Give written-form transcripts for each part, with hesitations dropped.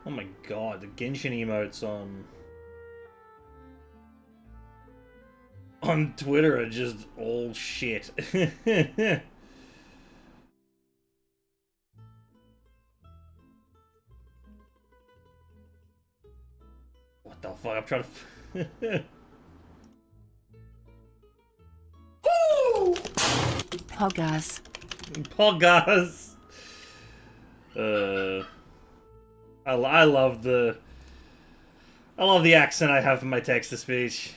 Oh my god, the Genshin emotes on Twitter are just all shit. What the fuck? I'm trying to. Pogas. Pogas. I love the accent I have in my text to speech.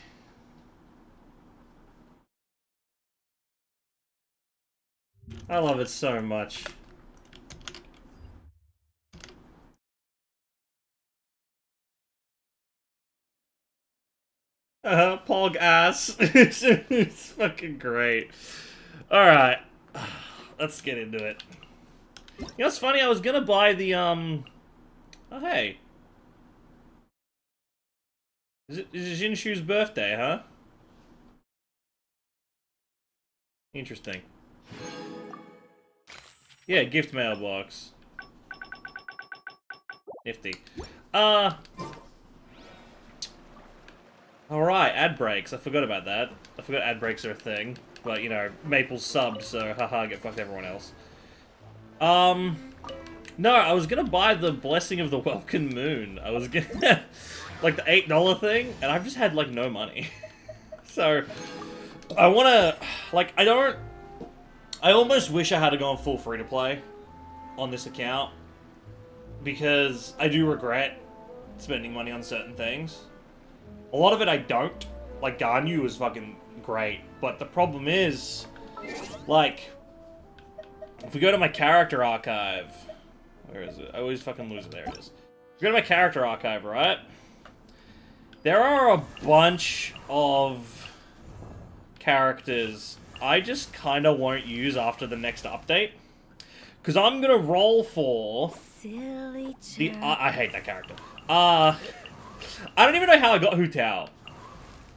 I love it so much. Pog ass. It's fucking great. Alright. Let's get into it. You know what's funny? I was gonna buy the, Oh, hey. Is it Jinshu's birthday, huh? Interesting. Yeah, gift mailbox. Nifty. Alright, ad breaks. I forgot about that. I forgot ad breaks are a thing. But, you know, Maple's subbed, so haha, get fucked everyone else. No, I was gonna buy the Blessing of the Welcome Moon. I was gonna... like, the $8 thing, and I've just had, like, no money. So, I wanna... Like, I almost wish I had gone full free-to-play on this account. Because I do regret spending money on certain things. A lot of it I don't. Like, Ganyu was fucking great. But the problem is, like, if we go to my character archive... Where is it? I always fucking lose it. There it is. If we go to my character archive, right? There are a bunch of characters I just kind of won't use after the next update. Because I'm going to roll for... Silly the... I hate that character. I don't even know how I got Hu Tao.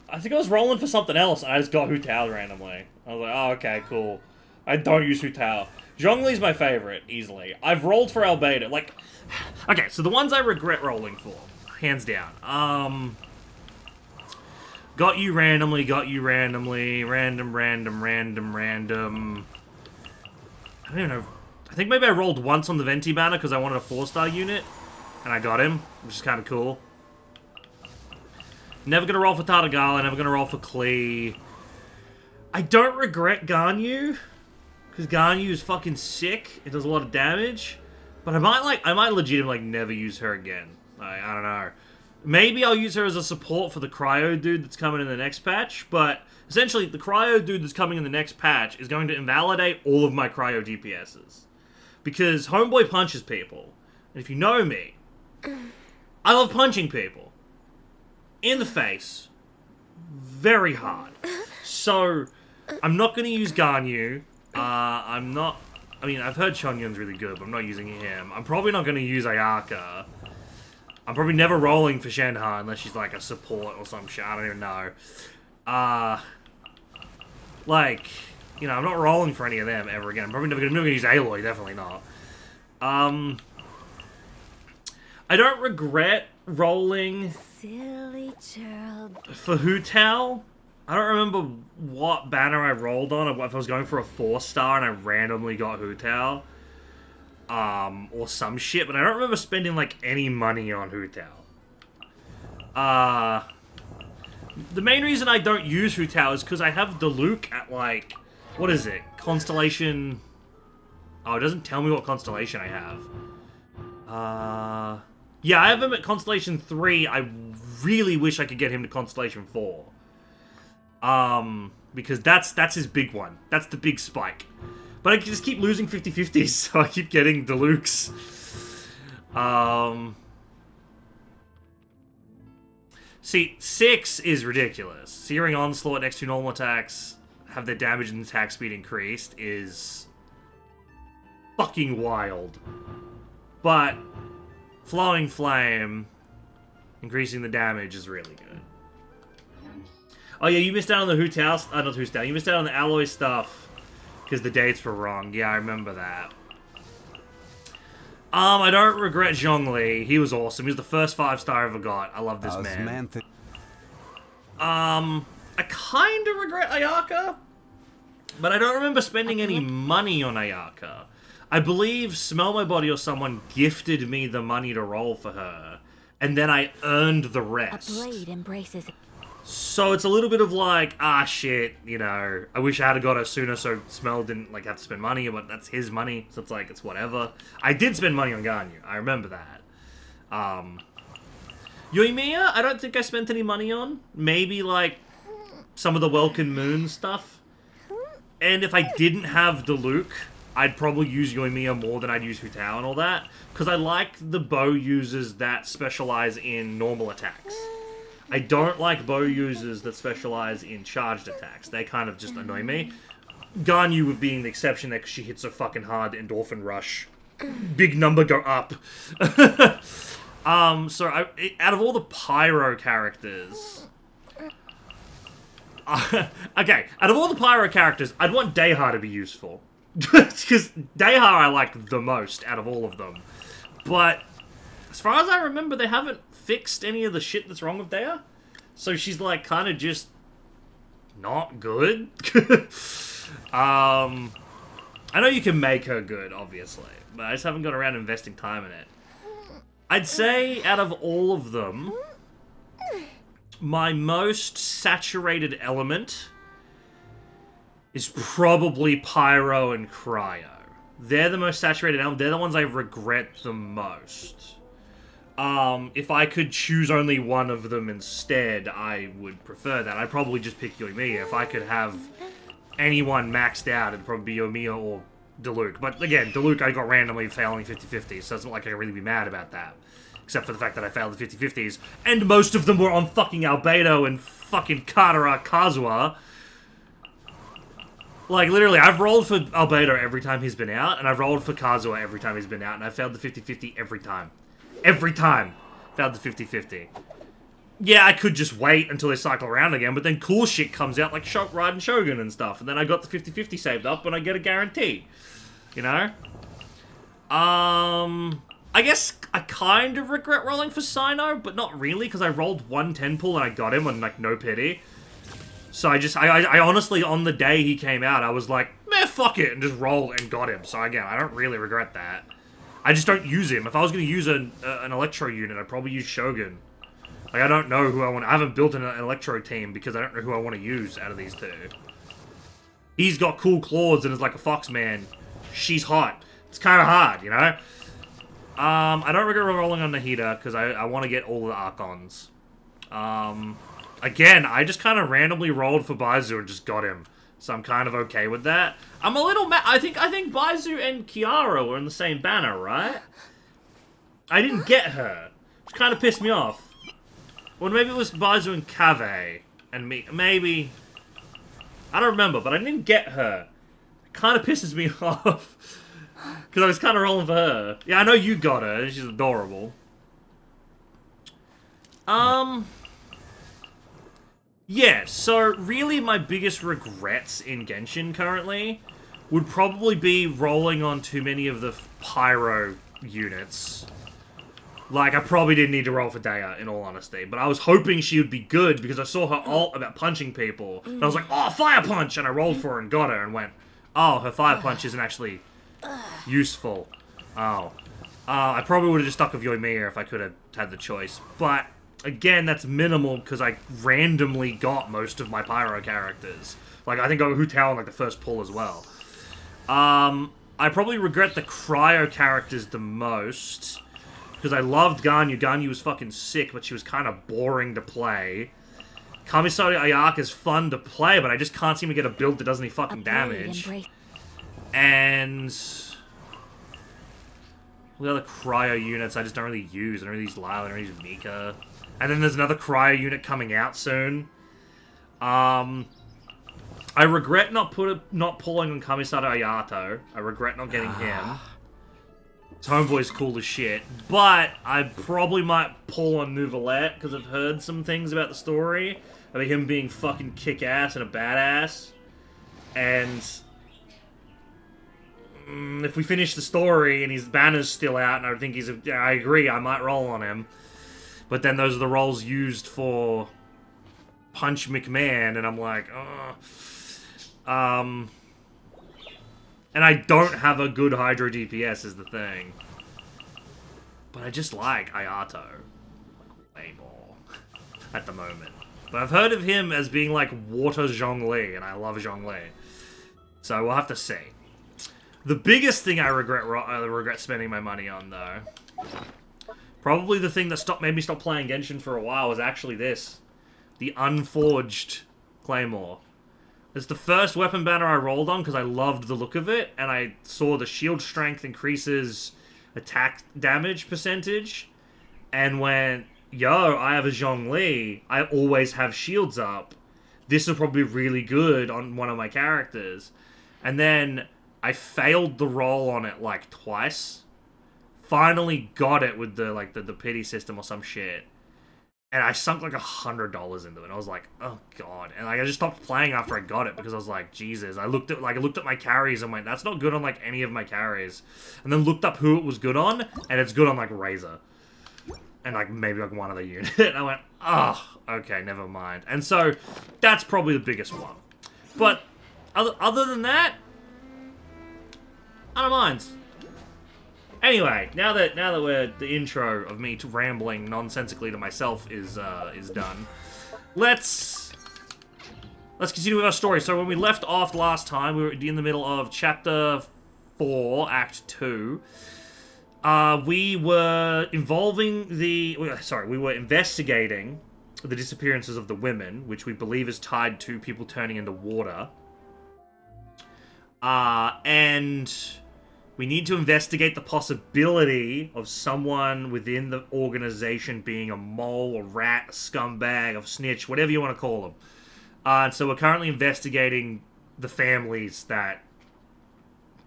I think I was rolling for something else, and I just got Hu Tao randomly. I was like, oh, okay, cool. I don't use Hu Tao. Zhongli's my favorite, easily. I've rolled for Albedo. Like, okay, so the ones I regret rolling for, hands down. Got you randomly, random. I don't even know. I think maybe I rolled once on the Venti banner because I wanted a 4-star unit, and I got him, which is kind of cool. Never gonna roll for Tartagala, never gonna roll for Klee. I don't regret Ganyu, because Ganyu is fucking sick. It does a lot of damage, but I might legitimately never use her again. I don't know. Maybe I'll use her as a support for the Cryo dude that's coming in the next patch, but essentially the Cryo dude that's coming in the next patch is going to invalidate all of my Cryo DPSs. Because Homeboy punches people. And if you know me, I love punching people. In the face. Very hard. So, I'm not going to use Ganyu. I'm not... I mean, I've heard Chongyun's really good, but I'm not using him. I'm probably not going to use Ayaka. I'm probably never rolling for Shenhe unless she's like a support or some shit. I don't even know. Like, you know, I'm not rolling for any of them ever again. I'm probably never going to use Aloy, definitely not. I don't regret rolling Silly child. for Hu Tao. I don't remember what banner I rolled on, or if I was going for a 4-star and I randomly got Hu Tao. Or some shit, but I don't remember spending, like, any money on Hu Tao. The main reason I don't use Hu Tao is because I have Diluc at, like, what is it? Constellation... Oh, it doesn't tell me what constellation I have. Yeah, I have him at Constellation 3. I really wish I could get him to Constellation 4. Because that's his big one. That's the big spike. But I just keep losing 50-50s, so I keep getting Deluxe. See, 6 is ridiculous. Searing Onslaught next to normal attacks, have their damage and attack speed increased, is fucking wild. But Flowing Flame, increasing the damage, is really good. Oh yeah, you missed out on the Hu Tao, not Hu Tao, you missed out on the alloy stuff. Because the dates were wrong. Yeah, I remember that. I don't regret Zhongli. He was awesome. He was the first 5-star I ever got. I love this man. I kind of regret Ayaka, but I don't remember spending any money on Ayaka. I believe Smell My Body or someone gifted me the money to roll for her, and then I earned the rest. A blade embraces. So it's a little bit of like, ah shit, you know, I wish I had got her sooner so Smell didn't like have to spend money, but that's his money, so it's like, it's whatever. I did spend money on Ganyu, I remember that. Yoimiya, I don't think I spent any money on. Maybe like some of the Welkin Moon stuff. And if I didn't have Diluc, I'd probably use Yoimiya more than I'd use Hu Tao and all that. Because I like the bow users that specialize in normal attacks. I don't like bow users that specialize in charged attacks. They kind of just annoy me. Ganyu being the exception there because she hits so fucking hard, Endorphin Rush. Big number go up. So out of all the Pyro characters... okay, out of all the Pyro characters, I'd want Deha to be useful. Because Deha I like the most out of all of them. But, as far as I remember, they haven't fixed any of the shit that's wrong with Deha. So she's like, kind of just... not good. I know you can make her good, obviously. But I just haven't got around investing time in it. I'd say, out of all of them, my most saturated element is probably Pyro and Cryo. They're the most saturated element. They're the ones I regret the most. If I could choose only one of them instead, I would prefer that. I'd probably just pick Yoimiya. If I could have anyone maxed out, it'd probably be Yoimiya or Diluc. But again, Diluc I got randomly failing 50-50s, so it's not like I can really be mad about that. Except for the fact that I failed the 50-50s. And most of them were on fucking Albedo and fucking Katara Kazuha. Like, literally, I've rolled for Albedo every time he's been out, and I've rolled for Kazuha every time he's been out, and I failed the 50-50 every time. Every time! Failed the 50-50. Yeah, I could just wait until they cycle around again, but then cool shit comes out, like Raiden Shogun and stuff, and then I got the 50-50 saved up, and I get a guarantee. You know? I guess I kind of regret rolling for Sino, but not really, because I rolled one 10 pull and I got him on, like, no pity. So I honestly, on the day he came out, I was like, meh, fuck it, and just rolled and got him. So again, I don't really regret that. I just don't use him. If I was going to use an Electro unit, I'd probably use Shogun. Like, I don't know who I want. I haven't built an Electro team because I don't know who I want to use out of these two. He's got cool claws and is like a fox man. She's hot. It's kind of hard, you know? I don't regret rolling on Nahida because I want to get all the Archons. Again, I just kind of randomly rolled for Baizu and just got him. So I'm kind of okay with that. I'm a little mad. I think Baizu and Kiara were in the same banner, right? I didn't get her. Which kind of pissed me off. Well, maybe it was Baizu and Kave. And me. Maybe. I don't remember, but I didn't get her. It kind of pisses me off. Because I was kind of rolling for her. Yeah, I know you got her. She's adorable. Yeah, so really my biggest regrets in Genshin currently would probably be rolling on too many of the Pyro units. Like, I probably didn't need to roll for Daya, in all honesty. But I was hoping she would be good because I saw her ult about punching people. And I was like, oh, Fire Punch! And I rolled for her and got her and went, oh, her Fire Punch isn't actually useful. Oh. I probably would have just stuck with Yoimiya if I could have had the choice. But... again, that's minimal because I randomly got most of my Pyro characters. Like, I think I got Hu Tao on, like, the first pull as well. I probably regret the Cryo characters the most. Because I loved Ganyu. Ganyu was fucking sick, but she was kind of boring to play. Kamisari Ayaka is fun to play, but I just can't seem to get a build that does any fucking damage. And... the other Cryo units I just don't really use. I don't really use Lyle, I don't really use Mika. And then there's another Cryo unit coming out soon. I regret not pulling on Kamisato Ayato. I regret not getting him. His homeboy's cool as shit. But I probably might pull on Nouvelette, because I've heard some things about the story. About him being fucking kick-ass and a badass. And... if we finish the story and his banner's still out, and I think I agree, I might roll on him. But then those are the rolls used for Punch McMahon, and I'm like, and I don't have a good Hydro DPS is the thing. But I just like Ayato way more at the moment. But I've heard of him as being like Water Zhongli, and I love Zhongli. So we'll have to see. The biggest thing I regret spending my money on, though, probably the thing that made me stop playing Genshin for a while, was actually this. The Unforged Claymore. It's the first weapon banner I rolled on because I loved the look of it, and I saw the shield strength increases attack damage percentage, and went, yo, I have a Zhongli, I always have shields up. This will probably be really good on one of my characters. And then I failed the roll on it like twice. Finally got it with the the pity system or some shit. And I sunk like $100 into it. I was like, oh god. And like I just stopped playing after I got it because I was like, Jesus. I looked at my carries and went, that's not good on like any of my carries. And then looked up who it was good on, and it's good on like Razor. And like maybe like one other unit. And I went, oh, okay, never mind. And so that's probably the biggest one. But other than that, I don't mind. Anyway, now that the intro of me rambling nonsensically to myself is done, let's continue with our story. So when we left off last time, we were in the middle of chapter 4, act 2. We were investigating the disappearances of the women, which we believe is tied to people turning into water. And we need to investigate the possibility of someone within the organization being a mole, a rat, a scumbag, a snitch, whatever you want to call them. And so we're currently investigating the families that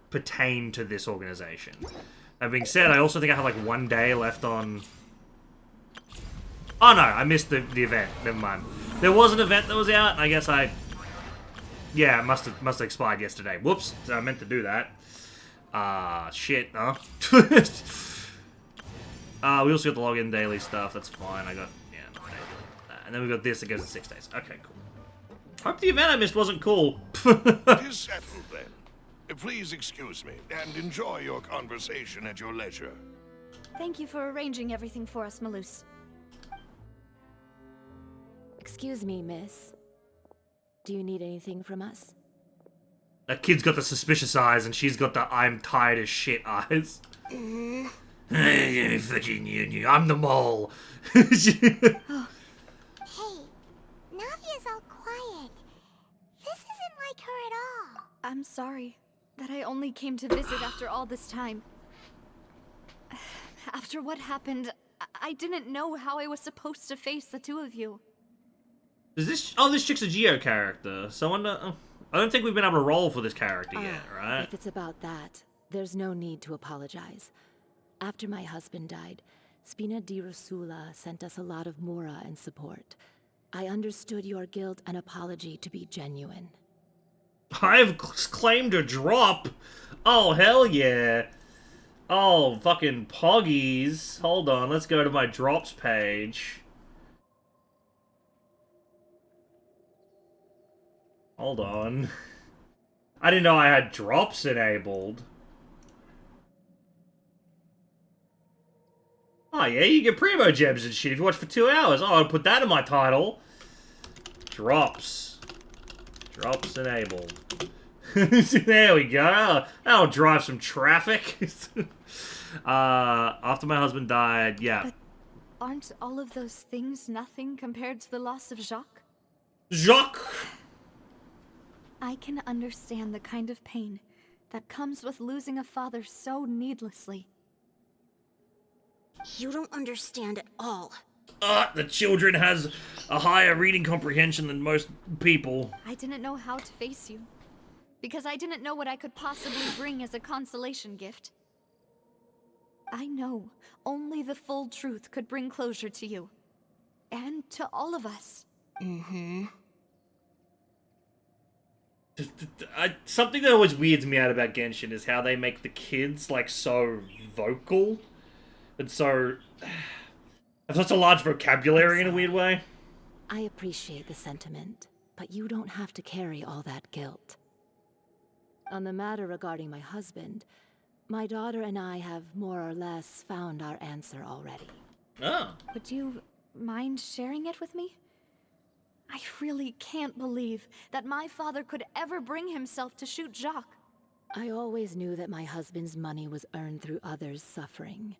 pertain to this organization. That being said, I also think I have like 1 day left on... Oh no, I missed the event. Never mind. There was an event that was out, and I guess yeah, it must have expired yesterday. Whoops, I meant to do that. Shit, huh? We also got the login daily stuff, that's fine. I got, yeah, no, and then we got this that goes in 6 days. Okay, cool. Hope the event I missed wasn't cool. It is settled then. Please excuse me, and enjoy your conversation at your leisure. Thank you for arranging everything for us, Malus. Excuse me, miss. Do you need anything from us? That kid's got the suspicious eyes, and she's got the I'm tired as shit eyes. I'm the mole. Hey, Navia's all quiet. This isn't like her at all. I'm sorry that I only came to visit after all this time. After what happened, I didn't know how I was supposed to face the two of you. Is this... Oh, this chick's a Geo character. So I don't think we've been able to roll for this character yet, right? If it's about that, there's no need to apologize. After my husband died, Spina di Rosula sent us a lot of mora and support. I understood your guilt and apology to be genuine. I've claimed a drop. Oh, hell yeah. Oh, fucking poggies. Hold on, let's go to my drops page. Hold on. I didn't know I had drops enabled. Oh yeah, you get Primo Gems and shit if you watch for 2 hours. Oh, I'll put that in my title. Drops. Drops enabled. There we go. That'll drive some traffic. After my husband died, yeah. But aren't all of those things nothing compared to the loss of Jacques? Jacques! I can understand the kind of pain that comes with losing a father so needlessly. You don't understand at all. The children has a higher reading comprehension than most people. I didn't know how to face you, because I didn't know what I could possibly bring as a consolation gift. I know only the full truth could bring closure to you, and to all of us. Mm-hmm. Something that always weirds me out about Genshin is how they make the kids, like, so vocal. And so... have such a large vocabulary in a weird way. I appreciate the sentiment, but you don't have to carry all that guilt. On the matter regarding my husband, my daughter and I have more or less found our answer already. Oh. Would you mind sharing it with me? I really can't believe that my father could ever bring himself to shoot Jacques. I always knew that my husband's money was earned through others' suffering.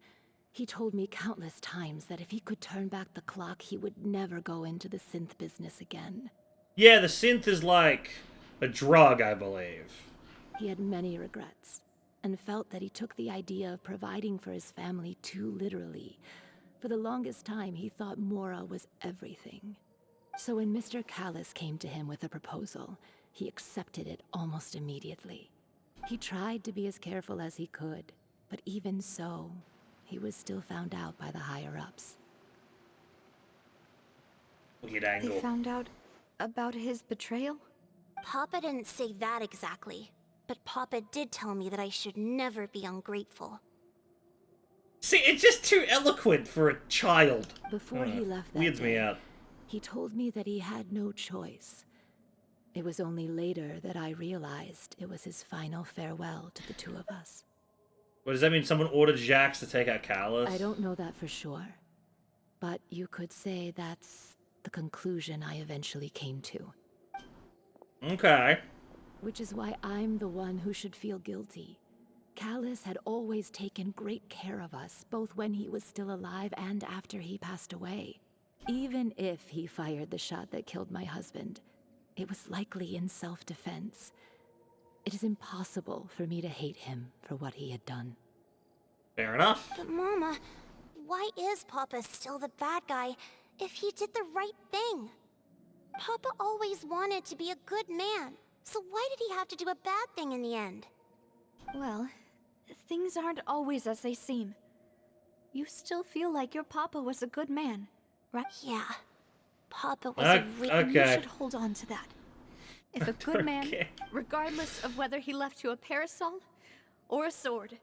He told me countless times that if he could turn back the clock, he would never go into the synth business again. Yeah, the synth is like a drug, I believe. He had many regrets, and felt that he took the idea of providing for his family too literally. For the longest time, he thought Mora was everything. So when Mr. Callis came to him with a proposal, he accepted it almost immediately. He tried to be as careful as he could, but even so, he was still found out by the higher-ups. Weird angle. They found out about his betrayal? Papa didn't say that exactly, but Papa did tell me that I should never be ungrateful. See, it's just too eloquent for a child. Before he left that Weirds me day, out. he told me that he had no choice. It was only later that I realized it was his final farewell to the two of us. What does that mean? Someone ordered Jax to take out Callus? I don't know that for sure, but you could say that's the conclusion I eventually came to. Okay. Which is why I'm the one who should feel guilty. Callus had always taken great care of us, both when he was still alive and after he passed away. Even if he fired the shot that killed my husband, it was likely in self-defense. It is impossible for me to hate him for what he had done. Fair enough. But Mama, why is Papa still the bad guy if he did the right thing? Papa always wanted to be a good man, so why did he have to do a bad thing in the end? Well, things aren't always as they seem. You still feel like your papa was a good man, right? Yeah, Papa was a And you Okay. should hold on to that. If a good man, Okay. regardless of whether he left you a parasol or a sword,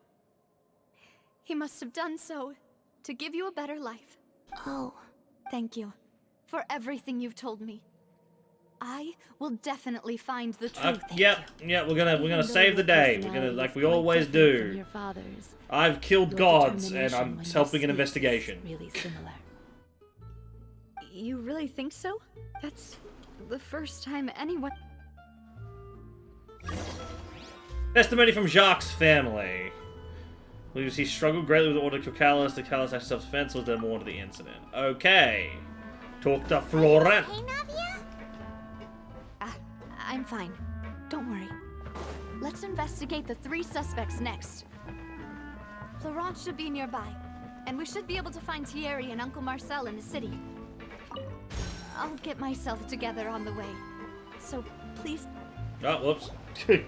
he must have done so to give you a better life. Oh, Thank you for everything you've told me. I will definitely find the truth. Yep, we're gonna Even though save the your day. We're gonna, personality like is we quite always different from do. your father's, I've killed your gods, and determination I'm when you helping an sleep is investigation. really similar. You really think so? That's the first time anyone... Testimony from Jacques' family. Believes he struggled greatly with the order to kill Callus. The Callus acted self-defense was then more to the incident. Okay. Talk to Florent. hey Navia? I'm fine. Don't worry. Let's investigate the 3 suspects next. Florent should be nearby, and we should be able to find Thierry and Uncle Marcel in the city. I'll get myself together on the way. So, please... Oh, whoops.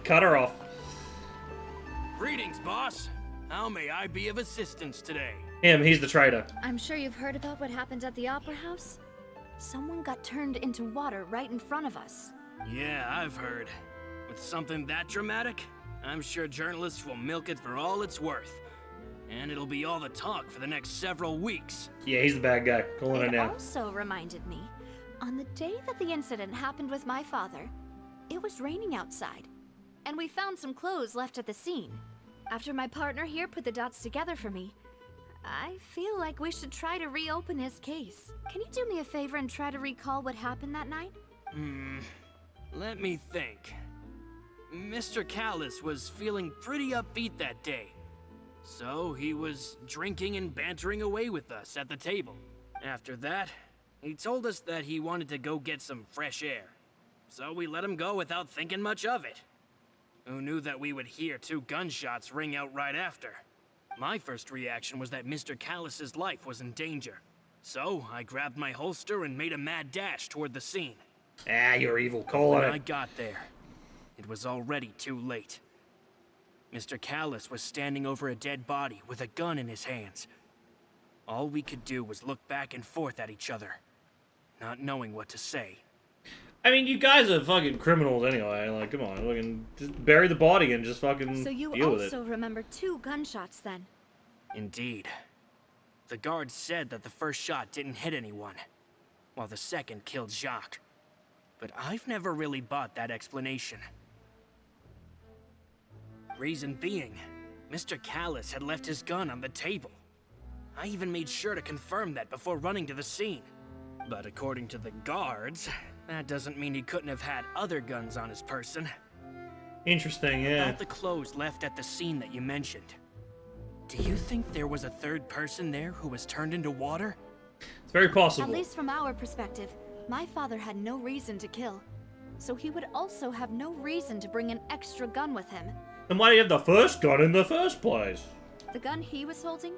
Cut her off. Greetings, boss. How may I be of assistance today? He's the traitor. I'm sure you've heard about what happened at the Opera House? Someone got turned into water right in front of us. Yeah, I've heard. With something that dramatic, I'm sure journalists will milk it for all it's worth. And it'll be all the talk for the next several weeks. Yeah, he's the bad guy. Calling it It now. also reminded me, on the day that the incident happened with my father, it was raining outside, and we found some clothes left at the scene. After my partner here put the dots together for me, I feel like we should try to reopen his case. Can you do me a favor and try to recall what happened that night? Let me think. Mr. Callis was feeling pretty upbeat that day. So he was drinking and bantering away with us at the table. After that, he told us that he wanted to go get some fresh air. So we let him go without thinking much of it. Who knew that we would hear 2 gunshots ring out right after? My first reaction was that Mr. Callis's life was in danger. So I grabbed my holster and made a mad dash toward the scene. Ah, you're evil. Calling When I it. got there, it was already too late. Mr. Callis was standing over a dead body with a gun in his hands. All we could do was look back and forth at each other, not knowing what to say. I mean, you guys are fucking criminals anyway. Like, come on, fucking just bury the body and just fucking So you deal with it. also remember 2 gunshots then? Indeed. The guard said that the first shot didn't hit anyone, while the second killed Jacques. But I've never really bought that explanation. Reason being, Mr. Callus had left his gun on the table. I even made sure to confirm that before running to the scene. But according to the guards, that doesn't mean he couldn't have had other guns on his person. Interesting, yeah. About the clothes left at the scene that you mentioned. Do you think there was a third person there who was turned into water? It's very possible. At least from our perspective, my father had no reason to kill. So he would also have no reason to bring an extra gun with him. Then why do you have the first gun in the first place? The gun he was holding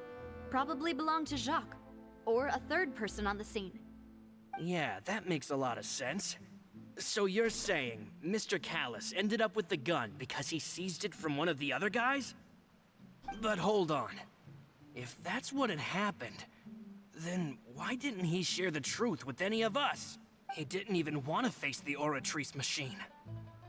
probably belonged to Jacques, or a third person on the scene. Yeah, that makes a lot of sense. So you're saying Mr. Callus ended up with the gun because he seized it from one of the other guys? But hold on. If that's what had happened, then why didn't he share the truth with any of us? He didn't even want to face the Oratrice machine,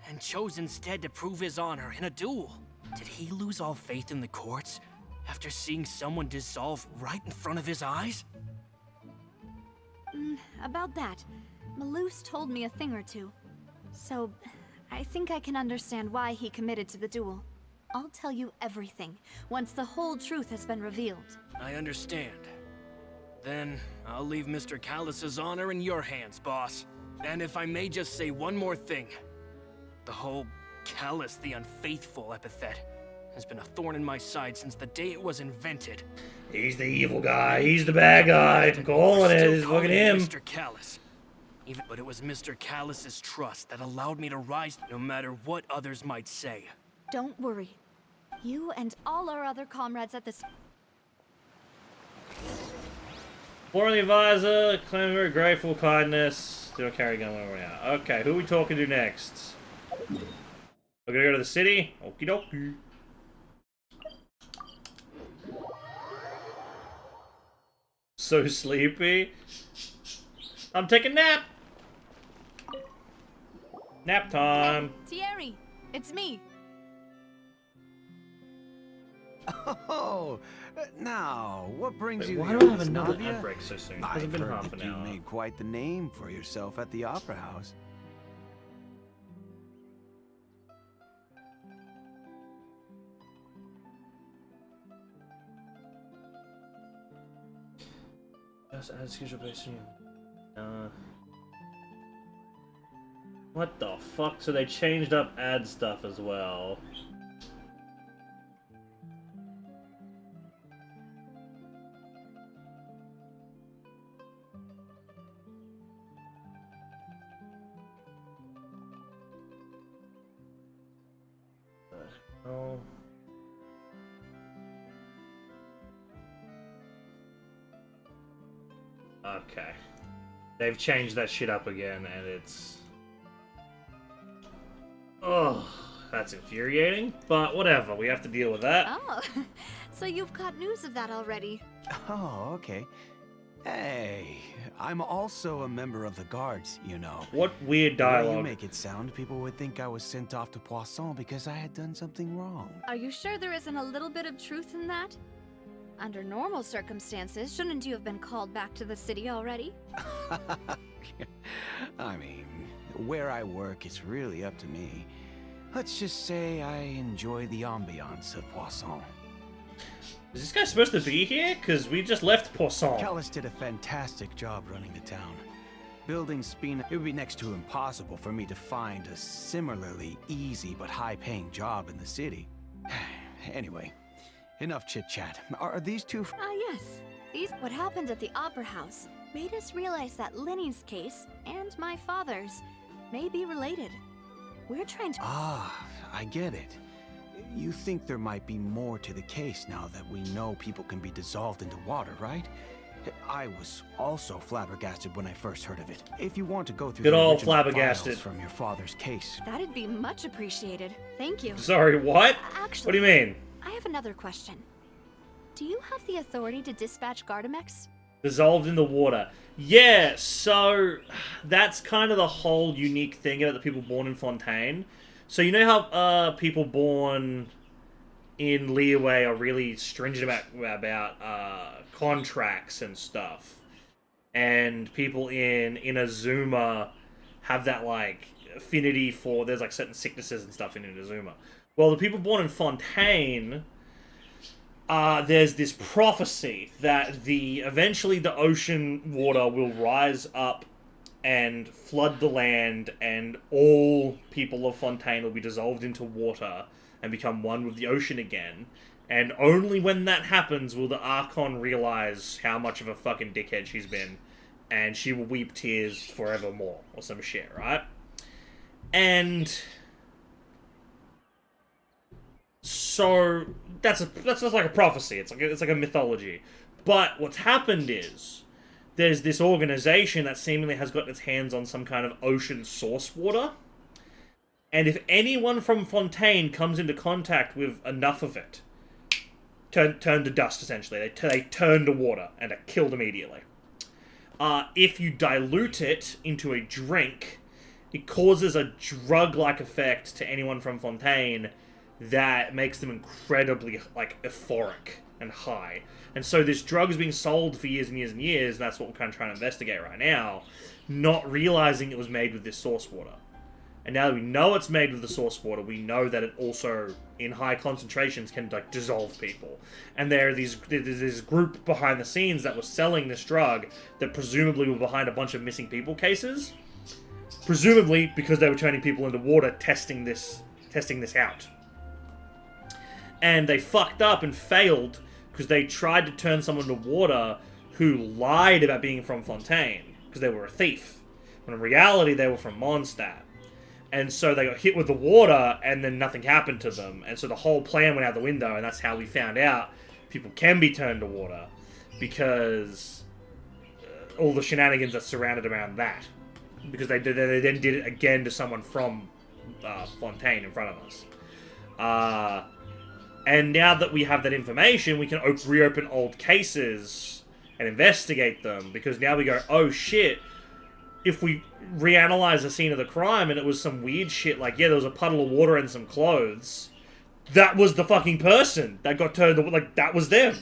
and chose instead to prove his honor in a duel. Did he lose all faith in the courts after seeing someone dissolve right in front of his eyes? About that, Malus told me a thing or two. So, I think I can understand why he committed to the duel. I'll tell you everything, once the whole truth has been revealed. I understand. Then, I'll leave Mr. Callus's honor in your hands, boss. And if I may just say one more thing. The whole Callus the Unfaithful epithet has been a thorn in my side since the day it was invented. He's the evil guy. He's the bad guy. I'm calling it. It's fucking him. Mr. Callus. But it was Mr. Callus's trust that allowed me to rise no matter what others might say. Don't worry. You and all our other comrades at this... Warren the advisor, claim very grateful kindness. Still carry gun when we're out. Okay, who are we talking to next? We're gonna go to the city? Okie dokie. So sleepy. I'm taking a nap. Nap time. Hey, Thierry, it's me. Oh, now, what brings Wait, you why here, do I have Miss another Navia? ad break so soon? It I've hasn't been heard half that an you hour. made quite the name for yourself at the Opera House. Just add schedule based what the fuck? So they changed up ad stuff as well. Oh. Okay. They've changed that shit up again, and it's... Oh, that's infuriating, but whatever, we have to deal with that. Oh, so you've got news of that already. Oh, okay. Hey, I'm also a member of the guards, you know. What weird The way you dialogue. make it sound, people would think I was sent off to Poisson because I had done something wrong. Are you sure there isn't a little bit of truth in that? Under normal circumstances, shouldn't you have been called back to the city already? I mean, where I work is really up to me. Let's just say I enjoy the ambiance of Poisson. Is this guy supposed to be here? Because we just left Poisson. Callus did a fantastic job running the town. Building Spina, it would be next to impossible for me to find a similarly easy but high-paying job in the city. Anyway, enough chit-chat. Are these two... Ah, yes. What happened at the Opera House made us realize that Linny's case and my father's may be related. We're trying to... Ah, I get it. You think there might be more to the case now that we know people can be dissolved into water, right? I was also flabbergasted when I first heard of it. If you want to go through Good the old original flabbergasted. files from your father's case. That'd be much appreciated. Thank you. Sorry, what? Actually, What do you mean? I have another question. Do you have the authority to dispatch Gardamex? Dissolved in the water. Yeah, so that's kind of the whole unique thing about the people born in Fontaine. So you know how people born in Liyue are really stringent about contracts and stuff, and people in Inazuma have that like affinity for there's like certain sicknesses and stuff in Inazuma. Well, the people born in Fontaine, there's this prophecy that eventually the ocean water will rise up and flood the land, and all people of Fontaine will be dissolved into water and become one with the ocean again. And only when that happens will the Archon realize how much of a fucking dickhead she's been, and she will weep tears forevermore, or some shit, right? And so that's just like a prophecy. It's like a mythology. But what's happened is there's this organization that seemingly has gotten its hands on some kind of ocean source water. And if anyone from Fontaine comes into contact with enough of it, turn to dust, essentially. They turn to water and are killed immediately. If you dilute it into a drink, it causes a drug-like effect to anyone from Fontaine that makes them incredibly, like, euphoric and high. And so this drug is being sold for years and years and years, and that's what we're kind of trying to investigate right now, not realizing it was made with this source water. And now that we know it's made with the source water, we know that it also, in high concentrations, can, like, dissolve people. And there's this group behind the scenes that was selling this drug that presumably were behind a bunch of missing people cases. Presumably because they were turning people into water, testing this out. And they fucked up and failed because they tried to turn someone to water who lied about being from Fontaine because they were a thief. When in reality, they were from Mondstadt. And so they got hit with the water, and then nothing happened to them. And so the whole plan went out the window, and that's how we found out people can be turned to water, because all the shenanigans that surrounded around that. Because they then did it again to someone from Fontaine in front of us. And now that we have that information, we can reopen old cases and investigate them, because now we go, oh shit, if we reanalyze the scene of the crime and it was some weird shit like, yeah, there was a puddle of water and some clothes, that was the fucking person that got turned, like, that was them.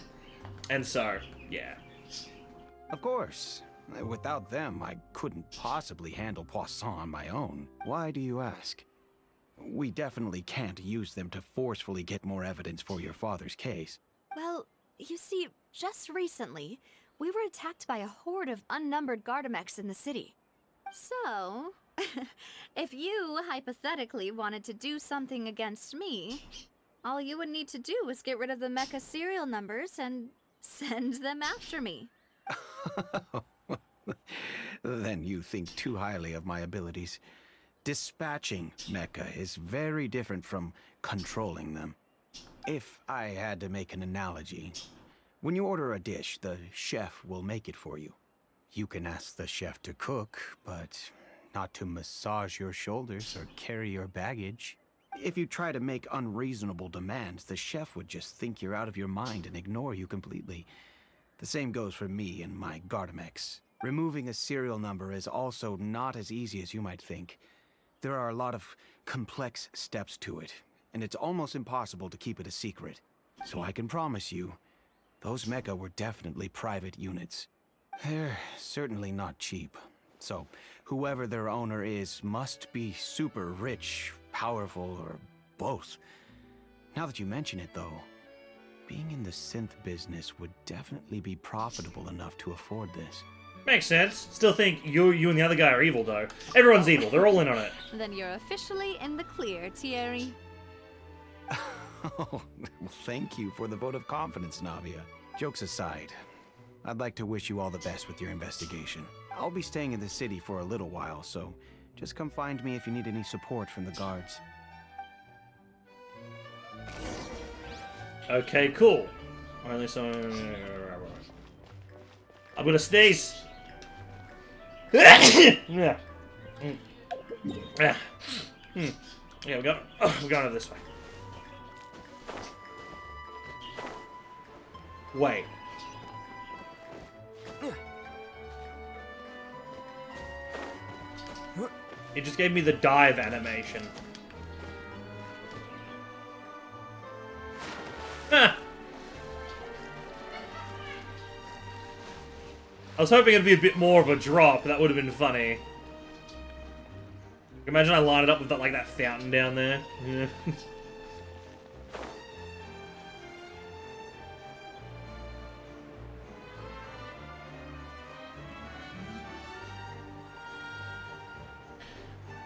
And so, yeah. Of course. Without them, I couldn't possibly handle Poisson on my own. Why do you ask? We definitely can't use them to forcefully get more evidence for your father's case. Well, you see, just recently, we were attacked by a horde of unnumbered Gardamex in the city. So, if you, hypothetically, wanted to do something against me, all you would need to do was get rid of the mecha serial numbers and send them after me. Then you think too highly of my abilities. Dispatching mecha is very different from controlling them. If I had to make an analogy, when you order a dish, the chef will make it for you. You can ask the chef to cook, but not to massage your shoulders or carry your baggage. If you try to make unreasonable demands, the chef would just think you're out of your mind and ignore you completely. The same goes for me and my Gardamex. Removing a serial number is also not as easy as you might think. There are a lot of complex steps to it, and it's almost impossible to keep it a secret. So I can promise you, those mecha were definitely private units. They're certainly not cheap. So whoever their owner is must be super rich, powerful, or both. Now that you mention it, though, being in the synth business would definitely be profitable enough to afford this. Makes sense. Still think you and the other guy are evil, though. Everyone's evil. They're all in on it. Then you're officially in the clear, Thierry. Oh, well, thank you for the vote of confidence, Navia. Jokes aside, I'd like to wish you all the best with your investigation. I'll be staying in the city for a little while, so just come find me if you need any support from the guards. Okay, cool. I'm gonna sneeze. Yeah. Yeah, we're going over this way. Wait. It just gave me the dive animation. Huh. I was hoping it'd be a bit more of a drop. That would have been funny. Imagine I line it up with that, like, that fountain down there. Yeah.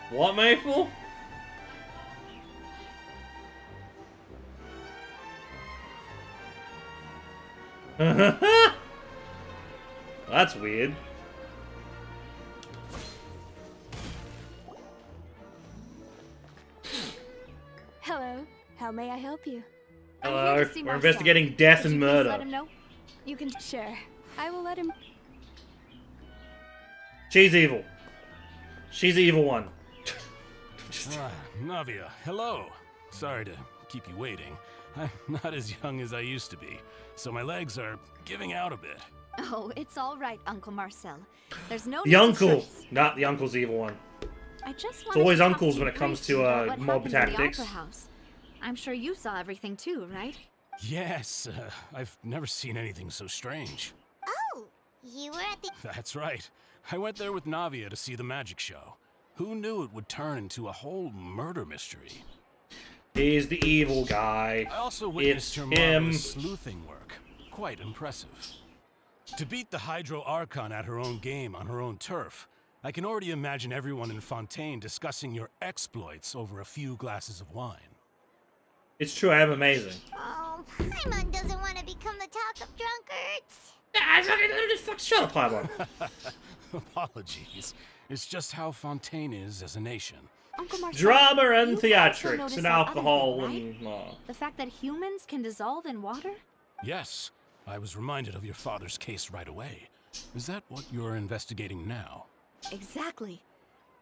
What, Maple? That's weird. Hello. How may I help you? Hello. We're investigating death and murder. Let him know. You can share. I will let him. She's evil. She's the evil one. Navia, hello. Sorry to keep you waiting. I'm not as young as I used to be, so my legs are giving out a bit. Oh, it's all right, Uncle Marcel. There's no. The uncle, not the uncle's the evil one. I just It's always uncles when it comes to mob tactics. I'm sure you saw everything too, right? Yes, I've never seen anything so strange. Oh, you were at the... That's right. I went there with Navia to see the magic show. Who knew it would turn into a whole murder mystery? He's the evil guy. I also witnessed It's your him. marvelous sleuthing work. Quite impressive. To beat the Hydro Archon at her own game on her own turf, I can already imagine everyone in Fontaine discussing your exploits over a few glasses of wine. It's true, I am amazing. Oh, Paimon doesn't want to become the talk of drunkards. Shut up, Paimon. Apologies. It's just how Fontaine is as a nation. Uncle Marcel, Drama and you've also theatrics noticed and that other alcohol thing, right? and... The fact that humans can dissolve in water? Yes, I was reminded of your father's case right away. Is that what you're investigating now? Exactly.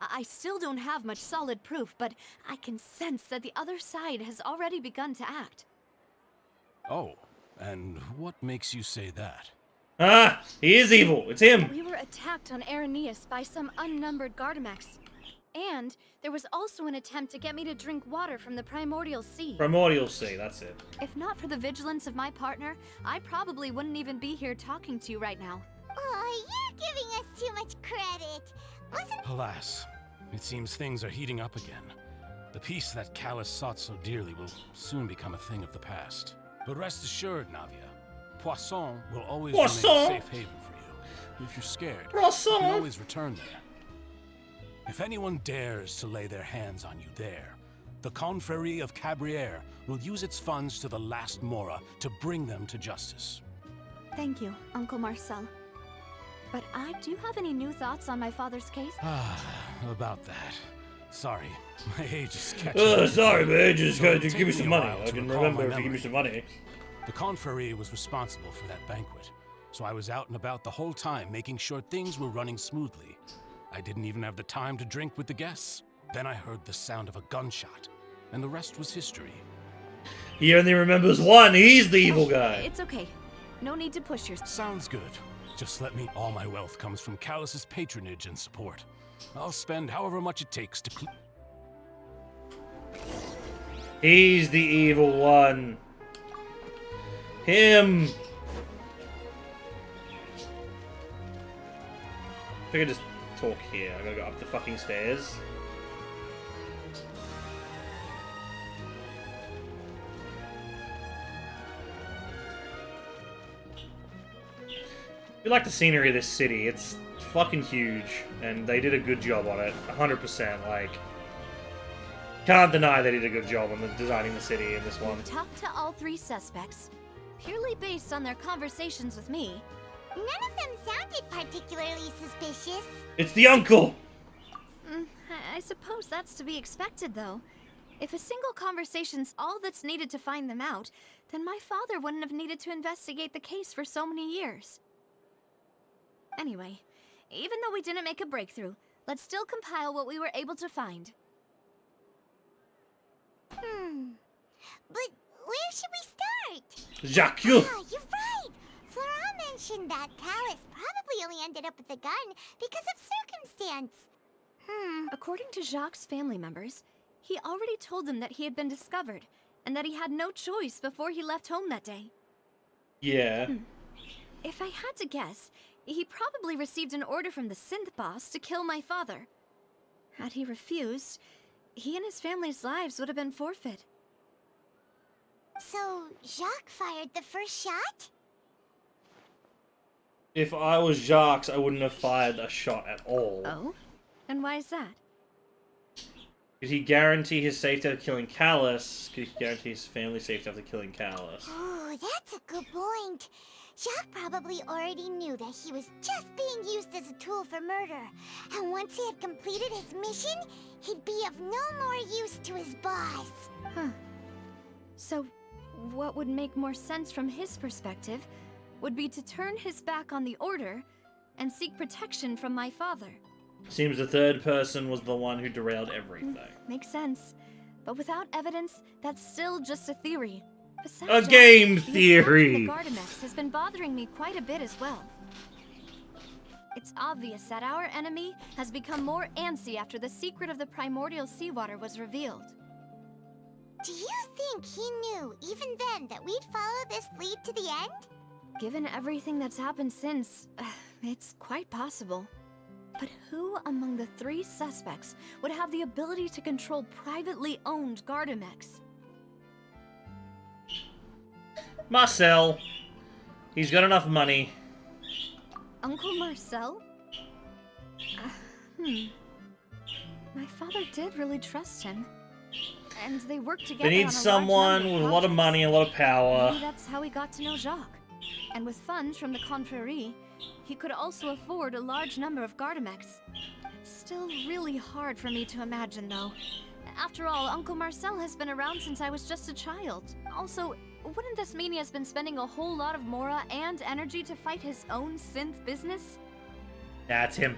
I still don't have much solid proof, but I can sense that the other side has already begun to act. Oh, and what makes you say that? Ah, he is evil. It's him. We were attacked on Araneus by some unnumbered Gardamex. And there was also an attempt to get me to drink water from the Primordial Sea. Primordial Sea, that's it. If not for the vigilance of my partner, I probably wouldn't even be here talking to you right now. Oh, you're giving us too much credit. Wasn't... Alas, it seems things are heating up again. The peace that Callus sought so dearly will soon become a thing of the past. But rest assured, Navia, Poisson will always remain a safe haven for you. If you're scared, you can always return there. If anyone dares to lay their hands on you there, the Confrérie of Cabrières will use its funds to the last Mora to bring them to justice. Thank you, Uncle Marcel. But do you have any new thoughts on my father's case? About that. Sorry, my age is catching up. Sorry, man. Just So give me some money. I to can recall remember my if you give me memory. some money. The Confrérie was responsible for that banquet, so I was out and about the whole time making sure things were running smoothly. I didn't even have the time to drink with the guests. Then I heard the sound of a gunshot, and the rest was history. He only remembers one. He's the evil guy. It's okay. No need to push yourself. Sounds good. Just let me. All my wealth comes from Callus's patronage and support. I'll spend however much it takes to He's the evil one. Him. I could just talk here. I gotta go up the fucking stairs. I like the scenery of this city. It's fucking huge, and they did a good job on it. 100%. Like, can't deny they did a good job on designing the city in this one. We've talked to all three suspects, purely based on their conversations with me. None of them sounded particularly suspicious. It's the uncle! I suppose that's to be expected, though. If a single conversation's all that's needed to find them out, then my father wouldn't have needed to investigate the case for so many years. Anyway, even though we didn't make a breakthrough, let's still compile what we were able to find. But where should we start? Jacques! Ah, you're right. Flora mentioned that Callus probably only ended up with the gun because of circumstance. According to Jacques' family members, he already told them that he had been discovered, and that he had no choice before he left home that day. Yeah. If I had to guess, he probably received an order from the synth boss to kill my father. Had he refused, he and his family's lives would have been forfeit. So, Jacques fired the first shot? If I was Jacques, I wouldn't have fired a shot at all. Oh? And why is that? Could he guarantee his safety after killing Callus? Could he guarantee his family's safety after killing Callus? Oh, that's a good point. Jacques probably already knew that he was just being used as a tool for murder. And once he had completed his mission, he'd be of no more use to his boss. Huh. So, what would make more sense from his perspective would be to turn his back on the Order and seek protection from my father. Seems the third person was the one who derailed everything. Makes sense. But without evidence, that's still just a theory. Besides A that, game the attack theory! from the Gardamex has been bothering me quite a bit as well. It's obvious that our enemy has become more antsy after the secret of the primordial seawater was revealed. Do you think he knew, even then, that we'd follow this lead to the end? Given everything that's happened since, it's quite possible. But who among the 3 suspects would have the ability to control privately owned Gardamex? Marcel. He's got enough money. Uncle Marcel? My father did really trust him. And they worked together They on need a large someone number of with a lot of projects. money and a lot of power. Maybe that's how he got to know Jacques. And with funds from the Confrérie, he could also afford a large number of Gardamex. It's still really hard for me to imagine, though. After all, Uncle Marcel has been around since I was just a child. Also, wouldn't this mean he has been spending a whole lot of mora and energy to fight his own synth business? That's him.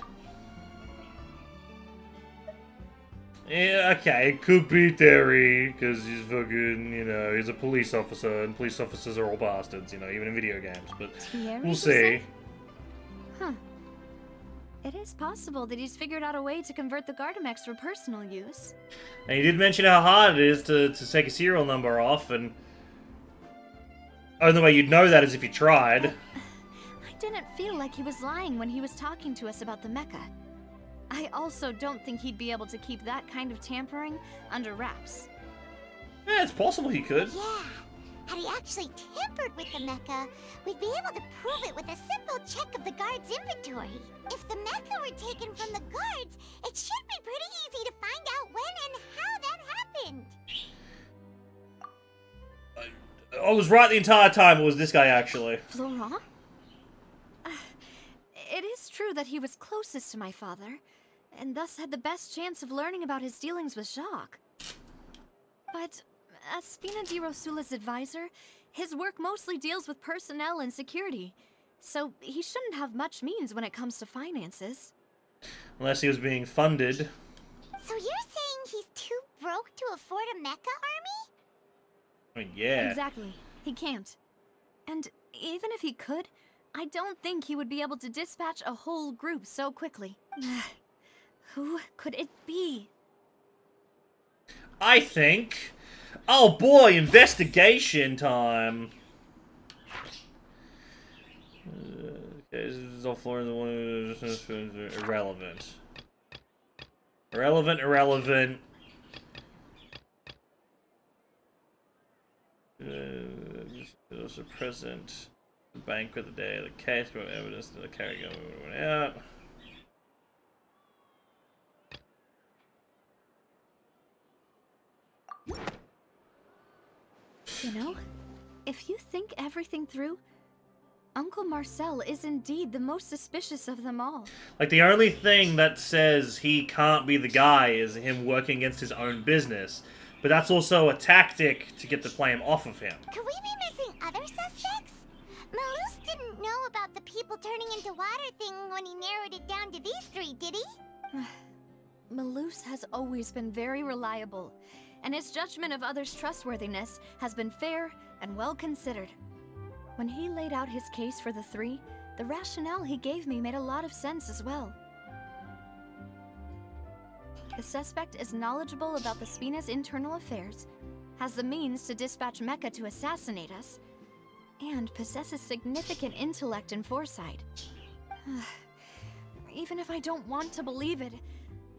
Yeah, okay, it could be theory, because he's fucking, you know, he's a police officer, and police officers are all bastards, you know, even in video games, but Thierry, we'll you see. say? Huh. It is possible that he's figured out a way to convert the Gardamex for personal use. And he did mention how hard it is to take a serial number off, and only way you'd know that is if you tried. I didn't feel like he was lying when he was talking to us about the mecha. I also don't think he'd be able to keep that kind of tampering under wraps. Yeah, it's possible he could. Yeah. Had he actually tampered with the mecha, we'd be able to prove it with a simple check of the guard's inventory. If the mecha were taken from the guards, it should be pretty easy to find out when and how that happened. I was right the entire time. It was this guy, actually. Florent? It is true that he was closest to my father, and thus had the best chance of learning about his dealings with Jacques. But as Spina di Rosula's advisor, his work mostly deals with personnel and security, so he shouldn't have much means when it comes to finances. Unless he was being funded. So you're saying he's too broke to afford a mecha army? I mean, yeah. Exactly. He can't. And even if he could, I don't think he would be able to dispatch a whole group so quickly. Who could it be? I think... Oh boy, investigation time! This is all Florence, irrelevant. Irrelevant. Also present. The banquet the day of the case, got evidence that the carry went out. You know, if you think everything through, Uncle Marcel is indeed the most suspicious of them all. Like, the only thing that says he can't be the guy is him working against his own business. But that's also a tactic to get the blame off of him. Could we be missing other suspects? Malus didn't know about the people turning into water thing when he narrowed it down to these 3, did he? Malus has always been very reliable, and his judgment of others' trustworthiness has been fair and well considered. When he laid out his case for the 3, the rationale he gave me made a lot of sense as well. The suspect is knowledgeable about the Spina's internal affairs, has the means to dispatch Mecha to assassinate us, and possesses significant intellect and foresight. Even if I don't want to believe it,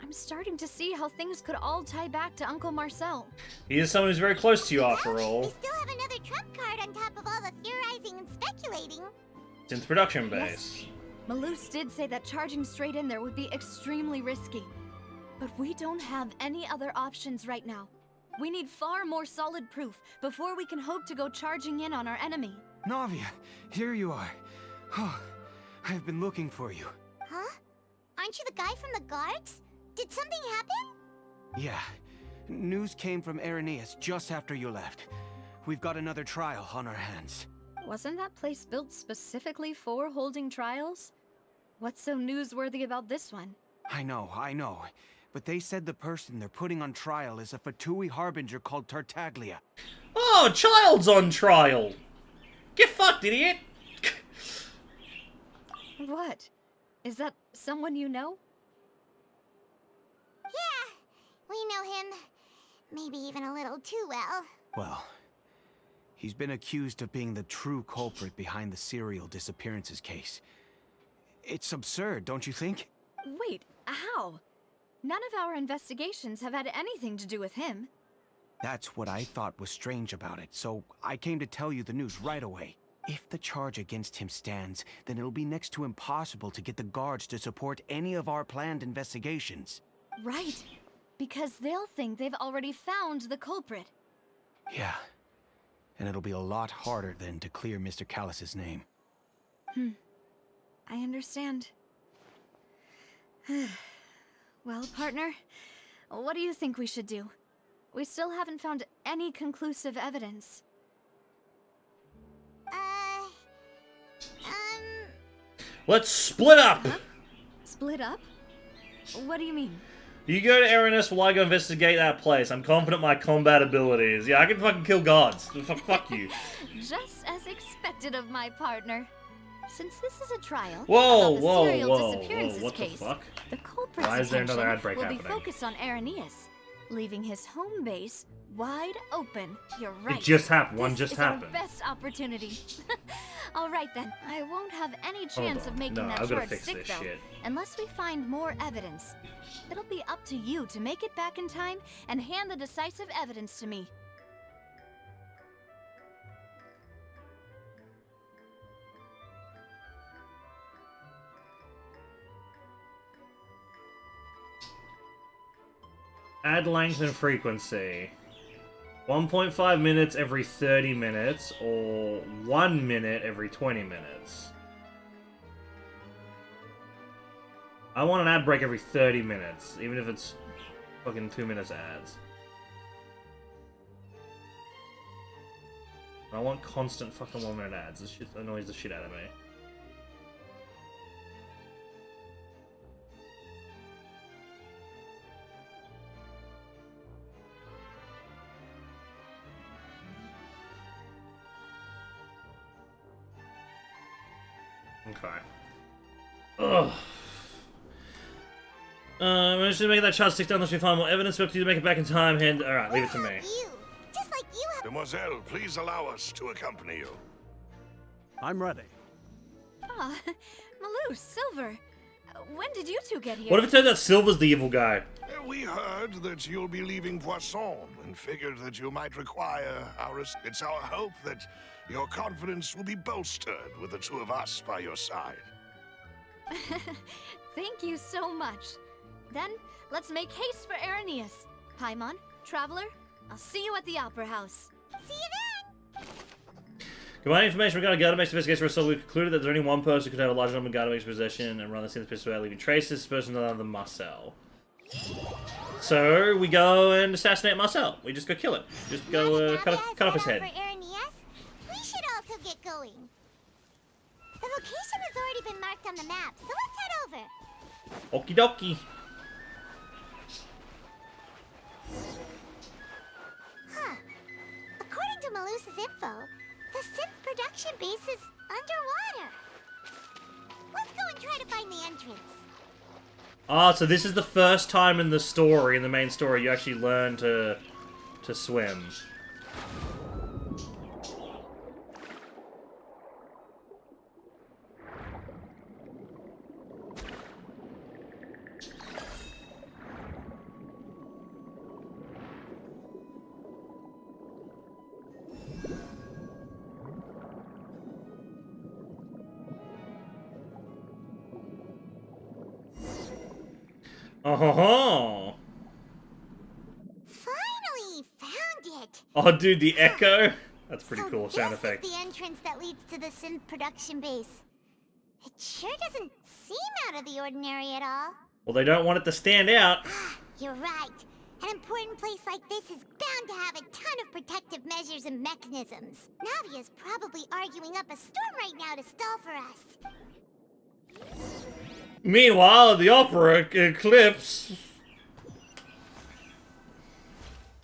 I'm starting to see how things could all tie back to Uncle Marcel. He is someone who's very close to you, after We all. still have another trump card on top of all the theorizing and speculating. Since production base. Yes. Malus did say that charging straight in there would be extremely risky. But we don't have any other options right now. We need far more solid proof before we can hope to go charging in on our enemy. Navia, here you are. Oh, I've been looking for you. Huh? Aren't you the guy from the guards? Did something happen? Yeah. News came from Irenaeus just after you left. We've got another trial on our hands. Wasn't that place built specifically for holding trials? What's so newsworthy about this one? I know. But they said the person they're putting on trial is a Fatui harbinger called Tartaglia. Oh, child's on trial! Get fucked, idiot! What? Is that someone you know? Yeah, we know him. Maybe even a little too well. Well, he's been accused of being the true culprit behind the serial disappearances case. It's absurd, don't you think? Wait, how? None of our investigations have had anything to do with him. That's what I thought was strange about it, so I came to tell you the news right away. If the charge against him stands, then it'll be next to impossible to get the guards to support any of our planned investigations. Right, because they'll think they've already found the culprit. Yeah, and it'll be a lot harder then to clear Mr. Callus's name. I understand. Well, partner, what do you think we should do? We still haven't found any conclusive evidence. Let's split up! Huh? Split up? What do you mean? You go to Irenaeus while I go investigate that place. I'm confident in my combat abilities. Yeah, I can fucking kill gods. Fuck you. Just as expected of my partner. Since this is a trial Whoa, about the whoa, serial whoa, disappearances whoa, what the case, fuck? the culprit's Why is there another attention ad break will happening? be focused on Irenaeus, leaving his home base wide open. You're right. It just happened. One This just is happened. Our best opportunity. All right then. I won't have any chance of making No, that I've gotta charge fix stick this though, shit. unless we find more evidence. It'll be up to you to make it back in time and hand the decisive evidence to me. Add length and frequency. 1.5 minutes every 30 minutes, or 1 minute every 20 minutes. I want an ad break every 30 minutes, even if it's fucking 2 minutes ads. I want constant fucking 1 minute ads. This shit annoys the shit out of me. Okay. Ugh. I'm just gonna make that child stick down unless we find more evidence. We have to make it back in time. And alright, leave it to me. You, just like you have. Demoiselle, please allow us to accompany you. I'm ready. Ah, Malus, Silver. When did you two get here? What if it turns out Silver's the evil guy? We heard that you'll be leaving Poisson and figured that you might require It's our hope that your confidence will be bolstered with the two of us by your side. Thank you so much. Then, let's make haste for Irenaeus. Paimon, Traveler, I'll see you at the Opera House. See you then. Combining information regarding Gardamex investigation results, we concluded that there's only one person who could have a large number of Gardamex possession and run the scene without leaving traces. This person other than Marcel. So we go and assassinate Marcel. We just go kill him. Just go cut off his head. For Irenaeus, we should also get going. The location has already been marked on the map, so let's head over. Okie dokie. Huh. According to Malus's info, the synth production base is underwater. Let's go and try to find the entrance. Ah, so this is the first time in the story, in the main story, you actually learn to swim. Oh, Finally found it! oh, dude, the echo. That's pretty So cool sound this effect. is the entrance that leads to the synth production base. It sure doesn't seem out of the ordinary at all. Well, they don't want it to stand out. You're right. An important place like this is bound to have a ton of protective measures and mechanisms. Navia's probably arguing up a storm right now to stall for us. Meanwhile, the opera eclipse.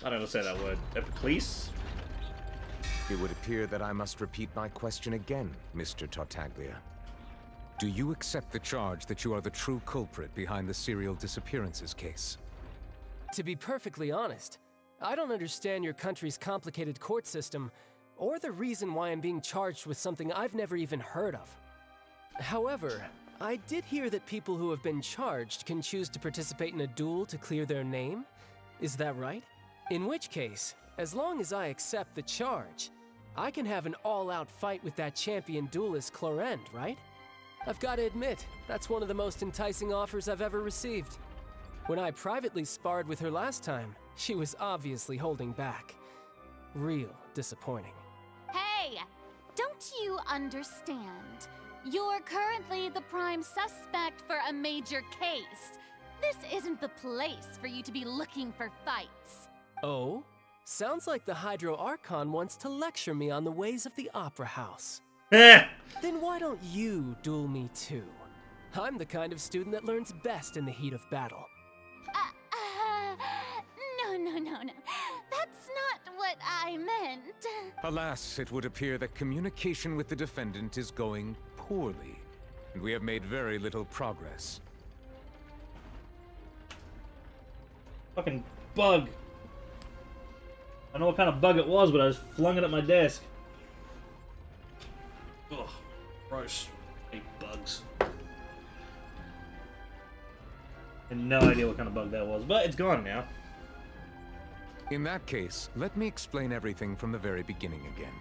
I don't know how to say that word. Epiclese? It would appear that I must repeat my question again, Mr. Tartaglia. Do you accept the charge that you are the true culprit behind the serial disappearances case? To be perfectly honest, I don't understand your country's complicated court system, or the reason why I'm being charged with something I've never even heard of. However, I did hear that people who have been charged can choose to participate in a duel to clear their name. Is that right? In which case, as long as I accept the charge, I can have an all-out fight with that champion duelist Clorend, right? I've got to admit, that's one of the most enticing offers I've ever received. When I privately sparred with her last time, she was obviously holding back. Real disappointing. Hey! Don't you understand? You're currently the prime suspect for a major case. This isn't the place for you to be looking for fights. Oh? Sounds like the Hydro Archon wants to lecture me on the ways of the Opera House. Then why don't you duel me too? I'm the kind of student that learns best in the heat of battle. No. That's not what I meant. Alas, it would appear that communication with the defendant is going poorly, and we have made very little progress. Fucking bug. I don't know what kind of bug it was, but I just flung it at my desk. Ugh, gross. I hate bugs. I had no idea what kind of bug that was, but it's gone now. In that case, let me explain everything from the very beginning again.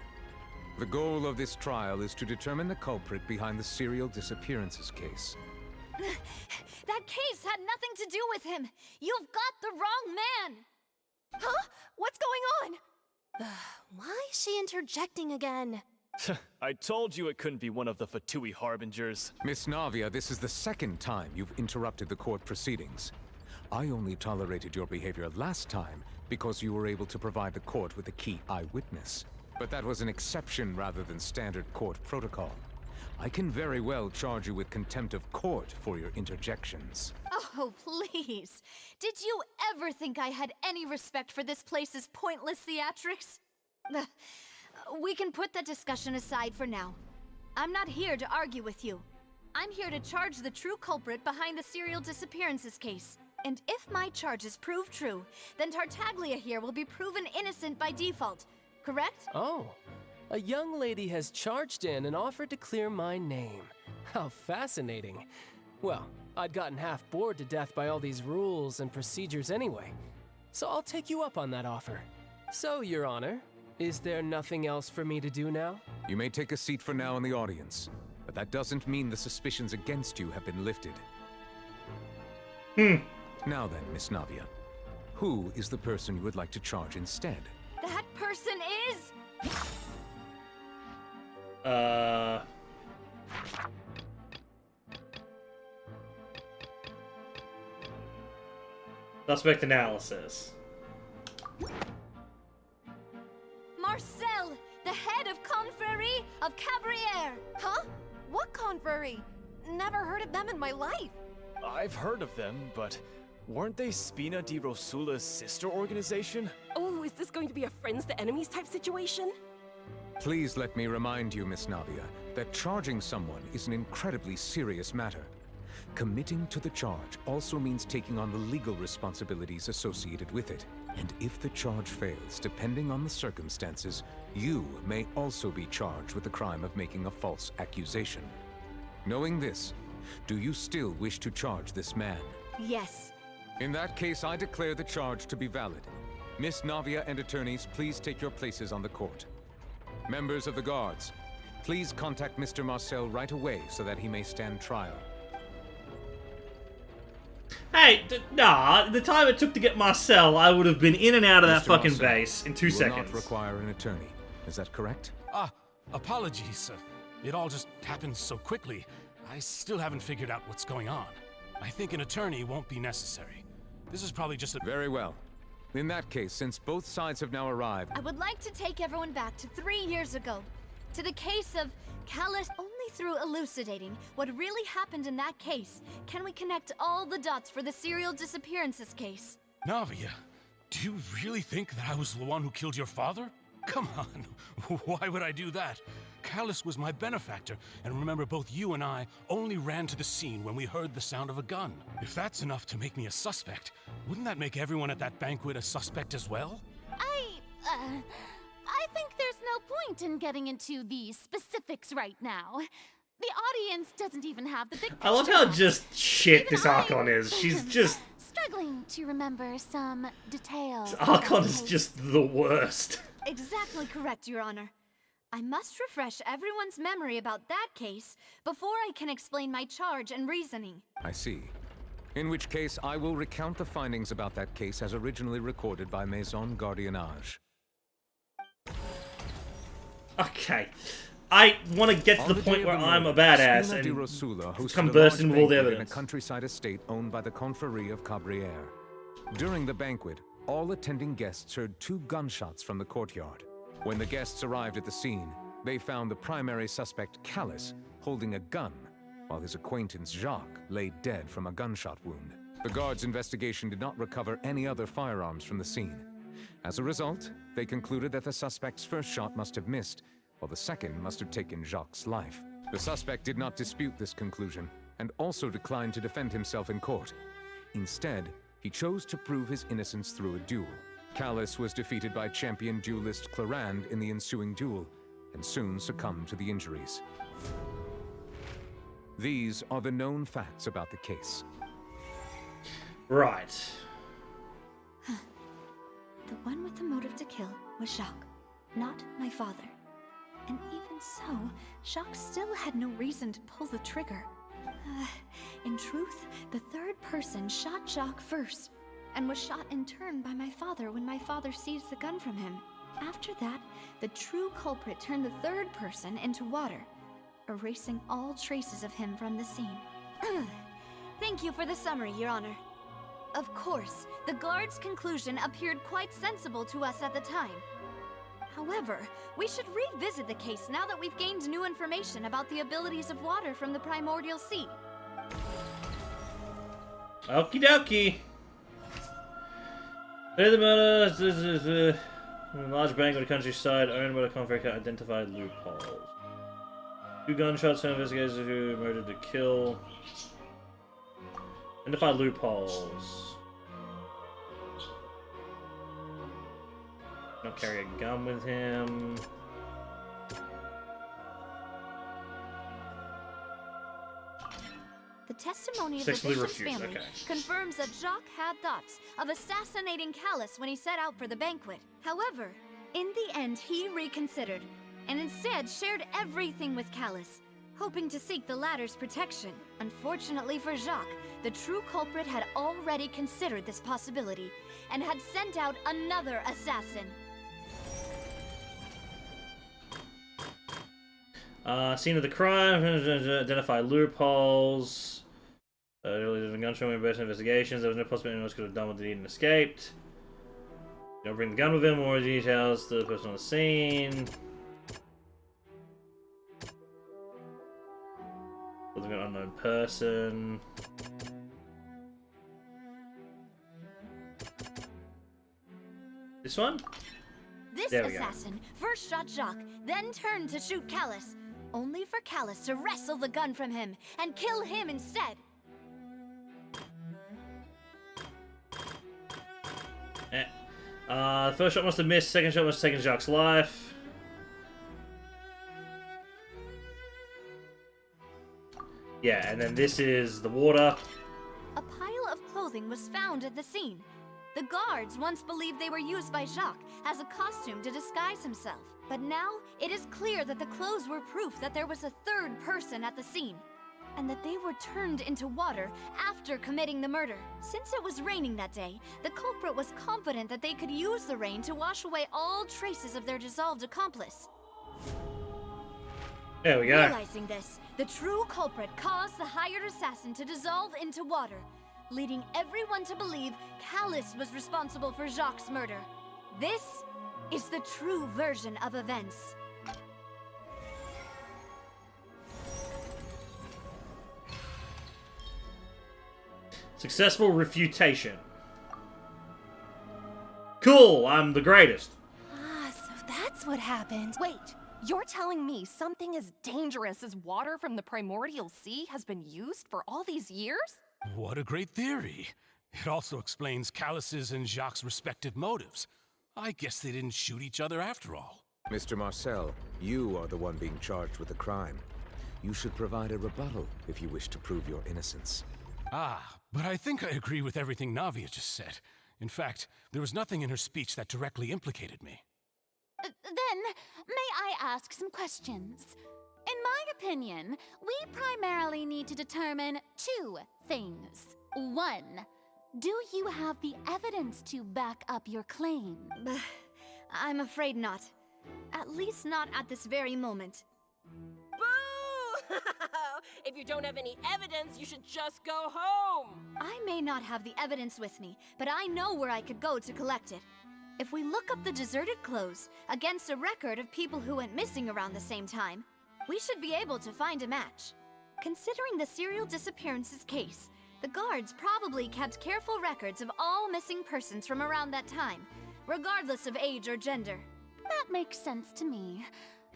The goal of this trial is to determine the culprit behind the serial disappearances case. That case had nothing to do with him. You've got the wrong man. Huh? What's going on? Why is she interjecting again? I told you it couldn't be one of the Fatui Harbingers. Miss Navia, this is the second time you've interrupted the court proceedings. I only tolerated your behavior last time because you were able to provide the court with a key eyewitness. But that was an exception rather than standard court protocol. I can very well charge you with contempt of court for your interjections. Oh, please. Did you ever think I had any respect for this place's pointless theatrics? We can put that discussion aside for now. I'm not here to argue with you. I'm here to charge the true culprit behind the serial disappearances case. And if my charges prove true, then Tartaglia here will be proven innocent by default, correct? Oh, a young lady has charged in and offered to clear my name. How fascinating. Well, I'd gotten half bored to death by all these rules and procedures anyway, so I'll take you up on that offer. So, Your Honor, is there nothing else for me to do now? You may take a seat for now in the audience, but that doesn't mean the suspicions against you have been lifted. Now then, Miss Navia, who is the person you would like to charge instead? That person is... Suspect analysis. Marcel, the head of Confrérie of Cabrières. Huh? What confrérie? Never heard of them in my life. I've heard of them, but weren't they Spina di Rosula's sister organization? Oh, is this going to be a friends to enemies type situation? Please let me remind you, Miss Navia, that charging someone is an incredibly serious matter. Committing to the charge also means taking on the legal responsibilities associated with it. And if the charge fails, depending on the circumstances, you may also be charged with the crime of making a false accusation. Knowing this, do you still wish to charge this man? Yes. In that case, I declare the charge to be valid. Miss Navia and attorneys, please take your places on the court. Members of the guards, please contact Mr. Marcel right away so that he may stand trial. Hey, nah, the time it took to get Marcel, I would have been in and out of that Mr. fucking Marcel, base in 2 seconds. You will not require an attorney. Is that correct? Apologies, sir. It all just happened so quickly. I still haven't figured out what's going on. I think an attorney won't be necessary. This is probably just a— Very well. In that case, since both sides have now arrived— I would like to take everyone back to 3 years ago, to the case of Callus. Only through elucidating what really happened in that case can we connect all the dots for the serial disappearances case. Navia, do you really think that I was the one who killed your father? Come on, why would I do that? Callus was my benefactor, and remember, both you and I only ran to the scene when we heard the sound of a gun. If that's enough to make me a suspect, wouldn't that make everyone at that banquet a suspect as well? I think there's no point in getting into the specifics right now. The audience doesn't even have the big picture. I love how just shit this Archon is. She's just... struggling to remember some details. Archon is just the worst. Exactly correct, Your Honor. I must refresh everyone's memory about that case before I can explain my charge and reasoning. I see. In which case, I will recount the findings about that case as originally recorded by Maison Gardiennage. Okay. I want to get to the point where I'm a badass and come bursting with all the evidence. In a countryside estate owned by the Confrérie of Cabrières. During the banquet, all attending guests heard 2 gunshots from the courtyard. When the guests arrived at the scene, they found the primary suspect, Callus, holding a gun, while his acquaintance, Jacques, lay dead from a gunshot wound. The guards' investigation did not recover any other firearms from the scene. As a result, they concluded that the suspect's first shot must have missed, while the second must have taken Jacques' life. The suspect did not dispute this conclusion, and also declined to defend himself in court. Instead, he chose to prove his innocence through a duel. Callus was defeated by champion duelist Clarand in the ensuing duel, and soon succumbed to the injuries. These are the known facts about the case. Right. The one with the motive to kill was Jacques, not my father. And even so, Jacques still had no reason to pull the trigger. In truth, the third person shot Jacques first, and was shot in turn by my father when my father seized the gun from him. After that, the true culprit turned the third person into water, erasing all traces of him from the scene. Thank you for the summary, Your Honor. Of course, the guard's conclusion appeared quite sensible to us at the time. However, we should revisit the case now that we've gained new information about the abilities of water from the primordial sea. Okie dokie. The murder, a large bank on the countryside owned by the Confrérie identified loopholes. 2 gunshots, some investigators who murdered to kill. Identify loopholes. Not carry a gun with him. The testimony of the Sexually victim's refused, family okay. confirms that Jacques had thoughts of assassinating Callus when he set out for the banquet. However, in the end, he reconsidered, and instead shared everything with Callus, hoping to seek the latter's protection. Unfortunately for Jacques, the true culprit had already considered this possibility, and had sent out another assassin. Scene of the crime, identify loopholes. Early different gun showing based on investigations. There was no possibility anyone else could have done what they did and escaped. Don't bring the gun with him. More details to the person on the scene. Looking at an unknown person. This one? This assassin first shot Jacques, then turned to shoot Callus, only for Callus to wrestle the gun from him and kill him instead. First shot must have missed, second shot must have taken Jacques' life. Yeah, and then this is the water. A pile of clothing was found at the scene. The guards once believed they were used by Jacques as a costume to disguise himself. But now, it is clear that the clothes were proof that there was a third person at the scene, and that they were turned into water after committing the murder. Since it was raining that day, the culprit was confident that they could use the rain to wash away all traces of their dissolved accomplice. There we go. Realizing this, the true culprit caused the hired assassin to dissolve into water, leading everyone to believe Callus was responsible for Jacques' murder. This is the true version of events. Successful refutation. Cool, I'm the greatest. Ah, so that's what happened. Wait, you're telling me something as dangerous as water from the primordial sea has been used for all these years? What a great theory. It also explains Callus's and Jacques' respective motives. I guess they didn't shoot each other after all. Mr. Marcel, you are the one being charged with the crime. You should provide a rebuttal if you wish to prove your innocence. Ah, but I think I agree with everything Navia just said. In fact, there was nothing in her speech that directly implicated me. Then, may I ask some questions? In my opinion, we primarily need to determine two things. One, do you have the evidence to back up your claim? I'm afraid not. At least not at this very moment. Boo! If you don't have any evidence, you should just go home! I may not have the evidence with me, but I know where I could go to collect it. If we look up the deserted clothes against a record of people who went missing around the same time, we should be able to find a match. Considering the serial disappearances case, the guards probably kept careful records of all missing persons from around that time, regardless of age or gender. That makes sense to me.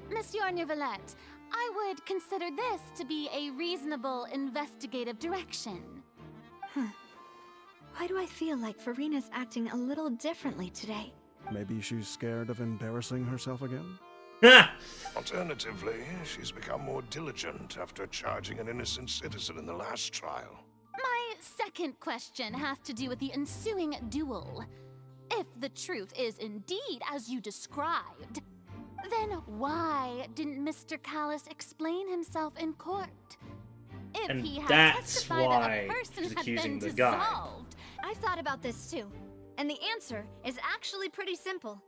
Monsieur Neuvillette, I would consider this to be a reasonable investigative direction. Why do I feel like Farina's acting a little differently today? Maybe she's scared of embarrassing herself again? Alternatively, she's become more diligent after charging an innocent citizen in the last trial. My second question has to do with the ensuing duel. If the truth is indeed as you described, then why didn't Mr. Callus explain himself in court? If And he had that's testified why that a person he's had accusing been the guy. dissolved. I've thought about this too, and the answer is actually pretty simple.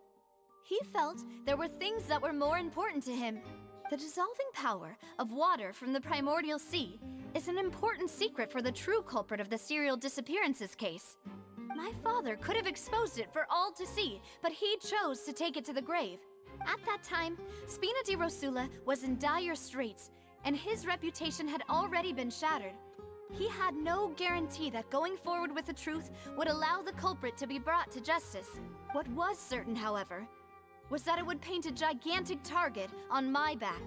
He felt there were things that were more important to him. The dissolving power of water from the primordial sea is an important secret for the true culprit of the serial disappearances case. My father could have exposed it for all to see, but he chose to take it to the grave. At that time, Spina di Rosula was in dire straits, and his reputation had already been shattered. He had no guarantee that going forward with the truth would allow the culprit to be brought to justice. What was certain, however, was that it would paint a gigantic target on my back.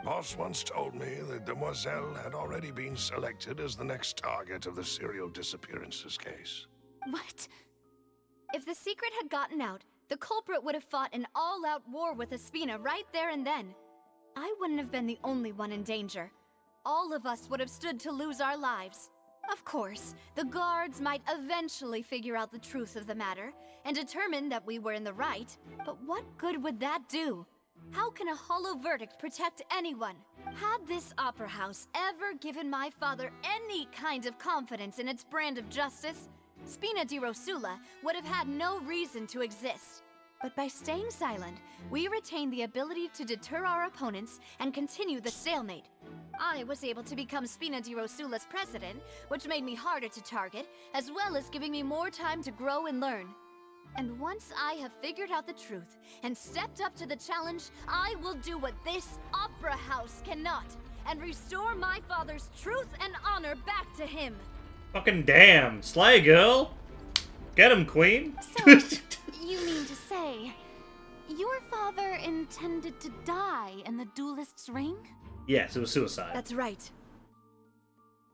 Boss once told me that Demoiselle had already been selected as the next target of the serial disappearances case. What? If the secret had gotten out, the culprit would have fought an all-out war with Espina right there and then. I wouldn't have been the only one in danger. All of us would have stood to lose our lives. Of course, the guards might eventually figure out the truth of the matter and determine that we were in the right, but what good would that do? How can a hollow verdict protect anyone? Had this opera house ever given my father any kind of confidence in its brand of justice, Spina di Rosula would have had no reason to exist. But by staying silent, we retained the ability to deter our opponents and continue the stalemate. I was able to become Spina di Rosula's president, which made me harder to target, as well as giving me more time to grow and learn. And once I have figured out the truth and stepped up to the challenge, I will do what this opera house cannot, and restore my father's truth and honor back to him. Fucking damn. Slay, girl. Get him, queen. So, you mean to say, your father intended to die in the duelist's ring? Yes, it was suicide. That's right.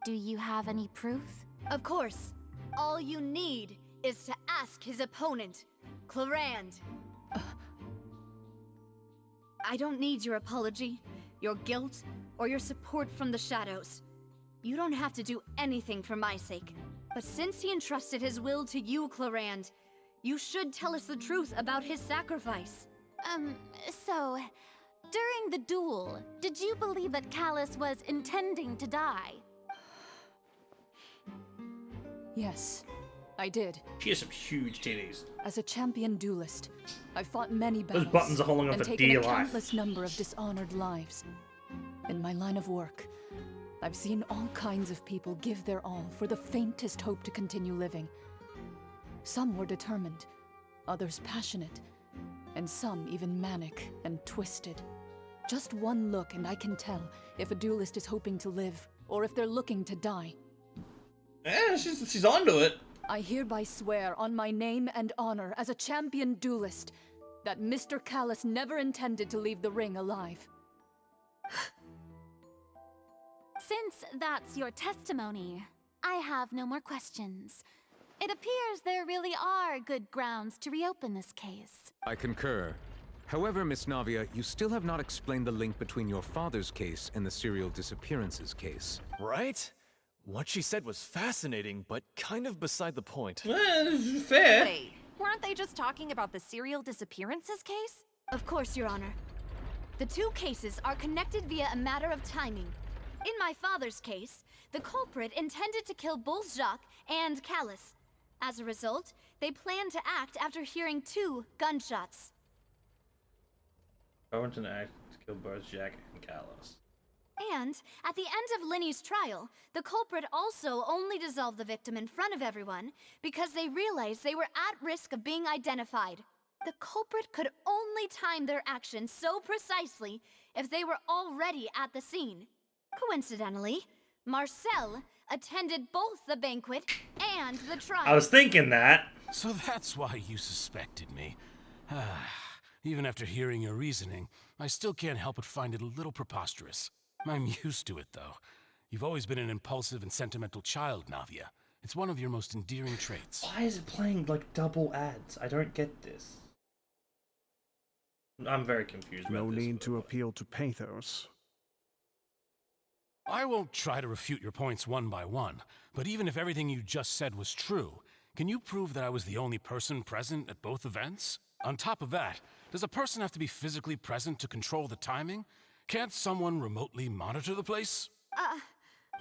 Do you have any proof? Of course. All you need is to ask his opponent, Clarand. I don't need your apology, your guilt, or your support from the shadows. You don't have to do anything for my sake. But since he entrusted his will to you, Clarand, you should tell us the truth about his sacrifice. So, during the duel, did you believe that Callus was intending to die? Yes, I did. She has some huge titties. As a champion duelist, I've fought many battles. Those buttons are holding on and for taken dear a life. countless number of dishonored lives. In my line of work, I've seen all kinds of people give their all for the faintest hope to continue living. Some were determined, others passionate, and some even manic and twisted. Just one look and I can tell if a duelist is hoping to live, or if they're looking to die. Yeah, she's onto it. I hereby swear on my name and honor as a champion duelist that Mr. Callus never intended to leave the ring alive. Since that's your testimony, I have no more questions. It appears there really are good grounds to reopen this case. I concur. However, Miss Navia, you still have not explained the link between your father's case and the serial disappearances case. Right? What she said was fascinating, but kind of beside the point. Fair. Wait, weren't they just talking about the serial disappearances case? Of course, Your Honor. The two cases are connected via a matter of timing. In my father's case, the culprit intended to kill both Jacques and Callus. As a result, they planned to act after hearing 2 gunshots. I want to act to kill both Jack and Callus. And, at the end of Linny's trial, the culprit also only dissolved the victim in front of everyone because they realized they were at risk of being identified. The culprit could only time their actions so precisely if they were already at the scene. Coincidentally, Marcel attended both the banquet and the trial. I was thinking that. So that's why you suspected me. Even after hearing your reasoning, I still can't help but find it a little preposterous. I'm used to it, though. You've always been an impulsive and sentimental child, Navia. It's one of your most endearing traits. Why is it playing like double ads? I don't get this. I'm very confused about No this. need to appeal to pathos. I won't try to refute your points one by one, but even if everything you just said was true, can you prove that I was the only person present at both events? On top of that, does a person have to be physically present to control the timing? Can't someone remotely monitor the place?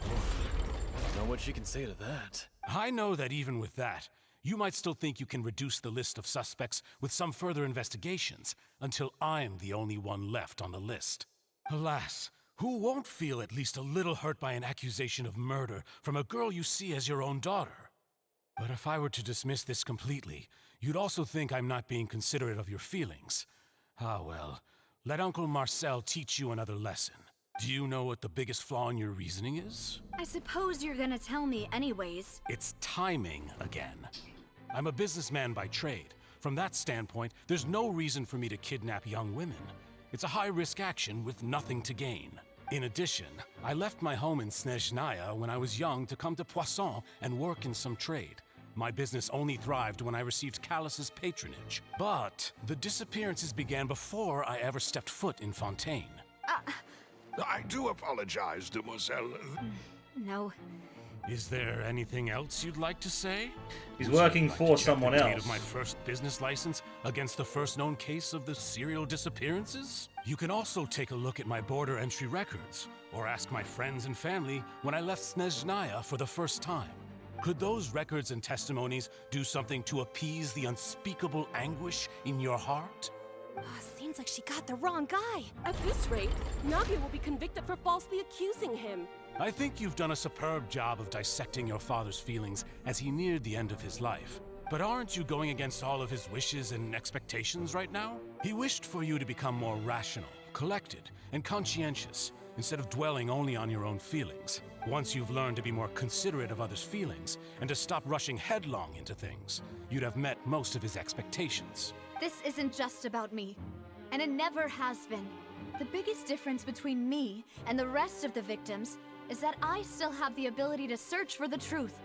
Don't know what she can say to that. I know that even with that, you might still think you can reduce the list of suspects with some further investigations, until I'm the only one left on the list. Alas, who won't feel at least a little hurt by an accusation of murder from a girl you see as your own daughter? But if I were to dismiss this completely, you'd also think I'm not being considerate of your feelings. Ah well, let Uncle Marcel teach you another lesson. Do you know what the biggest flaw in your reasoning is? I suppose you're gonna tell me anyways. It's timing again. I'm a businessman by trade. From that standpoint, there's no reason for me to kidnap young women. It's a high-risk action with nothing to gain. In addition, I left my home in Snezhnaya when I was young to come to Poisson and work in some trade. My business only thrived when I received Callus's patronage. But the disappearances began before I ever stepped foot in Fontaine. I do apologize, demoiselle. No. Is there anything else you'd like to say? He's Would you working like for to check someone the date else. of my first business license against the first known case of the serial disappearances? You can also take a look at my border entry records, or ask my friends and family when I left Snezhnaya for the first time. Could those records and testimonies do something to appease the unspeakable anguish in your heart? Seems like she got the wrong guy. At this rate, Navia will be convicted for falsely accusing him. I think you've done a superb job of dissecting your father's feelings as he neared the end of his life. But aren't you going against all of his wishes and expectations right now? He wished for you to become more rational, collected, and conscientious, instead of dwelling only on your own feelings. Once you've learned to be more considerate of others' feelings, and to stop rushing headlong into things, you'd have met most of his expectations. This isn't just about me, and it never has been. The biggest difference between me and the rest of the victims is that I still have the ability to search for the truth.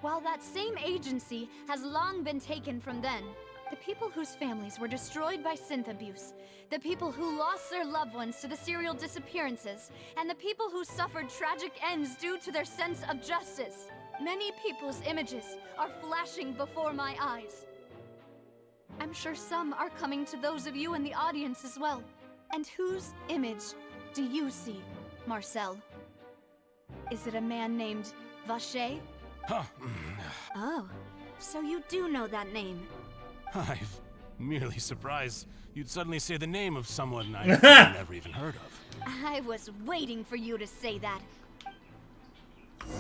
while that same agency has long been taken from them. The people whose families were destroyed by synth abuse, the people who lost their loved ones to the serial disappearances, and the people who suffered tragic ends due to their sense of justice. Many people's images are flashing before my eyes. I'm sure some are coming to those of you in the audience as well. And whose image do you see, Marcel? Is it a man named Vacher? Huh. Oh, so you do know that name. I'm merely surprised you'd suddenly say the name of someone I've never even heard of. I was waiting for you to say that.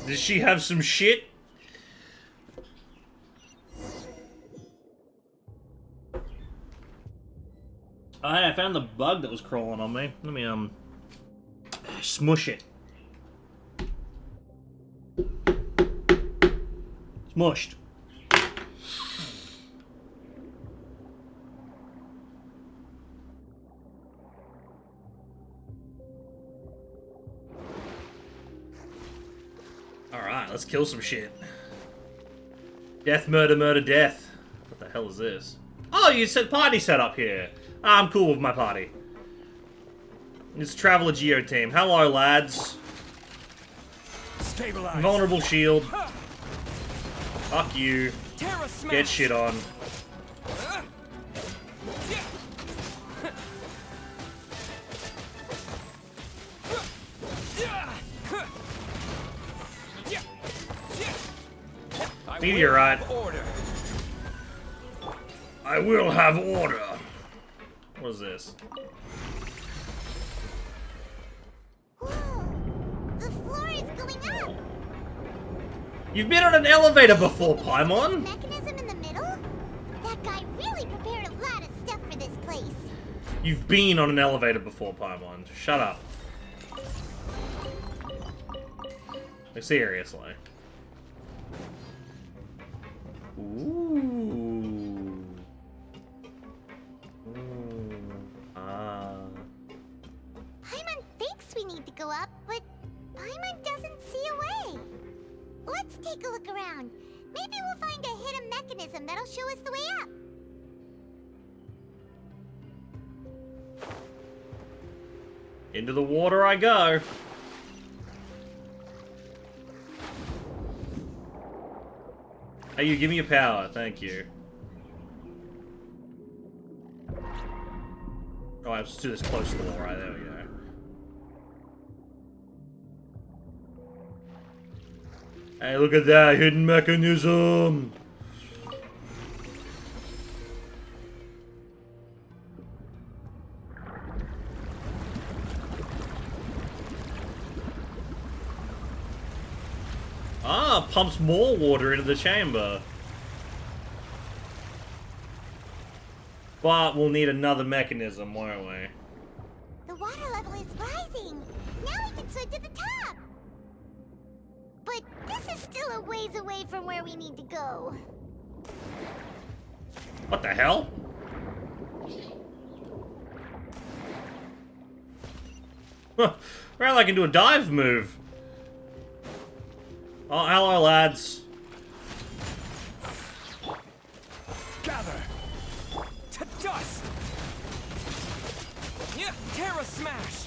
Does she have some shit? Oh, hey, I found the bug that was crawling on me. Let me, smush it. Smushed. Alright, let's kill some shit. Death, murder, murder, death. What the hell is this? Oh, you said party set up here. I'm cool with my party. It's Traveler Geo team. Hello, lads. Stabilize. Vulnerable shield. Fuck you. Get shit on. Meteorite. I will have order. What is this? The floor is going up. You've been on an elevator before, Paimon. Mechanism in the middle? That guy really prepared a lot of stuff for this place. You've been on an elevator before, Paimon. Shut up. Like, seriously. Ooh. Paimon thinks we need to go up, but Paimon doesn't see a way. Let's take a look around. Maybe we'll find a hidden mechanism that'll show us the way up. Into the water I go. Hey, you give me your power. Thank you. Oh, I have to do this close to the wall, right? There we go. Hey, look at that hidden mechanism. Ah, pumps more water into the chamber. But we'll need another mechanism, won't we? The water level is rising. Now we can swim to the top. But this is still a ways away from where we need to go. What the hell? Apparently I can do a dive move. Oh, hello, lads. Gather to dust. Yeah, Terra Smash.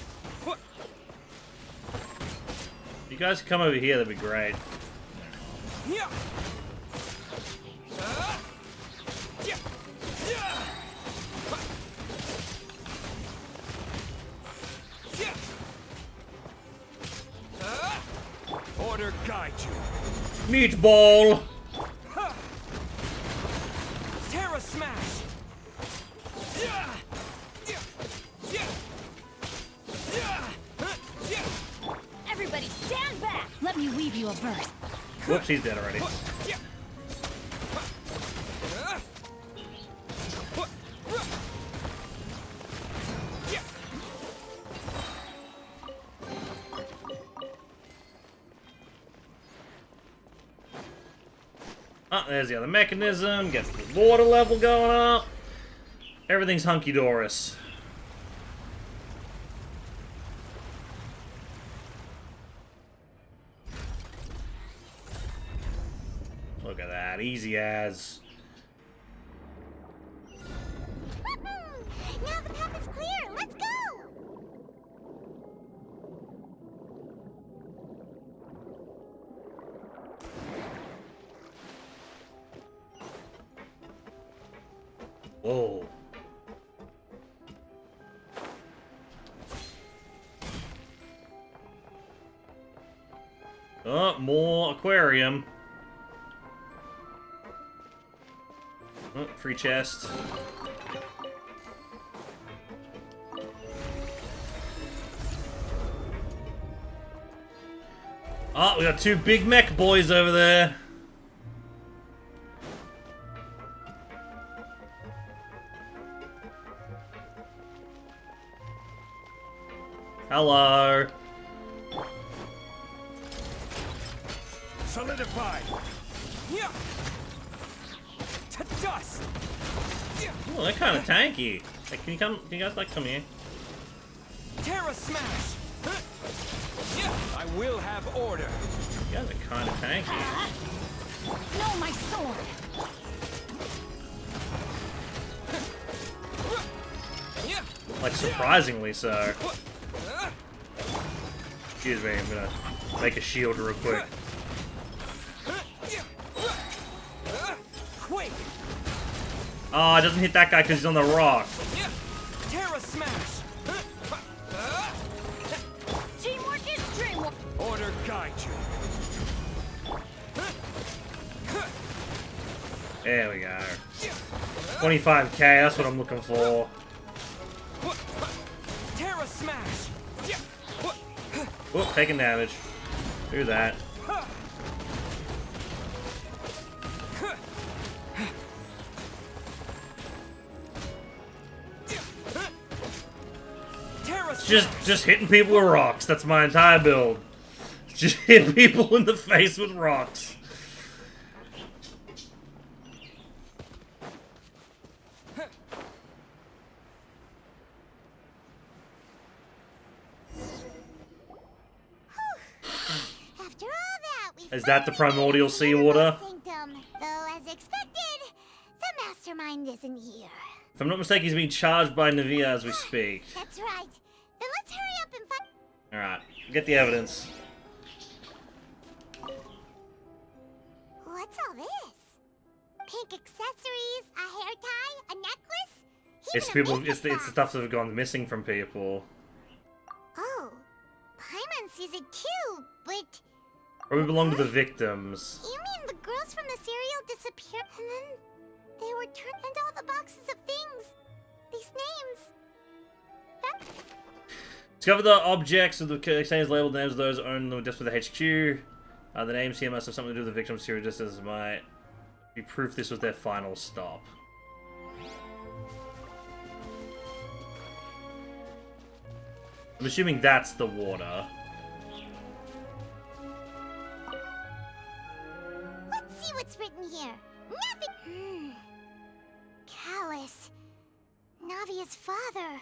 If you guys could come over here, that'd be great. Yeah. Order guide you. Meatball. Terra Smash. Everybody stand back! Let me weave you a verse. Whoops, he's dead already. Ah, there's the other mechanism. Gets the water level going up. Everything's hunky-doris. that. Easy as. Now the path is clear. Let's go. Whoa. Oh, more aquarium. Oh, free chest. Oh, we got two big mech boys over there. Hello. Solidify. Yeah. To dust. Oh, they're kind of tanky. Like, can you come? Can you guys like come here? Terra smash. I will have order. You guys are kind of tanky. No, my sword. Like surprisingly so. Excuse me, I'm gonna make a shield real quick. Oh, it doesn't hit that guy because he's on the rock. Terra smash. Teamwork is dreamwork. Order guide you. There we go. 25k, that's what I'm looking for. Terra smash. Whoop, taking damage. Do that. Just hitting people with rocks. That's my entire build. Just hit people in the face with rocks. After all that, we Is that the primordial seawater? sanctum. Though, as expected, the mastermind isn't here. If I'm not mistaken, he's being charged by Navia as we speak. That's right. Then let's hurry up and find. Alright, get the evidence. What's all this? Pink accessories, a hair tie, a necklace? It's people. It's the stuff that have gone missing from people. Oh, Paimon sees it too, but Or we belong to the victims. you mean the girls from the serial disappeared and then they were turned into all the boxes of things? These names. That... Discover the objects of the containers labeled names of those owned just with the HQ. The names here must have something to do with the victims here, just as might be proof this was their final stop. I'm assuming that's the water. Let's see what's written here. Nothing. Callus. Navia's father.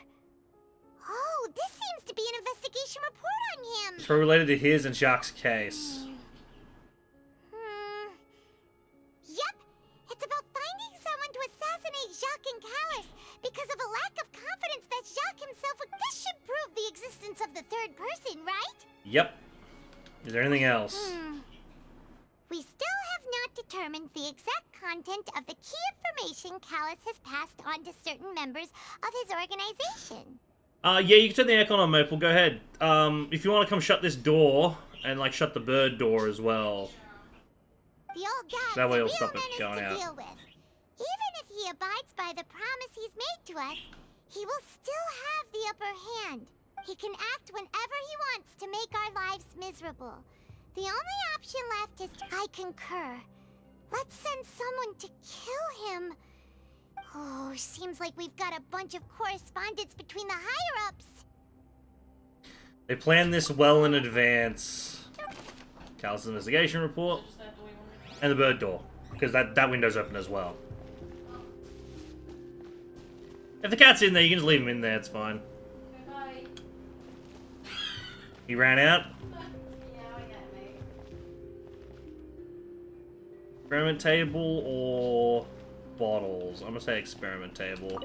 Oh, this seems to be an investigation report on him. It's related to his and Jacques' case. Yep, it's about finding someone to assassinate Jacques and Callus because of a lack of confidence that Jacques himself would. This should prove the existence of the third person, right? Yep. Is there anything else? We still have not determined the exact content of the key information Callus has passed on to certain members of his organization. Yeah, you can turn the aircon on, Maple. Go ahead. If you want to come shut this door and like shut the bird door as well. The old guy's That way a it'll real stop it menace going to out. deal with. Even if he abides by the promise he's made to us, he will still have the upper hand. He can act whenever he wants to make our lives miserable. The only option left is I concur. Let's send someone to kill him. Oh, seems like we've got a bunch of correspondence between the higher-ups. They planned this well in advance. Cal's investigation report. And the bird door. Because that window's open as well. If the cat's in there, you can just leave him in there, it's fine. He ran out? Experiment table or bottles? I'm gonna say experiment table.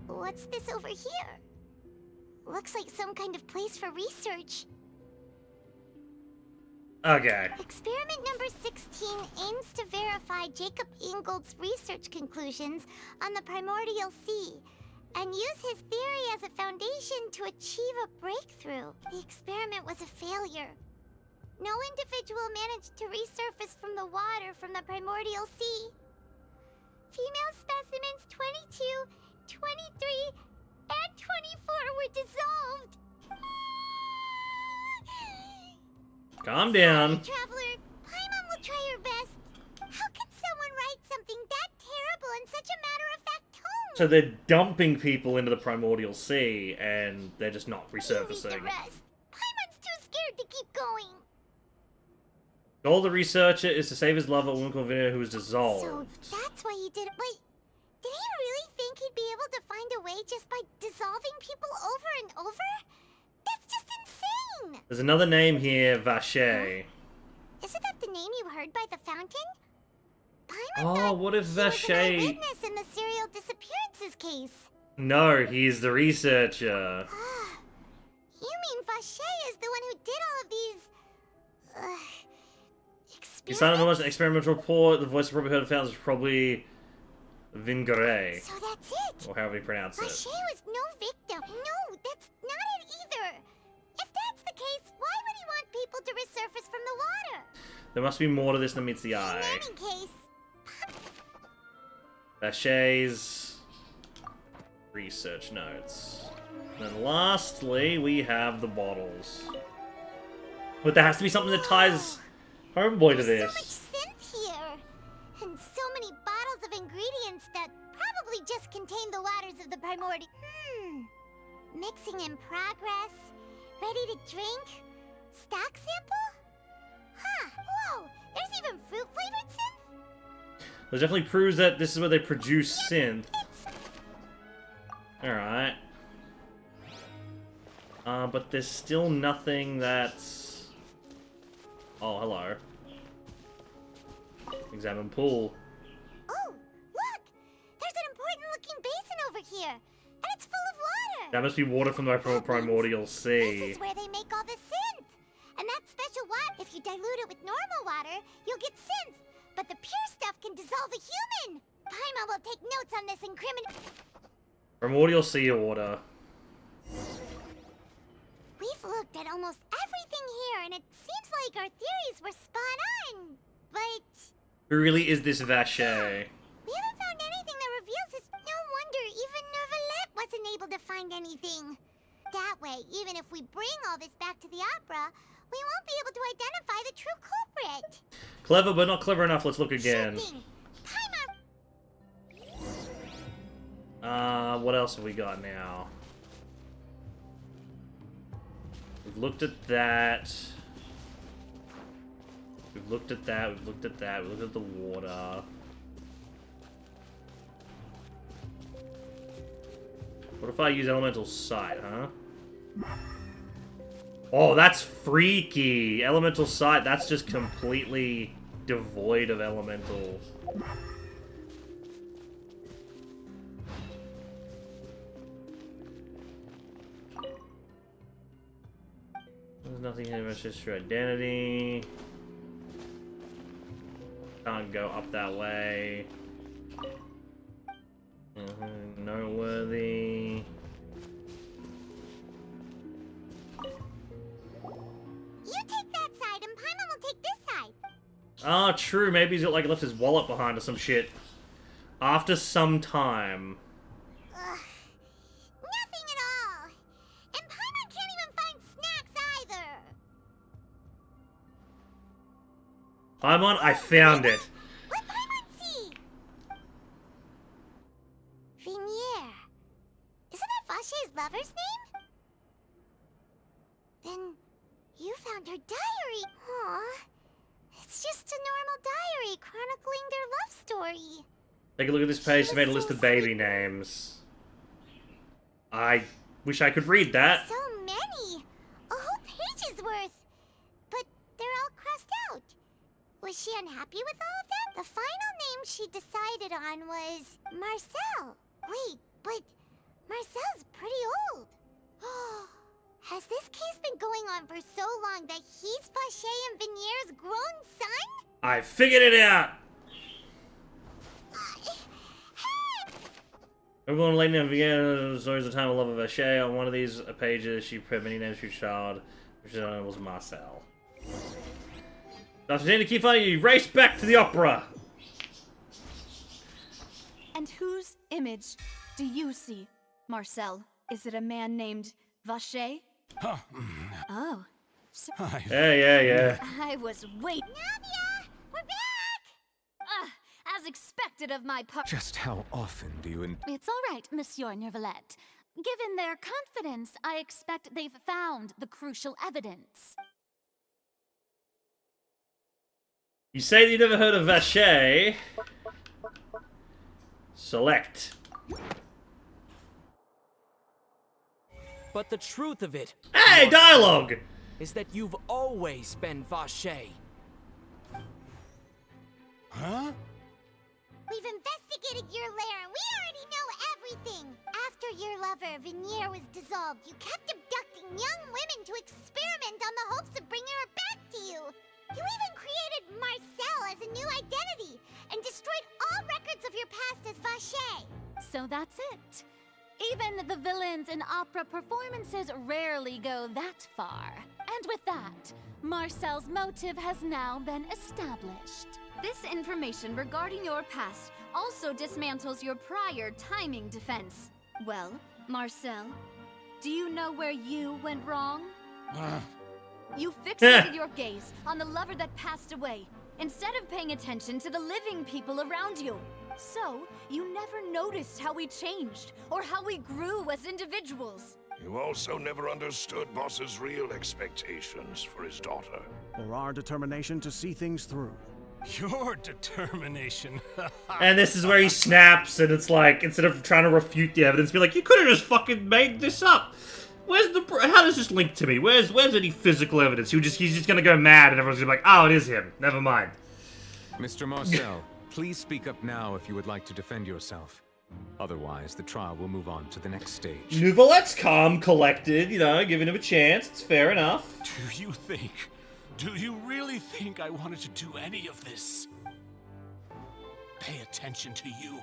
What's this over here? Looks like some kind of place for research. Okay. Experiment number 16 aims to verify Jacob Ingold's research conclusions on the primordial sea and use his theory as a foundation to achieve a breakthrough. The experiment was a failure. No individual managed to resurface from the water from the primordial sea. Female specimens 22, 23, and 24 were dissolved. Calm down. Sorry, Traveler. Paimon will try her best. How could someone write something that terrible in such a matter-of-fact tone? So they're dumping people into the primordial sea, and they're just not resurfacing. The rest. Paimon's too scared to keep going. The goal of the researcher is to save his lover, Winkelvina, who is dissolved. So that's why he did it. Wait, did he really think he'd be able to find a way just by dissolving people over and over? That's just insane! There's another name here, Vache. Isn't that the name you heard by the fountain? Oh, what if Vache... Witness in the serial disappearances case. No, he's the researcher. You mean Vache is the one who did all of these... He signed an experimental report. The voice you probably heard of found is probably Vingare. So that's it. Or however you pronounce it. Vache was no victim. No, that's not it either. If that's the case, why would he want people to resurface from the water? There must be more to this than meets the eye. In any case... Vache's research notes. And then lastly, we have the bottles. But there has to be something that ties Homeboy to this. So much synth here. And so many bottles of ingredients that probably just contain the waters of the primordial... Mixing in progress. Ready to drink? Stock sample? Huh, whoa, there's even fruit-flavored synth? This definitely proves that this is where they produce synth. Alright. But there's still nothing that's... Oh, hello. Examine pool. Oh, look! There's an important-looking basin over here, and it's full of water! That must be water from the primordial sea. This is where they make all the synth! And that special water, if you dilute it with normal water, you'll get synth. But the pure stuff can dissolve a human! Paimon will take notes on this incriminating... Primordial sea water. We've looked at almost everything here, and it seems like our theories were spot on. But... Who really is this Vache? we haven't found anything that reveals his... No wonder even Nervalette wasn't able to find anything. That way, even if we bring all this back to the opera, we won't be able to identify the true culprit. Clever, but not clever enough. Let's look again. What else have we got now? We've looked at that. We've looked at that. We've looked at that. We've looked at the water. What if I use elemental sight, huh? Oh, that's freaky! Elemental sight, that's just completely devoid of elemental. There's nothing here, it's just your identity. Can't go up that way. Noteworthy. You take that side, and Paimon will take this side. Ah, true. Maybe he's got, like, left his wallet behind or some shit. After some time. Nothing at all. And Paimon can't even find snacks either. Paimon, I found it. What Paimon see? Vinier. Isn't that Vache's lover's name? Then you found her diary. Aw. It's just a normal diary chronicling their love story. Take a look at this page. She made a list of baby names. I wish I could read that. So many. A whole page's worth. But they're all crossed out. Was she unhappy with all of that? The final name she decided on was Marcel. Wait, but Marcel's pretty old. Has this case been going on for so long that he's Vacher and Venier's grown son? I figured it out! Everyone late in Vienna stories the time of love of Vacher. On one of these pages, she put many names for your child, which was Marcel. After to keep on, you race back to the opera! And whose image do you see, Marcel? Is it a man named Vacher? Oh. Yeah. I was waiting. Navia! We're back! As expected of my part. Just how often do you It's all right, Monsieur Neuvillette. Given their confidence, I expect they've found the crucial evidence. You say that you never heard of Vacher. Select. But the truth of it, Hey, dialogue! is that you've always been Vacher. Huh? We've investigated your lair and we already know everything. After your lover, Venier, was dissolved, you kept abducting young women to experiment on the hopes of bringing her back to you. You even created Marcel as a new identity and destroyed all records of your past as Vacher. So that's it. Even the villains in opera performances rarely go that far. And with that, Marcel's motive has now been established. This information regarding your past also dismantles your prior timing defense. Well, Marcel, do you know where you went wrong? You fixated your gaze on the lover that passed away, instead of paying attention to the living people around you. So, you never noticed how we changed, or how we grew as individuals. You also never understood Boss's real expectations for his daughter. Or our determination to see things through. Your determination. And this is where he snaps, and it's like, instead of trying to refute the evidence, be like, you could have just fucking made this up. Where's the? How does this link to me? Where's any physical evidence? He's just gonna go mad, and everyone's gonna be like, oh, it is him. Never mind. Mr. Marcel, please speak up now if you would like to defend yourself. Otherwise, the trial will move on to the next stage. Neuvillette's calm, collected, you know, giving him a chance. It's fair enough. Do you really think I wanted to do any of this? Pay attention to you?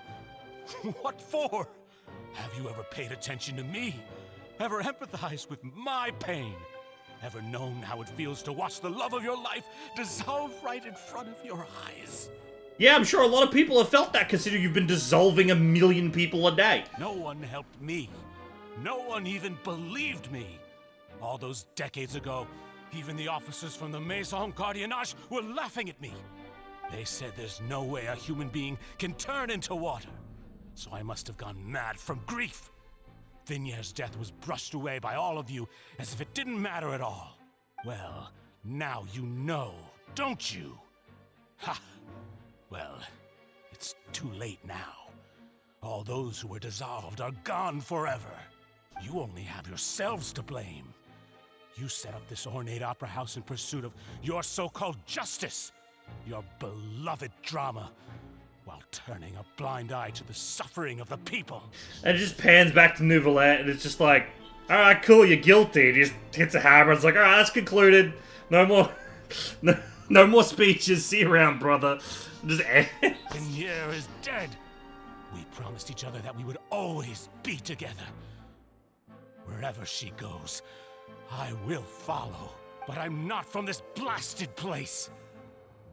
What for? Have you ever paid attention to me? Ever empathized with my pain? Ever known how it feels to watch the love of your life dissolve right in front of your eyes? Yeah, I'm sure a lot of people have felt that, considering you've been dissolving 1 million people a day. No one helped me. No one even believed me. All those decades ago, even the officers from the Maison Gardiennage were laughing at me. They said there's no way a human being can turn into water. So I must have gone mad from grief. Vinier's death was brushed away by all of you as if it didn't matter at all. Well, now you know, don't you? Ha! Well, it's too late now. All those who were dissolved are gone forever. You only have yourselves to blame. You set up this ornate opera house in pursuit of your so-called justice, your beloved drama, while turning a blind eye to the suffering of the people. And it just pans back to Neuvillette, and it's just like, alright, cool, you're guilty. And he just hits a hammer, it's like, alright, that's concluded. No more, no more speeches. See you around, brother. Just ends. Venier is dead. We promised each other that we would always be together. Wherever she goes, I will follow. But I'm not from this blasted place.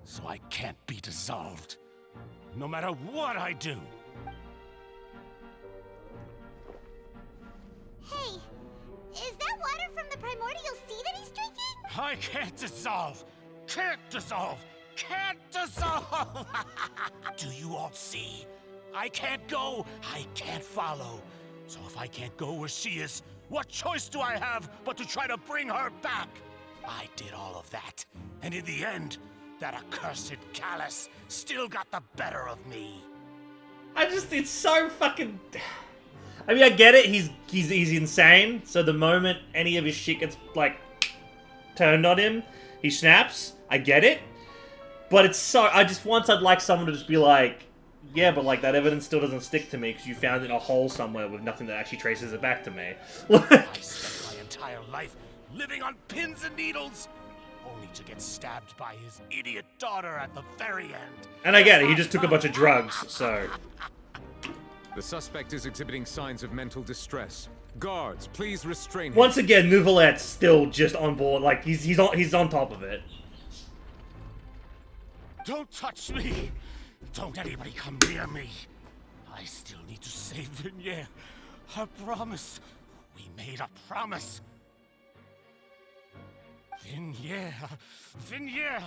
So I can't be dissolved. No matter what I do. Hey, is that water from the primordial sea that he's drinking? I can't dissolve. Can't dissolve. Can't dissolve. Do you all see? I can't go. I can't follow. So if I can't go where she is, what choice do I have but to try to bring her back? I did all of that. And in the end, that accursed Callus still got the better of me. It's so fucking... I mean, I get it, he's insane, so the moment any of his shit gets, like, turned on him, he snaps. I get it. But it's so... I'd like someone to just be like, yeah, but like that evidence still doesn't stick to me because you found it in a hole somewhere with nothing that actually traces it back to me. I spent my entire life living on pins and needles, only to get stabbed by his idiot daughter at the very end. And I get it, he just took a bunch of drugs, so... The suspect is exhibiting signs of mental distress. Guards, please restrain him. Once again, Nouvelette's still just on board, like, he's on top of it. Don't touch me! Don't anybody come near me! I still need to save Vignere. Her promise. We made a promise. Vignere. Vignere!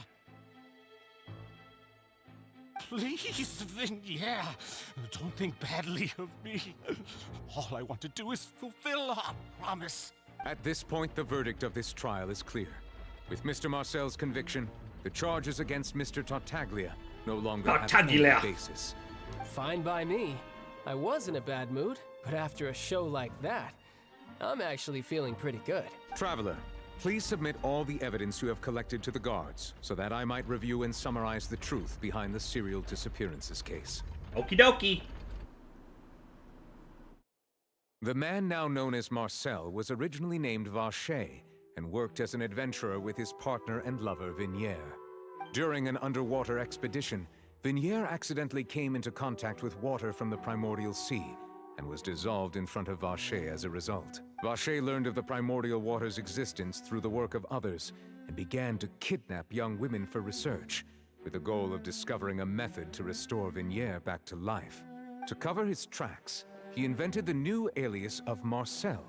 Please, Vignere. Don't think badly of me. All I want to do is fulfill our promise. At this point, the verdict of this trial is clear. With Mr. Marcel's conviction, the charges against Mr. Tartaglia no longer have any basis. Fine by me. I was in a bad mood, but after a show like that, I'm actually feeling pretty good. Traveler, please submit all the evidence you have collected to the guards, so that I might review and summarize the truth behind the serial disappearances case. Okie dokie. The man now known as Marcel was originally named Vacher and worked as an adventurer with his partner and lover Vignere. During an underwater expedition, Vignere accidentally came into contact with water from the primordial sea and was dissolved in front of Vacher as a result. Vacher learned of the primordial water's existence through the work of others and began to kidnap young women for research, with the goal of discovering a method to restore Vignere back to life. To cover his tracks, he invented the new alias of Marcel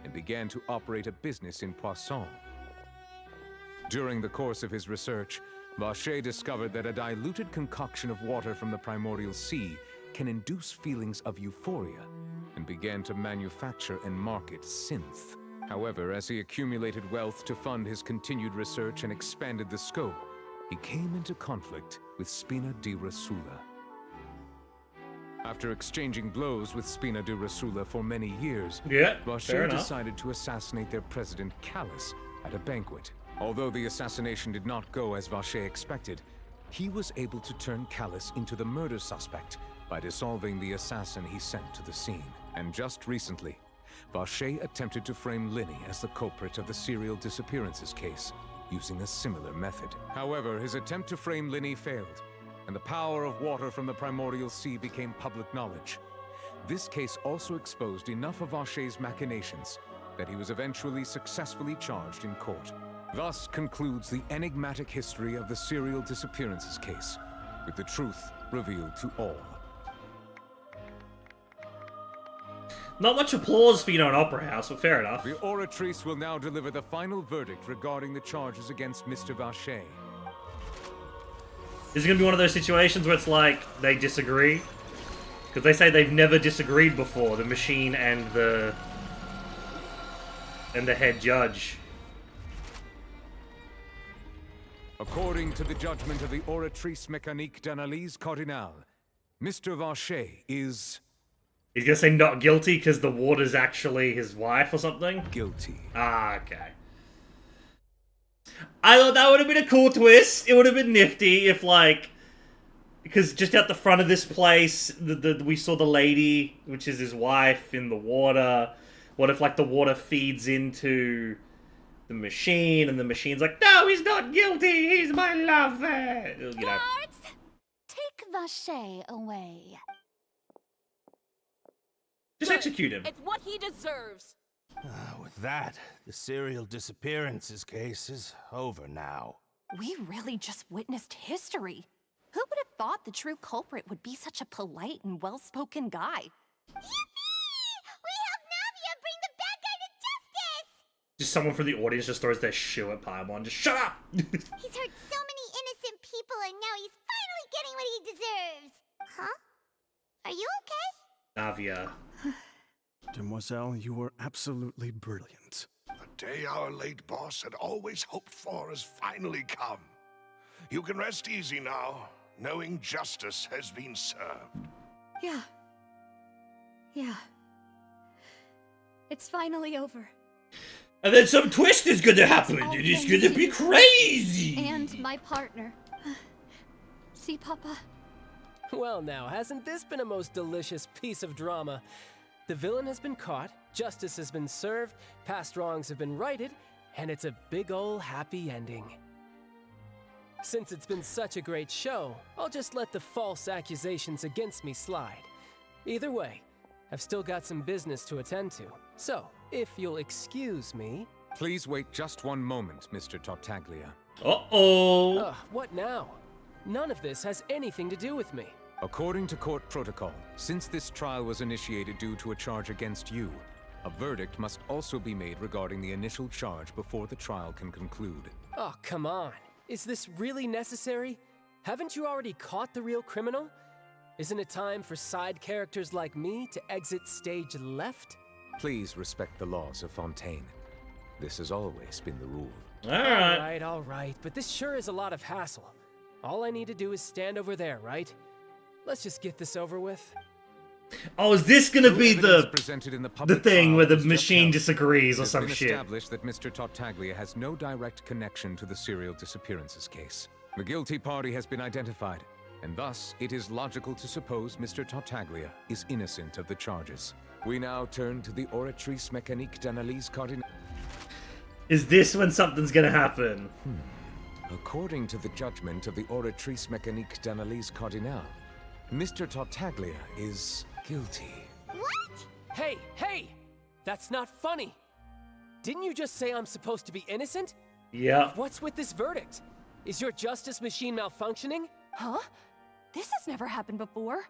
and began to operate a business in Poisson. During the course of his research, Vacher discovered that a diluted concoction of water from the primordial sea can induce feelings of euphoria, and began to manufacture and market synth. However, as he accumulated wealth to fund his continued research and expanded the scope, he came into conflict with Spina di Rosula. After exchanging blows with Spina di Rosula for many years, Vacher decided to assassinate their president, Callus, at a banquet. Although the assassination did not go as Vacher expected, he was able to turn Callus into the murder suspect by dissolving the assassin he sent to the scene. And just recently, Vacher attempted to frame Linny as the culprit of the serial disappearances case, using a similar method. However, his attempt to frame Linny failed, and the power of water from the primordial sea became public knowledge. This case also exposed enough of Vacher's machinations that he was eventually successfully charged in court. Thus concludes the enigmatic history of the serial disappearances case, with the truth revealed to all. Not much applause for, an opera house, but fair enough. The oratrice will now deliver the final verdict regarding the charges against Mr. Vacher. Is it going to be one of those situations where it's like, they disagree? Because they say they've never disagreed before, the machine and the head judge. According to the judgment of the oratrice mécanique d'analyse cardinale, Mr. Vacher is... He's going to say not guilty because the water's actually his wife or something? Guilty. Ah, okay. I thought that would have been a cool twist. It would have been nifty if, like... Because just at the front of this place, we saw the lady, which is his wife, in the water. What if, like, the water feeds into the machine, and the machine's like, no, he's not guilty, he's my lover! Guards! Take Vacher away. Just execute him. It's what he deserves. With that, the serial disappearances case is over now. We really just witnessed history. Who would have thought the true culprit would be such a polite and well-spoken guy? Just someone from the audience just throws their shoe at Paimon. Just shut up! He's hurt so many innocent people and now he's finally getting what he deserves. Huh? Are you okay? Navia. Demoiselle, you were absolutely brilliant. The day our late boss had always hoped for has finally come. You can rest easy now, knowing justice has been served. Yeah. It's finally over. And then some twist is gonna happen. It is gonna be crazy. And my partner. guilty, Papa. Well now, hasn't this been a most delicious piece of drama? The villain has been caught, justice has been served, past wrongs have been righted, and it's a big ol' happy ending. Since it's been such a great show, I'll just let the false accusations against me slide. Either way, I've still got some business to attend to. So, if you'll excuse me... Please wait just one moment, Mr. Tartaglia. Uh-oh! What now? None of this has anything to do with me. According to court protocol, since this trial was initiated due to a charge against you, a verdict must also be made regarding the initial charge before the trial can conclude. Oh, come on. Is this really necessary? Haven't you already caught the real criminal? Isn't it time for side characters like me to exit stage left? Please respect the laws of Fontaine. This has always been the rule. All right, but this sure is a lot of hassle. All I need to do is stand over there, right? Let's just get this over with. Oh, is this gonna be the thing where the machine just disagrees or It's some been shit? established that Mr. Tartaglia has no direct connection to the serial disappearances case. The guilty party has been identified, and thus it is logical to suppose Mr. Tartaglia is innocent of the charges. We now turn to the Oratrice Mécanique d'Analyse Cardinale. Is this when something's gonna happen? According to the judgment of the Oratrice Mécanique d'Analyse Cardinale, Mr. Tartaglia is guilty. What? Hey! That's not funny! Didn't you just say I'm supposed to be innocent? Yeah. What's with this verdict? Is your justice machine malfunctioning? Huh? This has never happened before.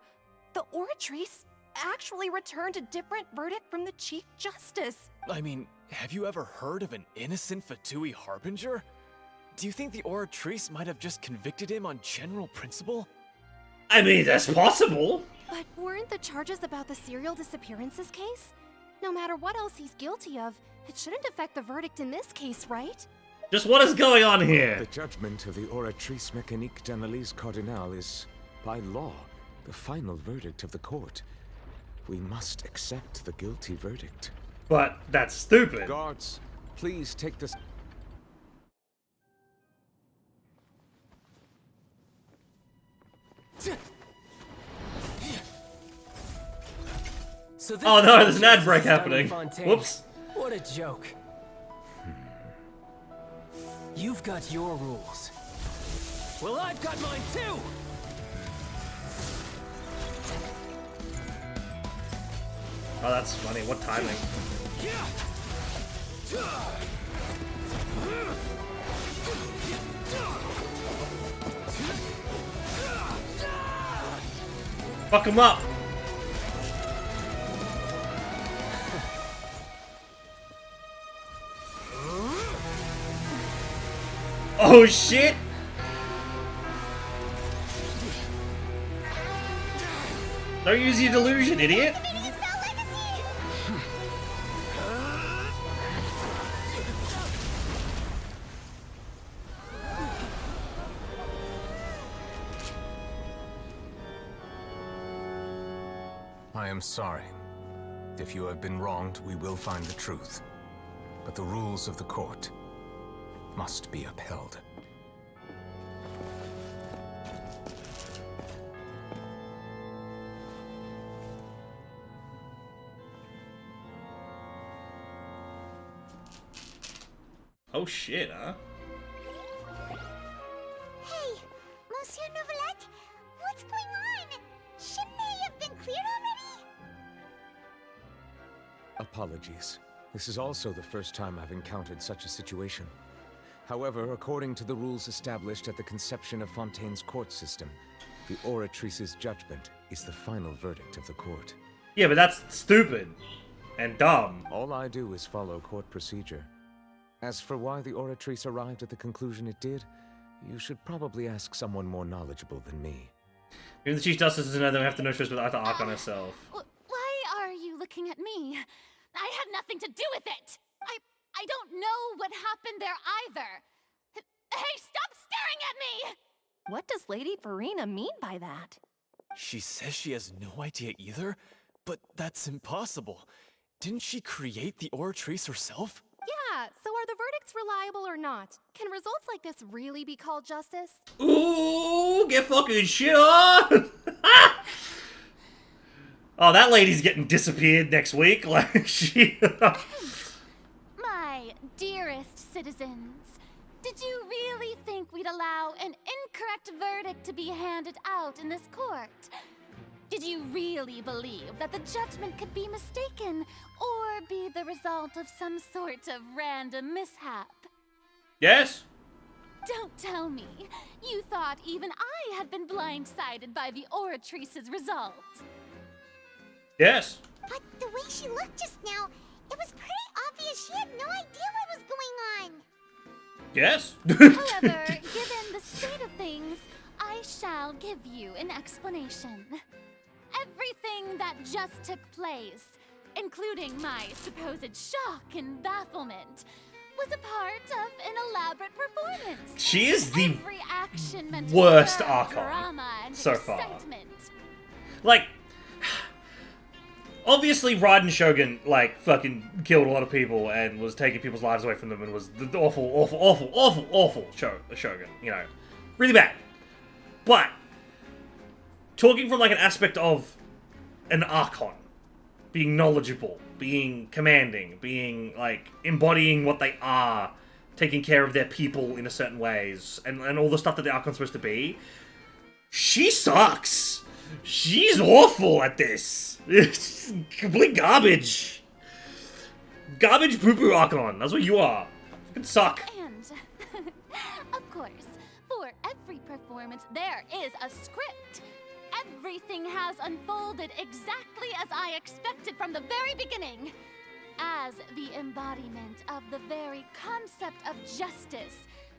The Oratrice actually returned a different verdict from the Chief Justice. I mean, have you ever heard of an innocent Fatui Harbinger? Do you think the Oratrice might have just convicted him on general principle? I mean, that's possible. But weren't the charges about the serial disappearances case? No matter what else he's guilty of, it shouldn't affect the verdict in this case, right? Just what is going on here? The judgment of the Oratrice Mécanique d'Analyse Cardinale is, by law, the final verdict of the court. We must accept the guilty verdict. But that's stupid. Guards, please take this. So Oh no, there's an ad break happening. Whoops. What a joke. You've got your rules. Well, I've got mine too! Oh, that's funny. What timing? Fuck him up! Oh shit! Don't use your delusion, idiot! I am sorry. If you have been wronged, we will find the truth. But the rules of the court must be upheld. Oh shit, huh? Hey, Monsieur Novelette, what's going on? Shouldn't they have been cleared already? Apologies. This is also the first time I've encountered such a situation. However, according to the rules established at the conception of Fontaine's court system, the Oratrice's judgment is the final verdict of the court. Yeah, but that's stupid. And dumb. All I do is follow court procedure. As for why the Oratrice arrived at the conclusion it did, you should probably ask someone more knowledgeable than me. Even the Chief Justice doesn't know that we have to know choice but to act on herself. Why are you looking at me? I had nothing to do with it! I don't know what happened there either! Hey, stop staring at me! What does Lady Farina mean by that? She says she has no idea either, but that's impossible. Didn't she create the Oratrice herself? Yeah, so are the verdicts facts reliable or not? Can results like this really be called justice? Ooh, get fucking shit on! Oh, that lady's getting disappeared next week. Like, she... My dearest citizens, did you really think we'd allow an incorrect verdict to be handed out in this court? Did you really believe that the judgment could be mistaken or be the result of some sort of random mishap? Yes? Don't tell me. You thought even I had been blindsided by the Oratrice's result. Yes. But the way she looked just now, it was pretty obvious she had no idea what was going on. Yes? However, given the state of things, I shall give you an explanation. Everything that just took place, including my supposed shock and bafflement, was a part of an elaborate performance. She is the Every action meant to worst stir Archon drama and so far. excitement. Like, obviously Raiden Shogun, like, fucking killed a lot of people and was taking people's lives away from them and was the awful Shogun, you know. Really bad. But, talking from, like, an aspect of an Archon, being knowledgeable, being commanding, being, like, embodying what they are, taking care of their people in a certain ways, and all the stuff that the Archon's supposed to be, she sucks! She's awful at this! It's complete garbage! Garbage poo-poo Archon, that's what you are. Fucking suck. And, of course, for every performance, there is a script. Everything has unfolded exactly as I expected from the very beginning. As the embodiment of the very concept of justice,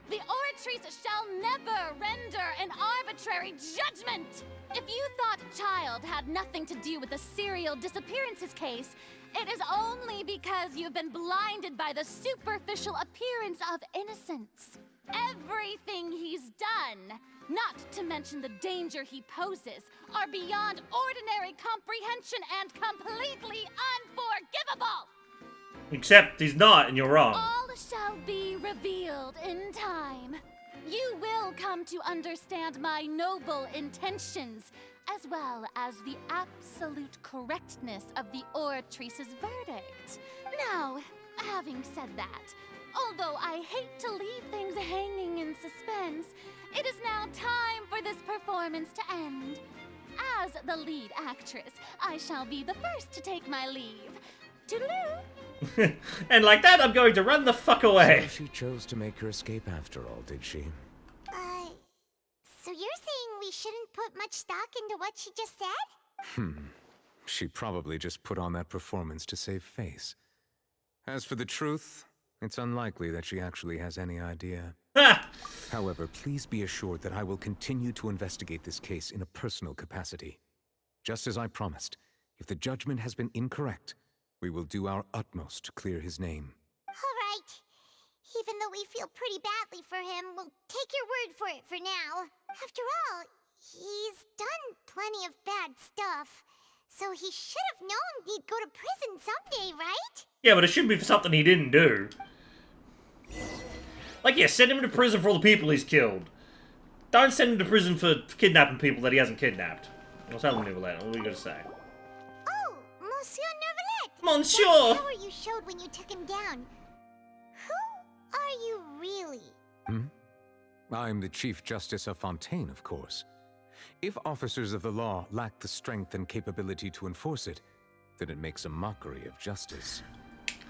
the Oratrice shall never render an arbitrary judgment! If you thought Child had nothing to do with the serial disappearances case, it is only because you've been blinded by the superficial appearance of innocence. Everything he's done, not to mention the danger he poses, are beyond ordinary comprehension and completely unforgivable! Except he's not, and you're wrong. All shall be revealed in time. You will come to understand my noble intentions, as well as the absolute correctness of the Oratrice's verdict. Now, having said that, although I hate to leave things hanging in suspense, it is now time for this performance to end. As the lead actress, I shall be the first to take my leave. Toodaloo! And like that, I'm going to run the fuck away. So she chose to make her escape after all, did she? So you're saying we shouldn't put much stock into what she just said? She probably just put on that performance to save face. As for the truth, it's unlikely that she actually has any idea. However, please be assured that I will continue to investigate this case in a personal capacity. Just as I promised, if the judgment has been incorrect, we will do our utmost to clear his name. All right. Even though we feel pretty badly for him, we'll take your word for it for now. After all, he's done plenty of bad stuff. So he should have known he'd go to prison someday, right? Yeah, but it shouldn't be for something he didn't do. Like, yeah, send him to prison for all the people he's killed. Don't send him to prison for kidnapping people that he hasn't kidnapped. What's that Neuvillette? What are you gonna say? Oh, Monsieur Neuvillette! Monsieur! That power you showed when you took him down. Who are you really? I'm the Chief Justice of Fontaine, of course. If officers of the law lack the strength and capability to enforce it, then it makes a mockery of justice.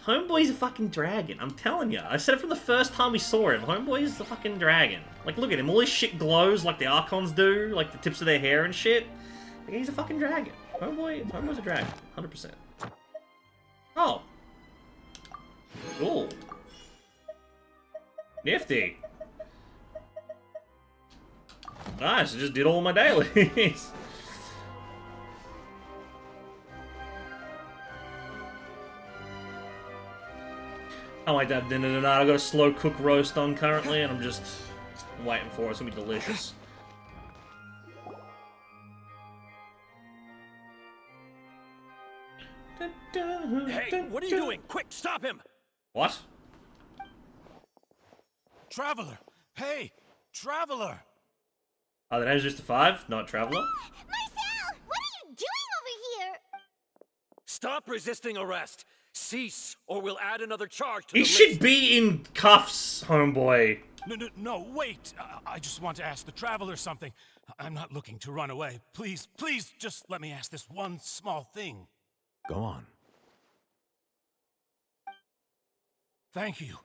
Homeboy's a fucking dragon, I'm telling ya. I said it from the first time we saw him. Homeboy's a fucking dragon. Like, look at him. All his shit glows like the Archons do, like the tips of their hair and shit. Like, he's a fucking dragon. Homeboy's a dragon, 100%. Oh. Cool. Nifty. Nice, I just did all my dailies. I like that dinner tonight. I got a slow cook roast on currently, and I'm just waiting for it. It's gonna be delicious. Hey, what are you doing? Quick, stop him! What? Traveler! Hey! Traveler! Oh, the name's MrFive, not Traveler? Marcel! What are you doing over here? Stop resisting arrest! Cease, or we'll add another charge to He the should list. be in cuffs, homeboy. No, wait! I just want to ask the Traveler something. I'm not looking to run away. Please, just let me ask this one small thing. Go on. Thank you.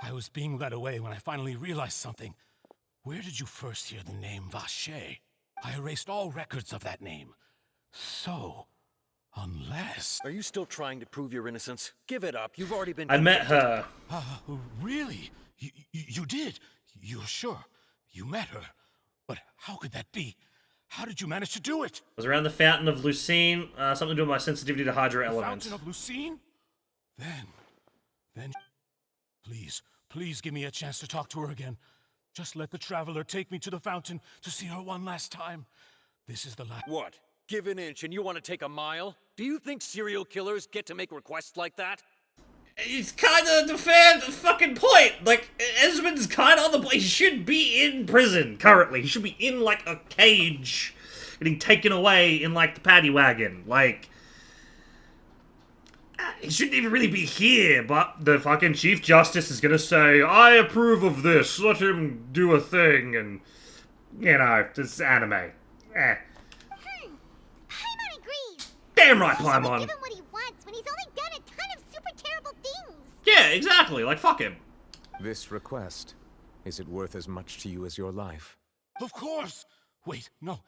I was being led away when I finally realized something. Where did you first hear the name Vache? I erased all records of that name. So, unless... Are you still trying to prove your innocence? Give it up. You've already been I met her. Really? You did? You're sure? You met her? But how could that be? How did you manage to do it? It was around the Fountain of Lucine, something to do with my sensitivity to hydro elements. Fountain of Lucine? Then, please give me a chance to talk to her again. Just let the Traveler take me to the fountain to see her one last time. This is the last... What? Give an inch and you want to take a mile? Do you think serial killers get to make requests like that? It's kind of the fair fucking point. Like, Esmond's kind of on the point. He should be in prison currently. He should be in, like, a cage getting taken away in, like, the paddy wagon. Like, he shouldn't even really be here, but the fucking Chief Justice is gonna say, I approve of this, let him do a thing, and, you know, it's anime. Paimon agrees. Damn right, He should be Paimon. given what he wants when he's only done a ton of super terrible things. Yeah, exactly, like, fuck him. This request, is it worth as much to you as your life? Of course! Wait, no.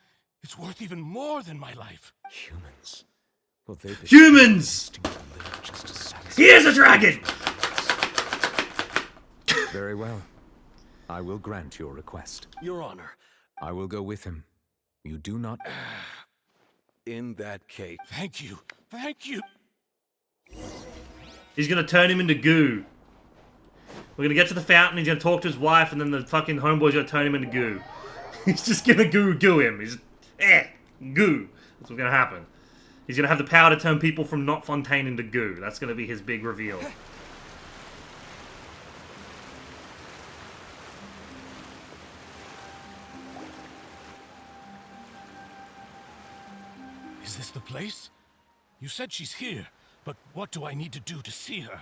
It's worth even more than my life. Humans. Will they be Humans! Here's a dragon! Very well. I will grant your request. Your Honor. I will go with him. You do not... In that case... Thank you. He's gonna turn him into goo. We're gonna get to the fountain, he's gonna talk to his wife, and then the fucking homeboy's gonna turn him into goo. He's just gonna goo him. He's... goo. That's what's gonna happen. He's gonna have the power to turn people from not Fontaine into goo. That's gonna be his big reveal. Is this the place? You said she's here, but what do I need to do to see her?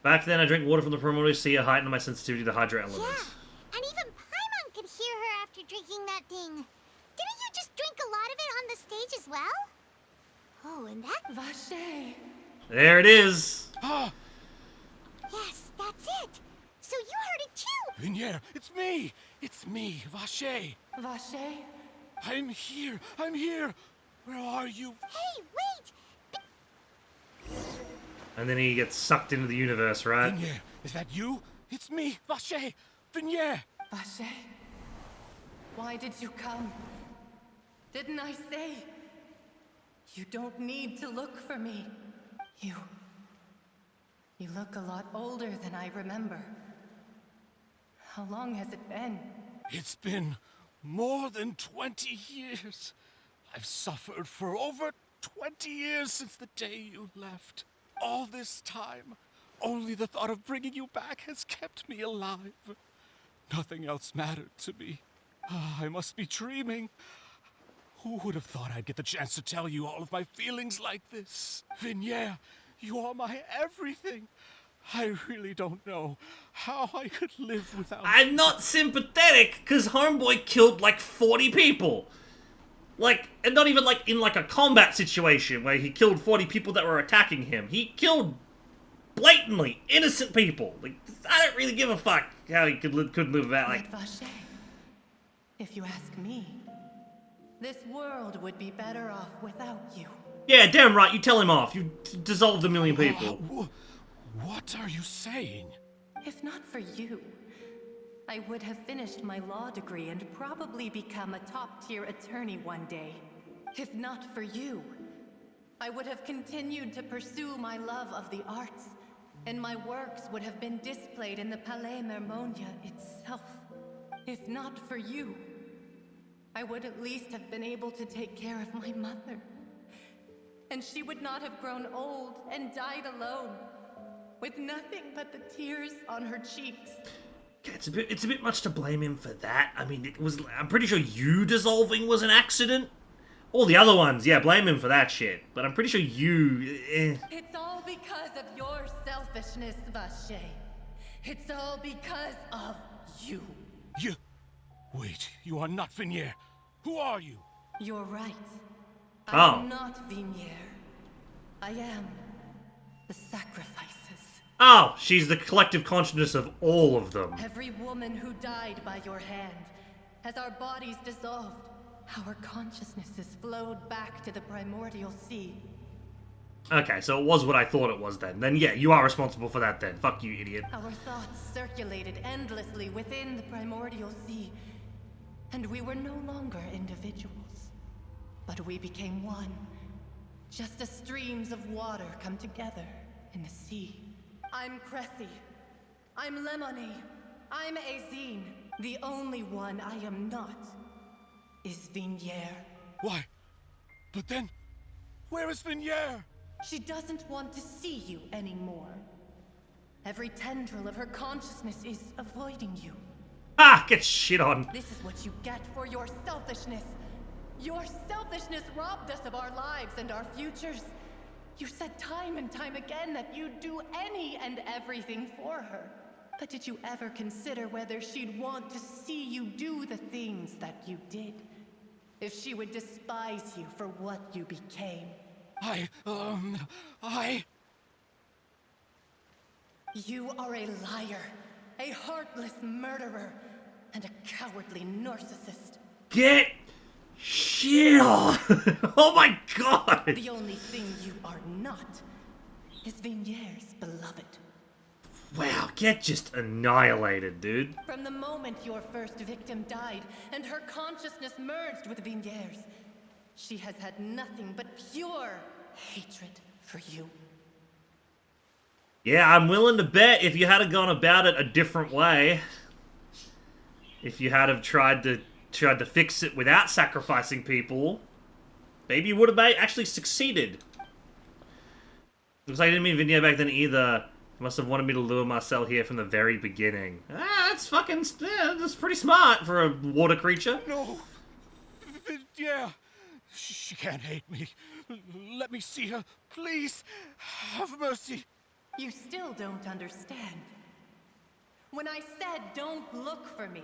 Back then, I drank water from the primordial sea, a heightened my sensitivity to hydro elements. Yeah, and even Paimon could hear her after drinking that thing. Didn't you just drink a lot of it on the stage as well? Oh, and that... Vache. There it is. Yes, that's it. So you heard it too. Vignier, it's me. It's me, Vache. Vache? I'm here. Where are you? Hey, wait. And then he gets sucked into the universe, right? Vignier, is that you? It's me, Vache. Vignier. Vache? Why did you come? Didn't I say? You don't need to look for me. You look a lot older than I remember. How long has it been? It's been more than 20 years. I've suffered for over 20 years since the day you left. All this time, only the thought of bringing you back has kept me alive. Nothing else mattered to me. I must be dreaming. Who would have thought I'd get the chance to tell you all of my feelings like this? Vignier, you are my everything. I really don't know how I could live without I'm not sympathetic, because Homeboy killed like 40 people. Like, and not even like in like a combat situation where he killed 40 people that were attacking him. He killed blatantly innocent people. Like, I don't really give a fuck how he could live without, like... Vache, if you ask me, this world would be better off without you. Yeah, damn right, you tell him off. You dissolved a million people. What are you saying? If not for you, I would have finished my law degree and probably become a top-tier attorney one day. If not for you, I would have continued to pursue my love of the arts, and my works would have been displayed in the Palais Mermonia itself. If not for you, I would at least have been able to take care of my mother. And she would not have grown old and died alone, with nothing but the tears on her cheeks. Okay, it's a bit much to blame him for that. I mean, I'm pretty sure you dissolving was an accident. All the other ones, yeah, blame him for that shit. But I'm pretty sure you... It's all because of your selfishness, Vache. It's all because of you. You... Wait, you are not Vinier. Who are you? You're right. Oh. I'm not Vinier. I am the sacrifices. Oh, she's the collective consciousness of all of them. Every woman who died by your hand, as our bodies dissolved, our consciousnesses flowed back to the primordial sea. Okay, so it was what I thought it was then. Then yeah, you are responsible for that then. Fuck you, idiot. Our thoughts circulated endlessly within the primordial sea, and we were no longer individuals, but we became one, just as streams of water come together in the sea. I'm Cressy. I'm Lemony. I'm Azine. The only one I am not is Vinier. Why? But then, where is Vinier? She doesn't want to see you anymore. Every tendril of her consciousness is avoiding you. Ah, get shit on. This is what you get for your selfishness. Your selfishness robbed us of our lives and our futures. You said time and time again that you'd do any and everything for her. But did you ever consider whether she'd want to see you do the things that you did? If she would despise you for what you became? You are a liar, a heartless murderer, and a cowardly narcissist. Get shit on! Oh my god! The only thing you are not is Vinier's beloved. Wow, get just annihilated, dude. From the moment your first victim died and her consciousness merged with Vinier's, she has had nothing but pure hatred for you. Yeah, I'm willing to bet if you had gone about it a different way, if you had have tried to fix it without sacrificing people, maybe you would have actually succeeded. Looks like I didn't mean Vinier back then either. Must have wanted me to lure Marcel here from the very beginning. Ah, that's fucking... Yeah, that's pretty smart for a water creature. No. Yeah. She can't hate me. Let me see her. Please. Have mercy. You still don't understand. When I said don't look for me,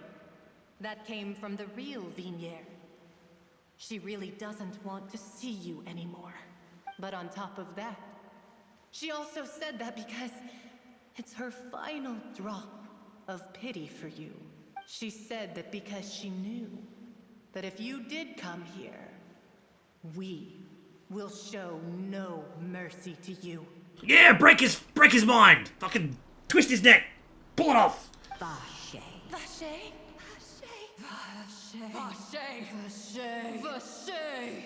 that came from the real Vinier. She really doesn't want to see you anymore. But on top of that, she also said that because it's her final drop of pity for you. She said that because she knew that if you did come here, we will show no mercy to you. Yeah, break his mind! Fucking twist his neck! Pull it off! Vache. Vache? Vache. Vache. Vache. Vache.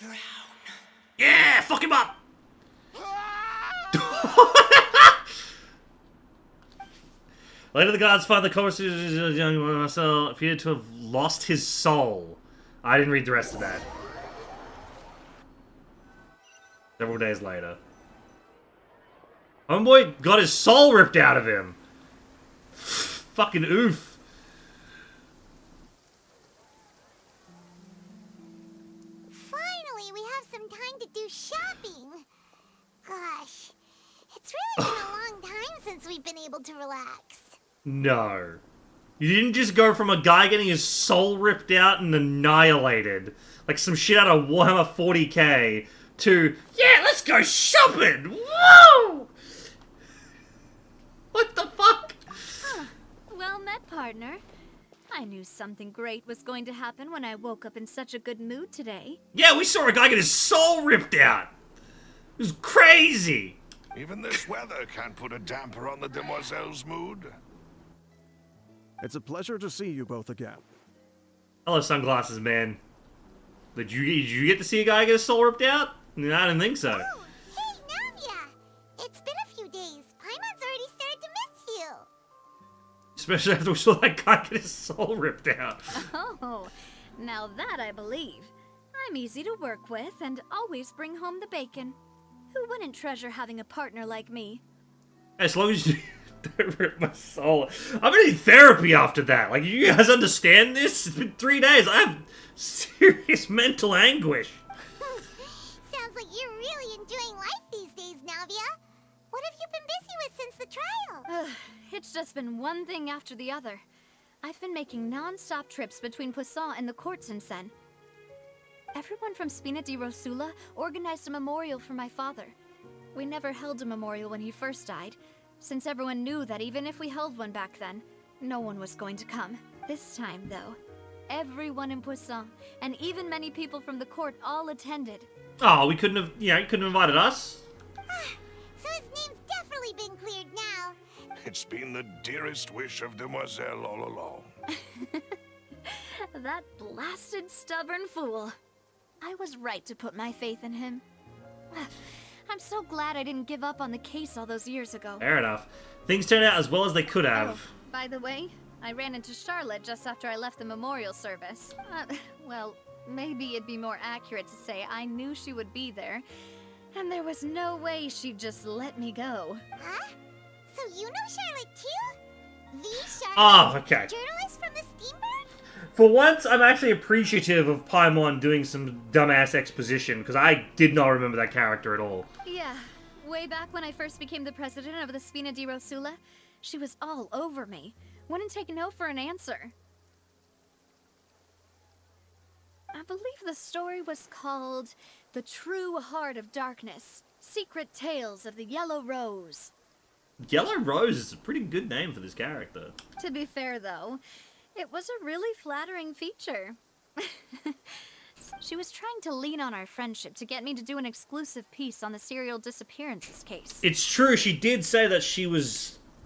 Drown. Yeah, fuck him up! Later the guards find the corpse of young Marcel appeared to have lost his soul. I didn't read the rest of that. Several days later. Homeboy got his soul ripped out of him. Fucking oof. Finally, we have some time to do shopping. Gosh, it's really been a long time since we've been able to relax. No. You didn't just go from a guy getting his soul ripped out and annihilated, like some shit out of Warhammer 40k, to, yeah, let's go shopping! Woo! What the fuck? Huh. Well met, partner. I knew something great was going to happen when I woke up in such a good mood today. Yeah, we saw a guy get his soul ripped out. It was crazy. Even this weather can't put a damper on the demoiselle's mood. It's a pleasure to see you both again. Hello, sunglasses, man. Did you get to see a guy get his soul ripped out? No, I didn't think so. Oh, hey, Navia! It's been a few days. Paimon's already started to miss you. Especially after we saw that guy get his soul ripped out. Oh, now that I believe. I'm easy to work with and always bring home the bacon. Who wouldn't treasure having a partner like me? As long as you... Don't rip my soul. I'm gonna need therapy after that. Like, you guys understand this? It's been 3 days. I have serious mental anguish. Sounds like you're really enjoying life these days, Navia. What have you been busy with since the trial? It's just been one thing after the other. I've been making non-stop trips between Poisson and the court since then. Everyone from Spina di Rosula organized a memorial for my father. We never held a memorial when he first died, since everyone knew that even if we held one back then, no one was going to come. This time, though, everyone in Poisson, and even many people from the court, all attended. Oh, we couldn't have, you couldn't have invited us. So his name's definitely been cleared now. It's been the dearest wish of Demoiselle all along. That blasted stubborn fool. I was right to put my faith in him. I'm so glad I didn't give up on the case all those years ago. Fair enough. Things turned out as well as they could have. Oh, by the way, I ran into Charlotte just after I left the memorial service. Well, maybe it'd be more accurate to say I knew she would be there, and there was no way she'd just let me go. Huh? So you know Charlotte too? The Charlotte? Oh, okay. Journalist from the Steambird? For once, I'm actually appreciative of Paimon doing some dumbass exposition, because I did not remember that character at all. Yeah, way back when I first became the president of the Spina di Rosula, she was all over me. Wouldn't take no for an answer. I believe the story was called The True Heart of Darkness, Secret Tales of the Yellow Rose. Yellow Rose is a pretty good name for this character. To be fair, though, it was a really flattering feature. She was trying to lean on our friendship to get me to do an exclusive piece on the serial disappearances case. It's true, she did say that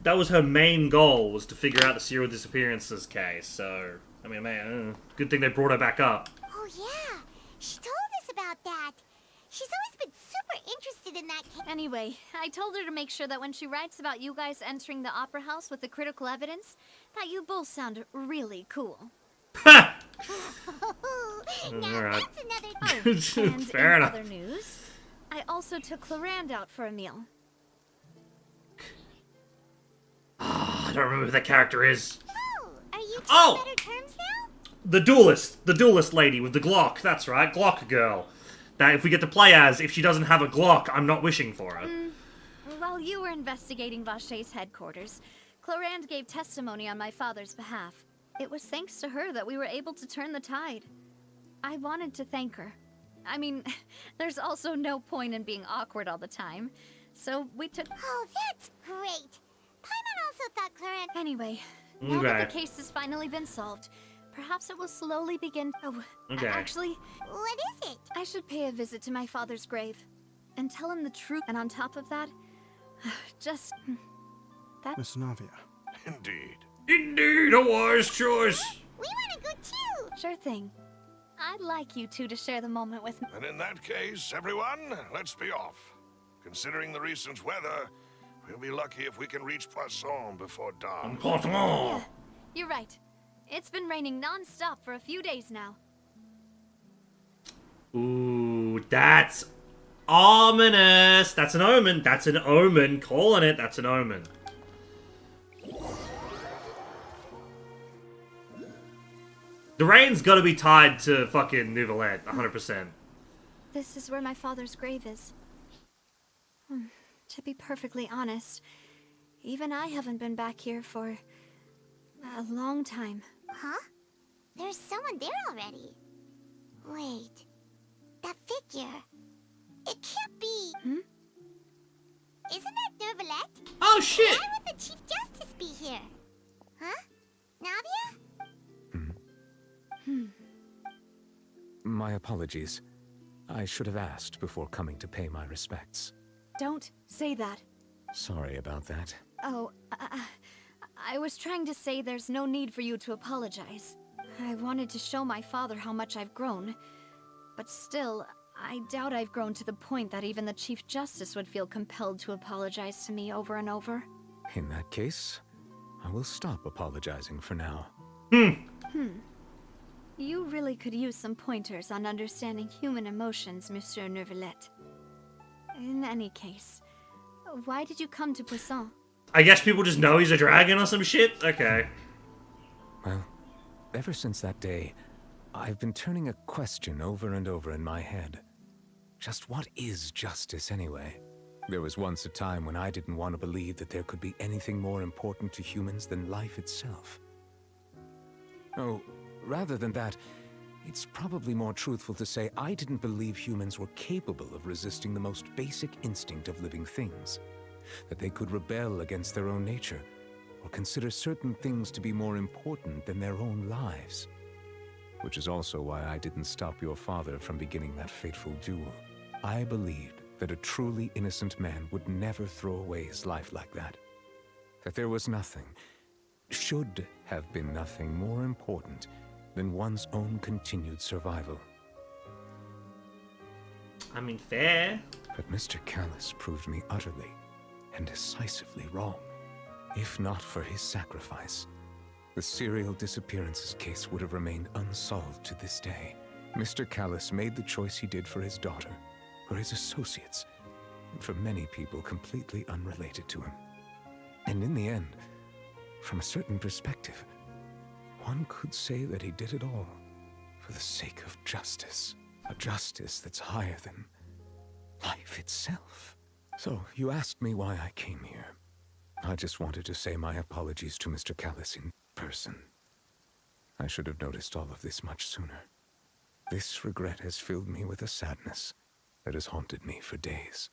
that was her main goal, was to figure out the serial disappearances case, so, I mean, man, good thing they brought her back up. Oh yeah, she told us about that. She's always been super interested in that case. Anyway, I told her to make sure that when she writes about you guys entering the opera house with the critical evidence, that you both sound really cool. Now Alright. that's another And Fair in enough. other news, I also took Clarand out for a meal. I don't remember who that character is. Oh, are you two Oh! on better terms now? The duelist lady with the Glock, that's right, Glock girl. That if we get to play as, if she doesn't have a Glock, I'm not wishing for her. While you were investigating Vaché's headquarters, Clarand gave testimony on my father's behalf. It was thanks to her that we were able to turn the tide. I wanted to thank her. I mean, there's also no point in being awkward all the time. So we took... Oh, that's great. Paimon also thought Clarence... Anyway, now that the case has finally been solved, perhaps it will slowly begin... Oh, actually... What is it? I should pay a visit to my father's grave and tell him the truth. And on top of that, just... that... Miss Navia. Indeed. Indeed, a wise choice. We want to go too. Sure thing. I'd like you two to share the moment with me. And in that case, everyone, let's be off. Considering the recent weather, we'll be lucky if we can reach Poisson before dawn. Poisson! Yeah, you're right. It's been raining non-stop for a few days now. Ooh, that's ominous. That's an omen. That's an omen. Calling it. That's an omen. The rain's gotta be tied to fucking Nouvellette, 100%. This is where my father's grave is. To be perfectly honest, even I haven't been back here for a long time. Huh? There's someone there already. Wait. That figure. It can't be. Isn't that Nouvellette? Oh, shit! Why would the Chief Justice be here? Huh? Navia? My apologies. I should have asked before coming to pay my respects. Don't say that. Sorry about that. Oh, I was trying to say there's no need for you to apologize. I wanted to show my father how much I've grown. But still, I doubt I've grown to the point that even the Chief Justice would feel compelled to apologize to me over and over. In that case, I will stop apologizing for now. You really could use some pointers on understanding human emotions, Monsieur Neuvillette. In any case, why did you come to Poisson? I guess people just know he's a dragon or some shit? Okay. Well, ever since that day, I've been turning a question over and over in my head. Just what is justice anyway? There was once a time when I didn't want to believe that there could be anything more important to humans than life itself. Oh, rather than that, it's probably more truthful to say I didn't believe humans were capable of resisting the most basic instinct of living things. That they could rebel against their own nature, or consider certain things to be more important than their own lives. Which is also why I didn't stop your father from beginning that fateful duel. I believed that a truly innocent man would never throw away his life like that. That there was nothing, should have been nothing more important than one's own continued survival. I mean, fair. But Mr. Callus proved me utterly and decisively wrong. If not for his sacrifice, the serial disappearances case would have remained unsolved to this day. Mr. Callus made the choice he did for his daughter, for his associates, and for many people completely unrelated to him. And in the end, from a certain perspective, one could say that he did it all for the sake of justice. A justice that's higher than life itself. So, you asked me why I came here. I just wanted to say my apologies to Mr. Callus in person. I should have noticed all of this much sooner. This regret has filled me with a sadness that has haunted me for days.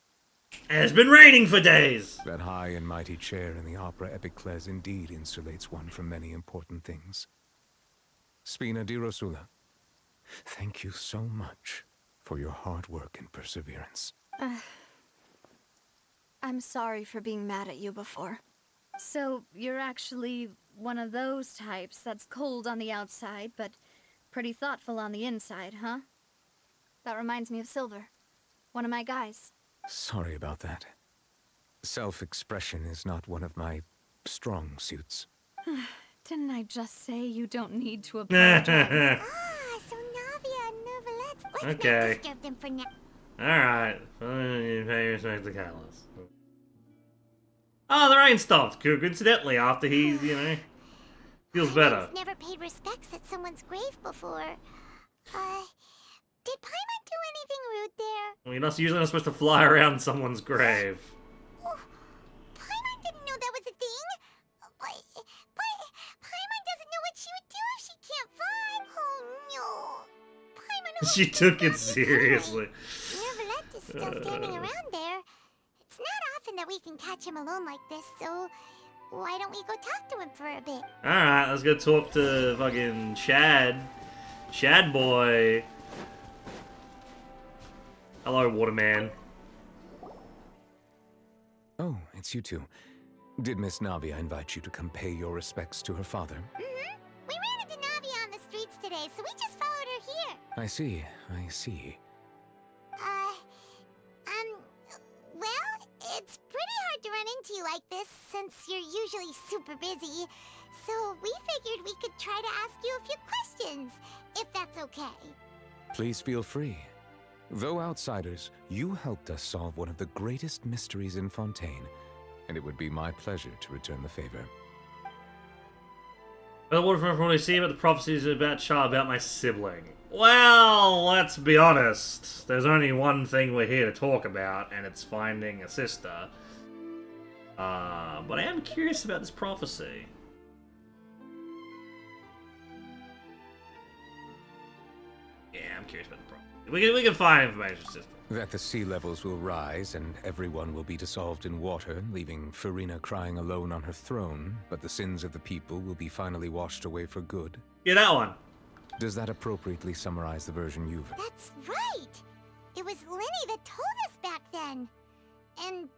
And it's been raining for days! That high and mighty chair in the opera epiclese indeed insulates one from many important things. Spina di Rosula, thank you so much for your hard work and perseverance. I'm sorry for being mad at you before. So, you're actually one of those types that's cold on the outside, but pretty thoughtful on the inside, huh? That reminds me of Silver, one of my guys. Sorry about that. Self-expression is not one of my strong suits. Didn't I just say you don't need to apologize? So Navia and Nervalet, let's Okay. not disturb them for now. Alright. Pay respect to Callus. Oh, the rain stopped, coincidentally, after he's, you know, feels better. I've never paid respects at someone's grave before. Did Paimon do anything rude there? Well, you're not usually not supposed to fly around someone's grave. Oh, Paimon didn't know that was a thing. But Paimon doesn't know what she would do if she can't fly. Oh no. Paimon She took it seriously. Nervalet is still standing around there. It's not often that we can catch him alone like this, so why don't we go talk to him for a bit? Alright, let's go talk to fucking Shad. Shad boy. Hello, Waterman. Oh, it's you two. Did Miss Navia invite you to come pay your respects to her father? Mm-hmm. We ran into Navia on the streets today, so we just followed her here. I see, I see. Well, it's pretty hard to run into you like this, since you're usually super busy. So we figured we could try to ask you a few questions, if that's okay. Please feel free. Though outsiders, you helped us solve one of the greatest mysteries in Fontaine, and it would be my pleasure to return the favor. Well, what from what I see about the prophecies about Shah about my sibling? Well, let's be honest. There's only one thing we're here to talk about, and it's finding a sister. But I am curious about this prophecy. Yeah, I'm curious about the prophecy. We can find information, sister. That the sea levels will rise and everyone will be dissolved in water, leaving Farina crying alone on her throne, but the sins of the people will be finally washed away for good. Yeah, that one. Does that appropriately summarize the version you've... That's right! It was Linny that told us back then. And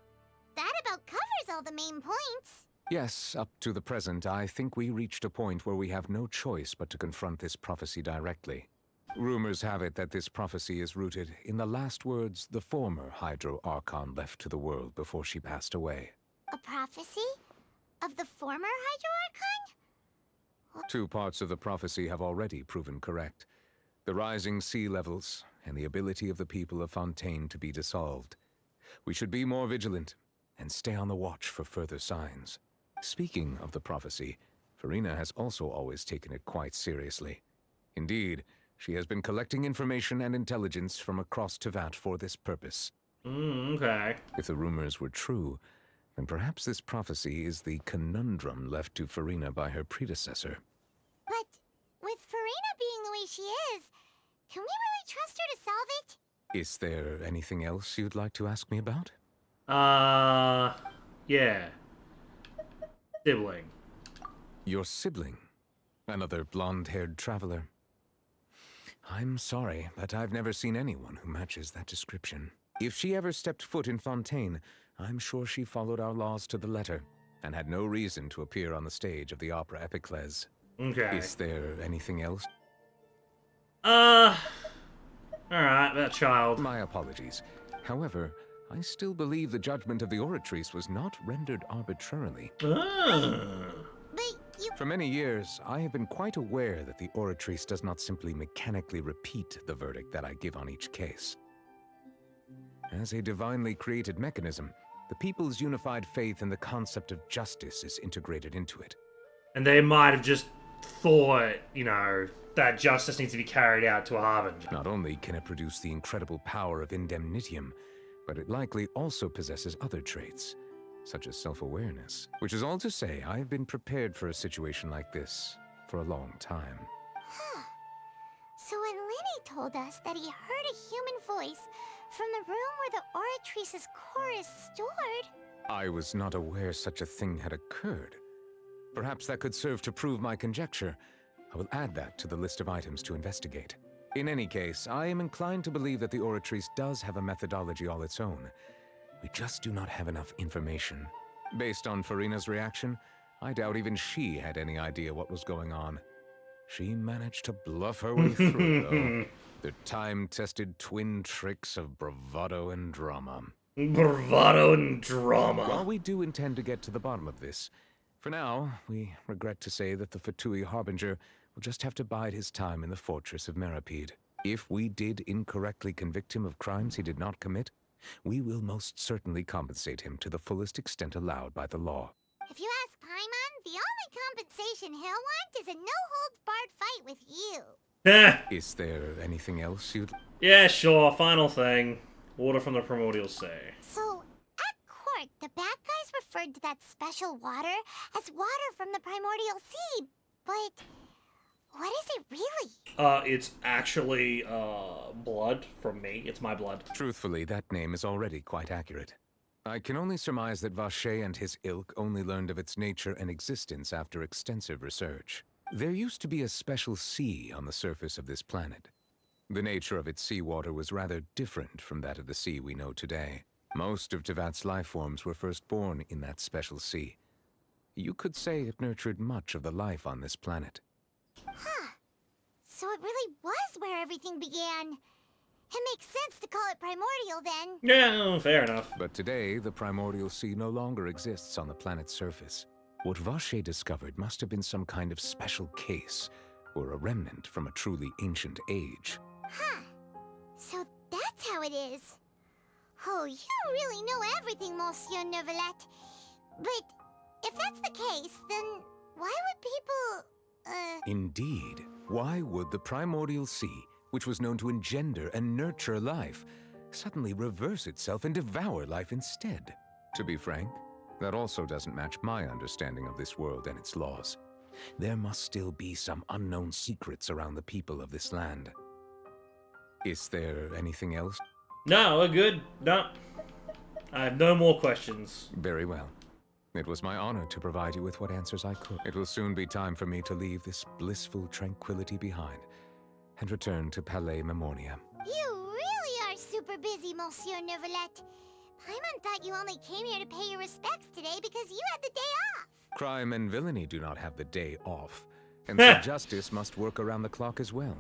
that about covers all the main points. Yes, up to the present, I think we reached a point where we have no choice but to confront this prophecy directly. Rumors have it that this prophecy is rooted in the last words the former Hydro Archon left to the world before she passed away. A prophecy? Of the former Hydro Archon? Two parts of the prophecy have already proven correct. The rising sea levels and the ability of the people of Fontaine to be dissolved. We should be more vigilant and stay on the watch for further signs. Speaking of the prophecy, Farina has also always taken it quite seriously. Indeed, she has been collecting information and intelligence from across Tevat for this purpose. Okay. If the rumors were true, then perhaps this prophecy is the conundrum left to Farina by her predecessor. But with Farina being the way she is, can we really trust her to solve it? Is there anything else you'd like to ask me about? Yeah. Sibling. Your sibling? Another blonde-haired traveler? I'm sorry, but I've never seen anyone who matches that description. If she ever stepped foot in Fontaine, I'm sure she followed our laws to the letter, and had no reason to appear on the stage of the opera Epiclese. Okay. Is there anything else? Alright, that child. My apologies. However, I still believe the judgment of the Oratrice was not rendered arbitrarily. For many years, I have been quite aware that the Oratrice does not simply mechanically repeat the verdict that I give on each case. As a divinely created mechanism, the people's unified faith in the concept of justice is integrated into it. And they might have just thought, you know, that justice needs to be carried out to a harbinger. Not only can it produce the incredible power of indemnitium, but it likely also possesses other traits, such as self-awareness. Which is all to say, I have been prepared for a situation like this for a long time. Huh. So when Lenny told us that he heard a human voice from the room where the Oratrice's core is stored... I was not aware such a thing had occurred. Perhaps that could serve to prove my conjecture. I will add that to the list of items to investigate. In any case, I am inclined to believe that the Oratrice does have a methodology all its own. We just do not have enough information. Based on Farina's reaction, I doubt even she had any idea what was going on. She managed to bluff her way through, though. The time-tested twin tricks of bravado and drama. Bravado and drama. While we do intend to get to the bottom of this, for now, we regret to say that the Fatui Harbinger will just have to bide his time in the fortress of Meripede. If we did incorrectly convict him of crimes he did not commit, we will most certainly compensate him to the fullest extent allowed by the law. If you ask Paimon, the only compensation he'll want is a no-holds-barred fight with you. Is there anything else you'd... Yeah, sure. Final thing. Water from the Primordial Sea. So, at court, the bad guys referred to that special water as water from the Primordial Sea, but what is it really? It's actually, blood from me. It's my blood. Truthfully, that name is already quite accurate. I can only surmise that Vacher and his ilk only learned of its nature and existence after extensive research. There used to be a special sea on the surface of this planet. The nature of its seawater was rather different from that of the sea we know today. Most of Tevat's life forms were first born in that special sea. You could say it nurtured much of the life on this planet. Huh. So it really was where everything began. It makes sense to call it primordial then. Yeah, fair enough. But today, the primordial sea no longer exists on the planet's surface. What Vacher discovered must have been some kind of special case, or a remnant from a truly ancient age. Huh. So that's how it is. Oh, you really know everything, Monsieur Neuvillette. But if that's the case, then why would people, Indeed. Why would the primordial sea, which was known to engender and nurture life, suddenly reverse itself and devour life instead? To be frank, that also doesn't match my understanding of this world and its laws. There must still be some unknown secrets around the people of this land. Is there anything else? No, we're good. No. I have no more questions. Very well. It was my honor to provide you with what answers I could. It will soon be time for me to leave this blissful tranquility behind and return to Palais Memoria. You really are super busy, Monsieur Neuvillette. Paimon thought you only came here to pay your respects today because you had the day off. Crime and villainy do not have the day off, and so justice must work around the clock as well.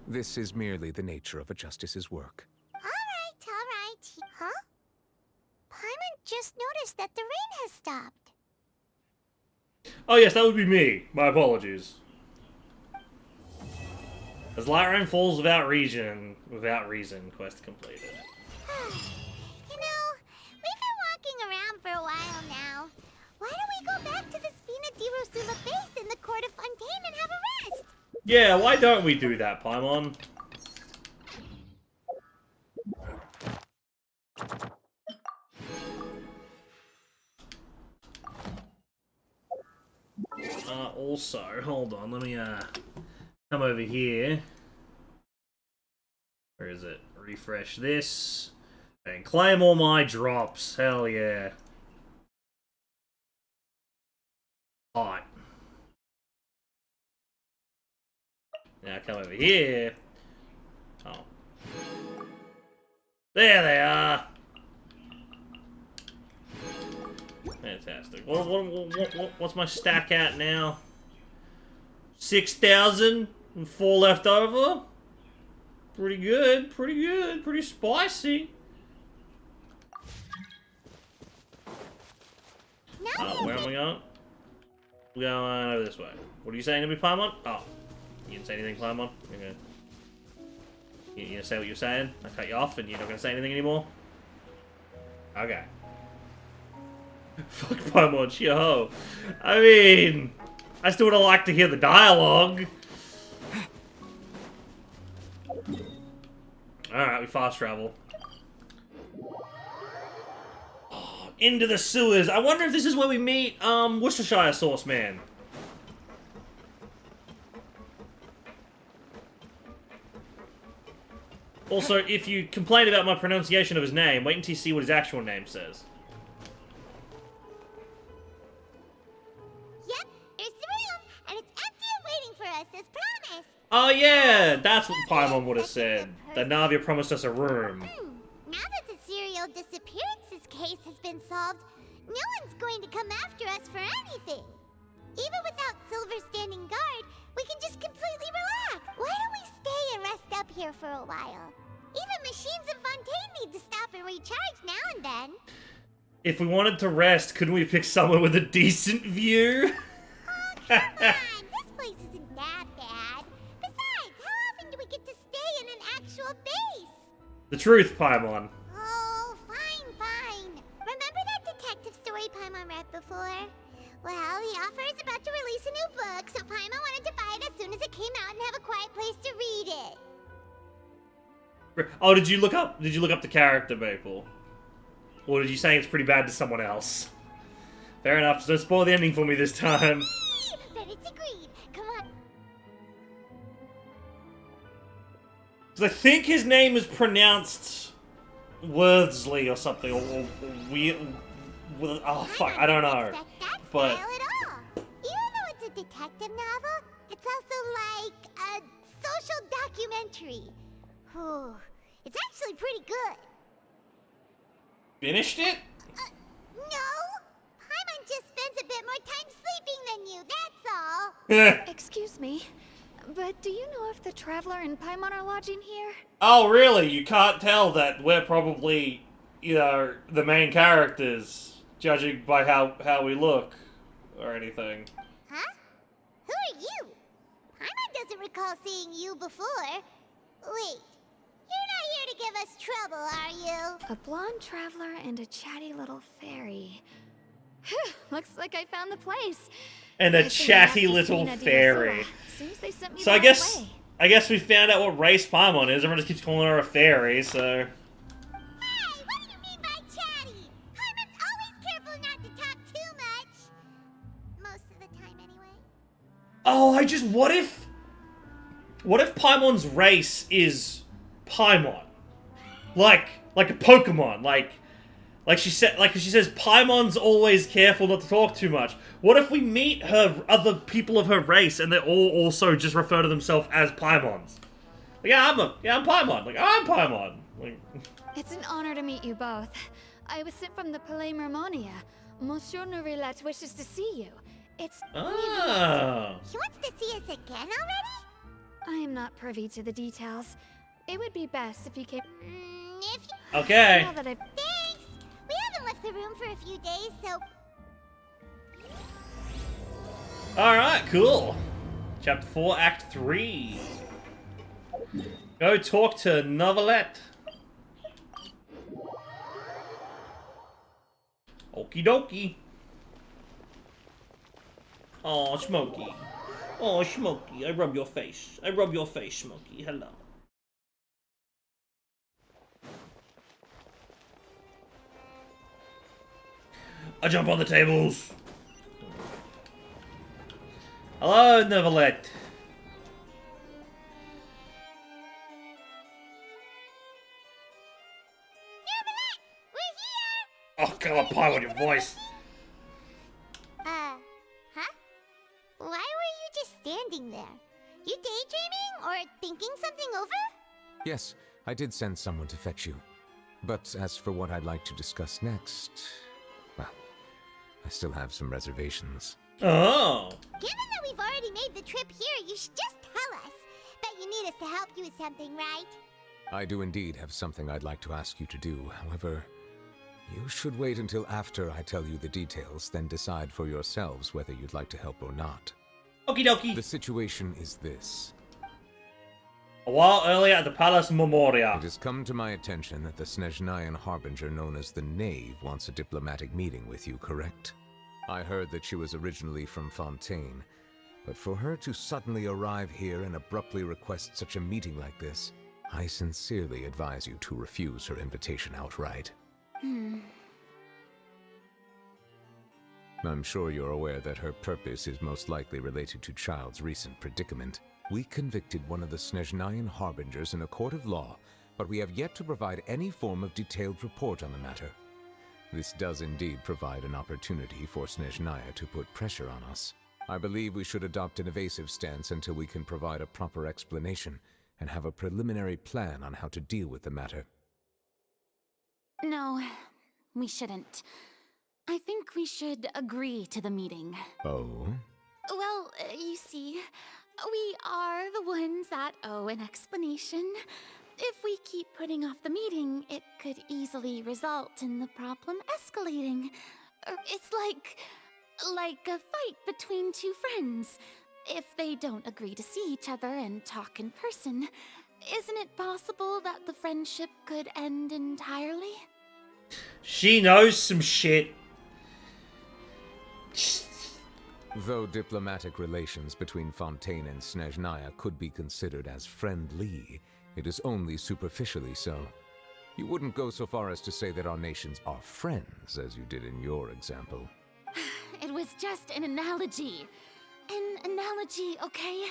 This is merely the nature of a justice's work. All right. Huh? Paimon just noticed that the rain has stopped. Oh yes, that would be me. My apologies. As light rain falls without reason, quest completed. You know, we've been walking around Fontaine and have a rest. Yeah, why don't we do that, Paimon? Also, hold on, let me, come over here. Where is it? Refresh this. And claim all my drops. Hell yeah. Alright. Now come over here. Oh. There they are! Fantastic. What's my stack at now? 6,000 and 4 left over? Pretty good, pretty spicy. Where am I going? We're going over this way. What are you saying to me, Paimon? Oh, you didn't say anything, Paimon? Okay. You gonna say what you're saying? I cut you off and you're not gonna say anything anymore? Okay. Fuck Paimon, yo. I mean, I still would have liked to hear the dialogue. Alright, we fast travel. Oh, into the sewers. I wonder if this is where we meet, Worcestershire Sauce Man. Also, if you complain about my pronunciation of his name, wait until you see what his actual name says. Yep, here's the room, and it's empty and waiting for us as promised. Oh yeah, that's what Paimon would have said. That Navia promised us a room. Now that the serial disappearances case has been solved, no one's going to come after us for anything. Even without Silver standing guard, we can just completely relax. Why don't we stay and rest up here for a while? Even machines in Fontaine need to stop and recharge now and then. If we wanted to rest, couldn't we pick somewhere with a decent view? Come on, this place isn't that bad. Besides, how often do we get to stay in an actual base? The truth, Paimon. Oh, fine. Remember that detective story Paimon read before? Well, the author is about to release a new book, so Paimon wanted to buy it as soon as it came out and have a quiet place to read it. Oh, did you look up the character, Maple? Or did you say it's pretty bad to someone else? Fair enough, so don't spoil the ending for me this time. Then it's agreed. Come on. So I think his name is pronounced Worsley or something, or weird. Oh fuck, I don't know. But Even though it's a detective novel, it's also like a social documentary. Whew. It's actually pretty good. finished it? No! Paimon just spends a bit more time sleeping than you, that's all. Excuse me, but do you know if the Traveler and Paimon are lodging here? Oh really? You can't tell that we're probably, you know, the main characters, judging by how we look or anything. Huh? Who are you? Paimon doesn't recall seeing you before. Wait, you're not here to give us trouble, are you? A blonde traveler and a chatty little fairy. Looks like I found the place. And a chatty little fairy. Seems they sent me So the I right way. guess we found out what race Paimon is. Everyone just keeps calling her a fairy, so. Hey, what do you mean by chatty? Paimon's always careful not to talk too much. Most of the time, anyway. Oh, what if Paimon's race is Paimon? Like a Pokemon, like she says Paimon's always careful not to talk too much. What if we meet her other people of her race and they all also just refer to themselves as Paimons? Like, I'm Paimon. Like, I'm Paimon. Like, It's an honor to meet you both. I was sent from the Palais Mermonia. Monsieur Nourilette wishes to see you. It's... oh. He wants to see us again already? I am not privy to the details. It would be best if you came... If you... Okay. Now that I've... Thanks! We haven't left the room for a few days, so... Alright, cool. Chapter 4, Act 3. Go talk to Novelette. Okie dokie. Aw, Smokey. Oh, Smokey, I rub your face. I rub your face, Smokey. Hello. I jump on the tables. Hello, Neverlet. Oh, come on, pile on your voice. Huh? Why were you just standing there? You daydreaming or thinking something over? Yes, I did send someone to fetch you. But as for what I'd like to discuss next, well, I still have some reservations. Oh. Given that we've already made the trip here, you should just tell us. Bet you need us to help you with something, right? I do indeed have something I'd like to ask you to do. However, you should wait until after I tell you the details, then decide for yourselves whether you'd like to help or not. Okie dokie. The situation is this. A while earlier at the Palace Memoria. It has come to my attention that the Snezhnayan Harbinger known as the Knave wants a diplomatic meeting with you, correct? I heard that she was originally from Fontaine, but for her to suddenly arrive here and abruptly request such a meeting like this, I sincerely advise you to refuse her invitation outright. I'm sure you're aware that her purpose is most likely related to Child's recent predicament. We convicted one of the Snezhnayan Harbingers in a court of law, but we have yet to provide any form of detailed report on the matter. This does indeed provide an opportunity for Snezhnaya to put pressure on us. I believe we should adopt an evasive stance until we can provide a proper explanation and have a preliminary plan on how to deal with the matter. No, we shouldn't. I think we should agree to the meeting. Oh? Well, you see, we are the ones that owe an explanation. If we keep putting off the meeting, it could easily result in the problem escalating. It's like a fight between two friends. If they don't agree to see each other and talk in person, isn't it possible that the friendship could end entirely? She knows some shit. Though diplomatic relations between Fontaine and Snezhnaya could be considered as friendly, it is only superficially so. You wouldn't go so far as to say that our nations are friends, as you did in your example. It was just an analogy. An analogy, okay?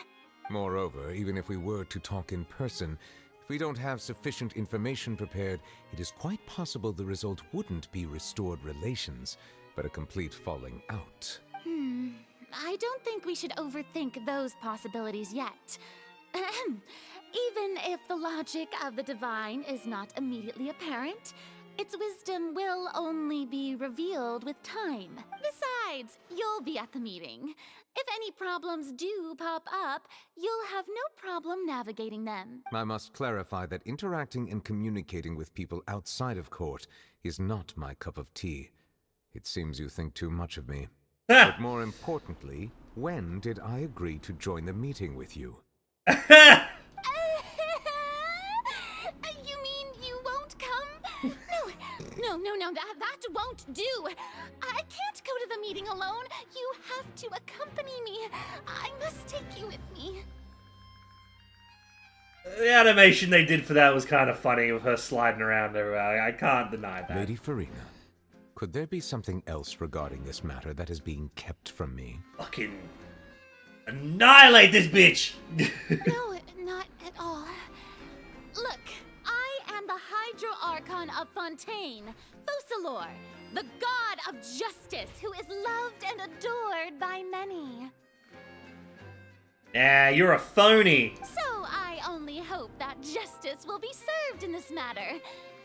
Moreover, even if we were to talk in person, if we don't have sufficient information prepared, it is quite possible the result wouldn't be restored relations, but a complete falling out. I don't think we should overthink those possibilities yet. Even if the logic of the divine is not immediately apparent, its wisdom will only be revealed with time. Besides, you'll be at the meeting. If any problems do pop up, you'll have no problem navigating them. I must clarify that interacting and communicating with people outside of court is not my cup of tea. It seems you think too much of me. But more importantly, when did I agree to join the meeting with you? You mean you won't come? No, that won't do. I can't go to the meeting alone. You have to accompany me. I must take you with me. The animation they did for that was kind of funny, with her sliding around everywhere. I can't deny that. Lady Farina, could there be something else regarding this matter that is being kept from me? Fucking annihilate this bitch! No, not at all. Look, I am the Hydro Archon of Fontaine, Focalor, the god of justice who is loved and adored by many. Nah, you're a phony. So I only hope that justice will be served in this matter.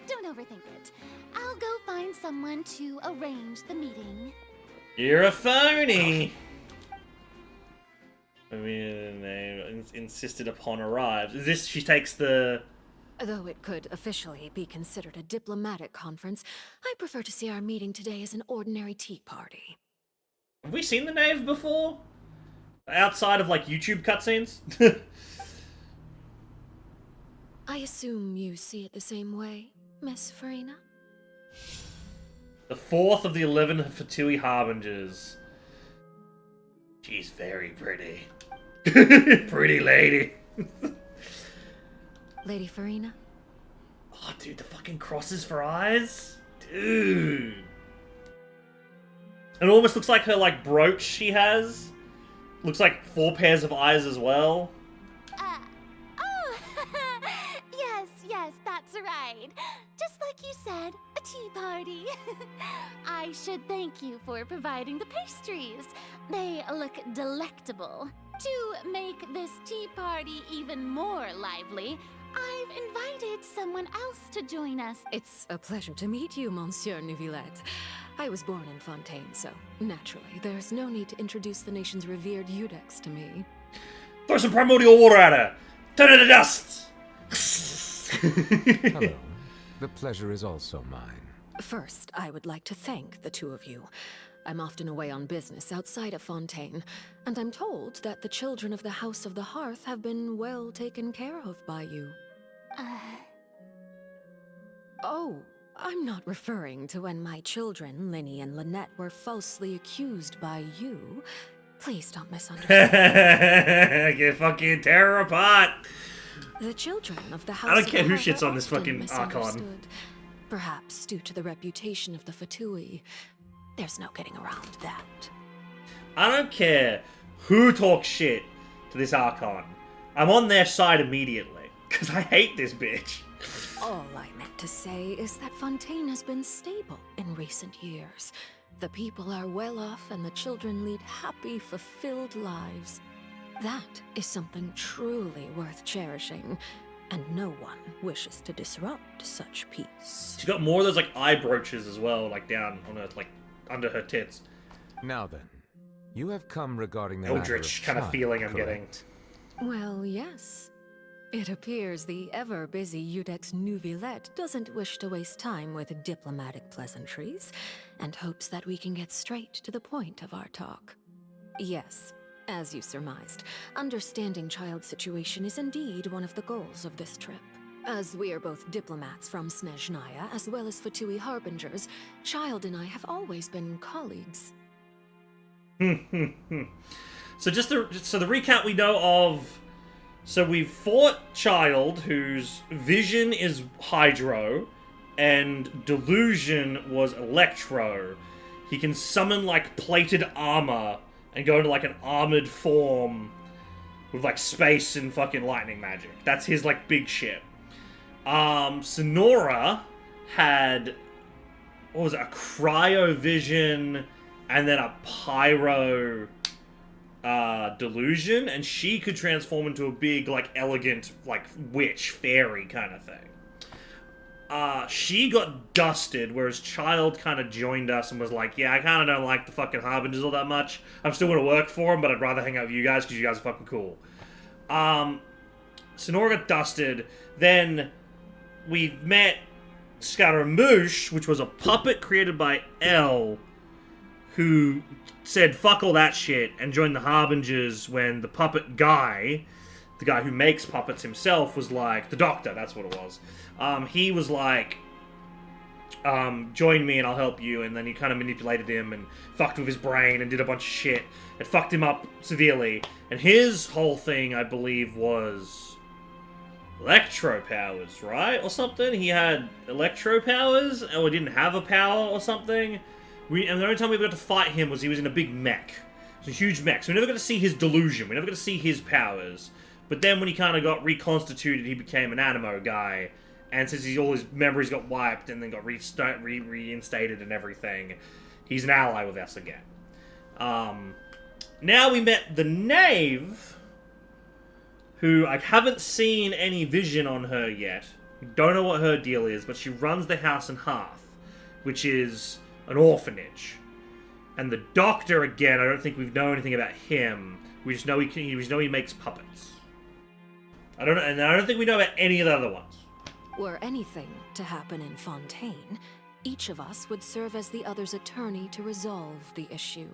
Don't overthink it. I'll go find someone to arrange the meeting. You're a phony. I mean, they insisted upon arrives. Is this, she takes the... Though it could officially be considered a diplomatic conference, I prefer to see our meeting today as an ordinary tea party. Have we seen the Knave before? Outside of, like, YouTube cutscenes? I assume you see it the same way, Miss Farina? The fourth of the 11 Fatui Harbingers. She's very pretty. Pretty lady. Lady Farina? Oh, dude, the fucking crosses for eyes? Dude. It almost looks like her, like, brooch she has. Looks like 4 pairs of eyes as well. Oh, yes, that's right. Just like you said, a tea party. I should thank you for providing the pastries. They look delectable. To make this tea party even more lively, I've invited someone else to join us. It's a pleasure to meet you, Monsieur Neuvillette. I was born in Fontaine, so naturally, there's no need to introduce the nation's revered Eudex to me. Throw some primordial water at her! Turn her to dust! Hello. The pleasure is also mine. First, I would like to thank the two of you. I'm often away on business outside of Fontaine, and I'm told that the children of the House of the Hearth have been well taken care of by you. Oh, I'm not referring to when my children, Linny and Lynette, were falsely accused by you. Please don't misunderstand. Get fucking tear her apart! The children of the House I don't of care the who Hearth shits are on this often fucking Archon. misunderstood. Perhaps due to the reputation of the Fatui. There's no getting around that. I don't care who talks shit to this Archon. I'm on their side immediately, because I hate this bitch. All I meant to say is that Fontaine has been stable in recent years. The people are well off and the children lead happy, fulfilled lives. That is something truly worth cherishing, and no one wishes to disrupt such peace. She's got more of those, like, eye brooches as well, like, down on her, like, under her tits. Now then, you have come regarding the matter Eldritch of kind of child, feeling I'm correct? getting. Well, yes. It appears the ever-busy Eudex Neuvillette doesn't wish to waste time with diplomatic pleasantries, and hopes that we can get straight to the point of our talk. Yes, as you surmised, understanding child's situation is indeed one of the goals of this trip. As we are both diplomats from Snezhnaya, as well as Fatui harbingers, Child and I have always been colleagues. So the recap we know of. So we've fought Child, whose vision is Hydro, and delusion was Electro. He can summon, like, plated armor and go into, like, an armored form with, like, space and fucking lightning magic. That's his, like, big shit. Sonora had, what was it, a cryo-vision and then a pyro delusion, and she could transform into a big, like, elegant, like, witch, fairy kind of thing. She got dusted, whereas Child kind of joined us and was like, yeah, I kind of don't like the fucking Harbingers all that much. I'm still going to work for them, but I'd rather hang out with you guys because you guys are fucking cool. Sonora got dusted. Then we met Scaramouche, which was a puppet created by Elle, who said fuck all that shit and joined the Harbingers when the puppet guy, the guy who makes puppets himself, was like, the doctor, that's what it was. He was like, join me and I'll help you, and then he kind of manipulated him and fucked with his brain and did a bunch of shit. It fucked him up severely. And his whole thing, I believe, was electro powers, right? Or something? He had electro powers, or he didn't have a power or something. And the only time we got to fight him was he was in a big mech. It's a huge mech. So we never got to see his delusion. We never got to see his powers. But then when he kind of got reconstituted, he became an animo guy. And since all his memories got wiped and then got reinstated and everything, he's an ally with us again. Now we met the Knave, who I haven't seen any vision on her yet. Don't know what her deal is, but she runs the House and Hearth, which is an orphanage. And the Doctor, again, I don't think we've known anything about him. We just know he makes puppets. I don't think we know about any of the other ones. Were anything to happen in Fontaine, each of us would serve as the other's attorney to resolve the issue.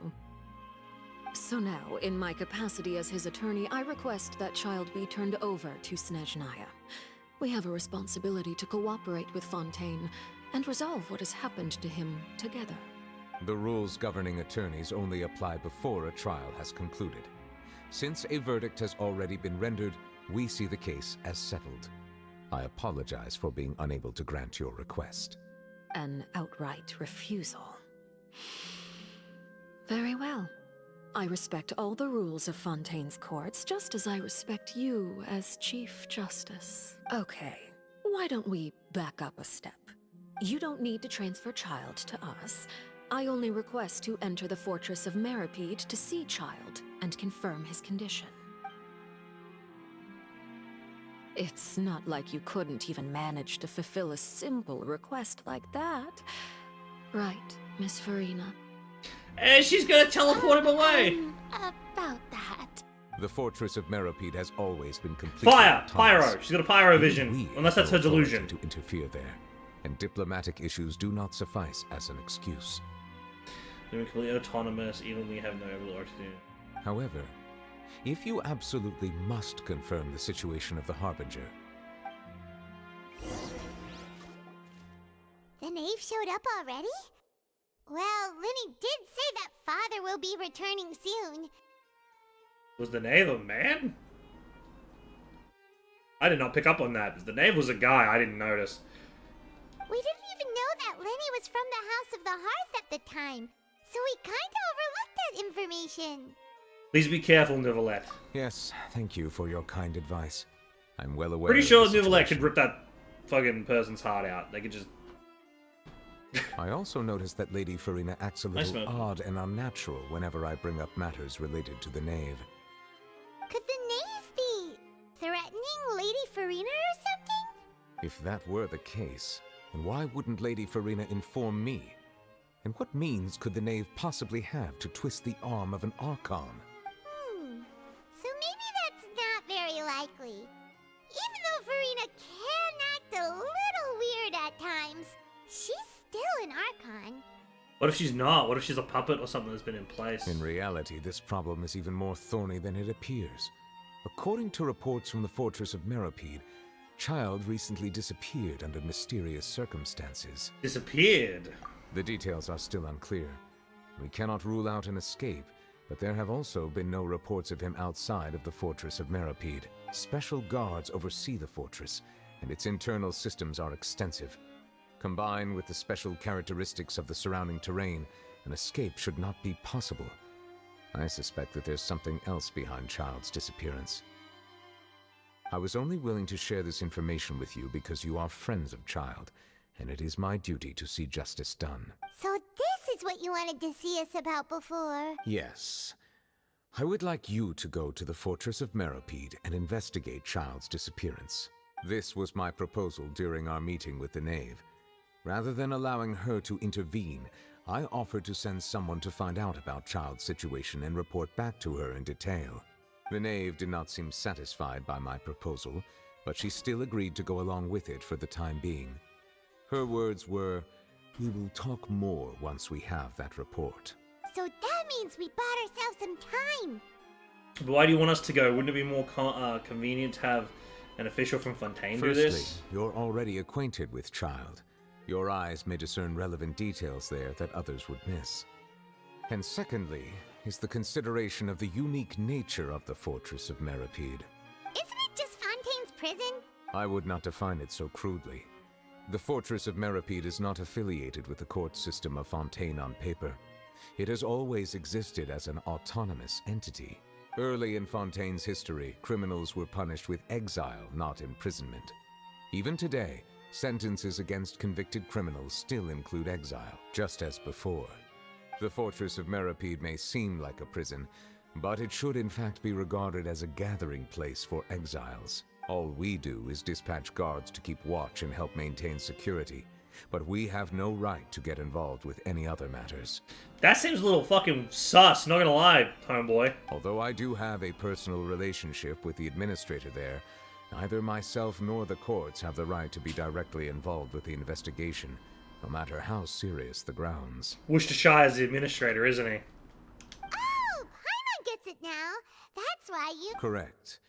So now, in my capacity as his attorney, I request that Child be turned over to Snezhnaya. We have a responsibility to cooperate with Fontaine and resolve what has happened to him together. The rules governing attorneys only apply before a trial has concluded. Since a verdict has already been rendered, we see the case as settled. I apologize for being unable to grant your request. An outright refusal. Very well. I respect all the rules of Fontaine's courts, just as I respect you as Chief Justice. Okay, why don't we back up a step? You don't need to transfer Child to us. I only request to enter the Fortress of Meripede to see Child and confirm his condition. It's not like you couldn't even manage to fulfill a simple request like that. Right, Miss Farina? And she's gonna teleport him away! About that. The Fortress of Meripede has always been completely Fire! autonomous. Pyro! She's got a pyro Even vision. we Unless that's have her no authority delusion. to interfere there, and diplomatic issues do not suffice as an excuse. They're completely autonomous, even we have no overlord to do. However, if you absolutely must confirm the situation of the Harbinger, The knave showed up already? Well, Lenny did say that father will be returning soon. Was the knave a man? I did not pick up on that. The knave was a guy, I didn't notice. We didn't even know that Lenny was from the House of the Hearth at the time, so we kinda overlooked that information. Please be careful, Nivelette. yes, thank you for your kind advice. I'm well aware. Pretty of sure the Nivelette could situation. rip that fucking person's heart out. They could just... I also noticed that Lady Farina acts a Nice little move. odd and unnatural whenever I bring up matters related to the knave. Could the knave be threatening Lady Farina or something? If that were the case, then why wouldn't Lady Farina inform me? And what means could the knave possibly have to twist the arm of an Archon? So maybe that's not very likely. Even though Farina can act a little weird at times, she's still an Archon. What if she's not? What if she's a puppet or something that's been in place? In reality, this problem is even more thorny than it appears. According to reports from the Fortress of Meripede, Child recently disappeared under mysterious circumstances. Disappeared? The details are still unclear. We cannot rule out an escape, but there have also been no reports of him outside of the Fortress of Meripede. Special guards oversee the fortress, and its internal systems are extensive. Combined with the special characteristics of the surrounding terrain, an escape should not be possible. I suspect that there's something else behind Child's disappearance. I was only willing to share this information with you because you are friends of Child, and it is my duty to see justice done. So this is what you wanted to see us about before. Yes. I would like you to go to the Fortress of Meripede and investigate Child's disappearance. This was my proposal during our meeting with the knave. Rather than allowing her to intervene, I offered to send someone to find out about Child's situation and report back to her in detail. The knave did not seem satisfied by my proposal, but she still agreed to go along with it for the time being. Her words were, "We will talk more once we have that report." So that means we bought ourselves some time. But why do you want us to go? Wouldn't it be more convenient to have an official from Fontaine do this? Firstly, you're already acquainted with Child. Your eyes may discern relevant details there that others would miss. And secondly, is the consideration of the unique nature of the Fortress of Meripede. Isn't it just Fontaine's prison? I would not define it so crudely. The Fortress of Meripede is not affiliated with the court system of Fontaine on paper. It has always existed as an autonomous entity. Early in Fontaine's history, criminals were punished with exile, not imprisonment. Even today, sentences against convicted criminals still include exile, just as before. The Fortress of Meripede may seem like a prison, but it should in fact be regarded as a gathering place for exiles. All we do is dispatch guards to keep watch and help maintain security, but we have no right to get involved with any other matters. That seems a little fucking sus, not gonna lie, homeboy. Although I do have a personal relationship with the administrator there, neither myself nor the courts have the right to be directly involved with the investigation, no matter how serious the grounds. Worcestershire is the administrator, isn't he? Oh, Paimon gets it now. That's why you... Correct.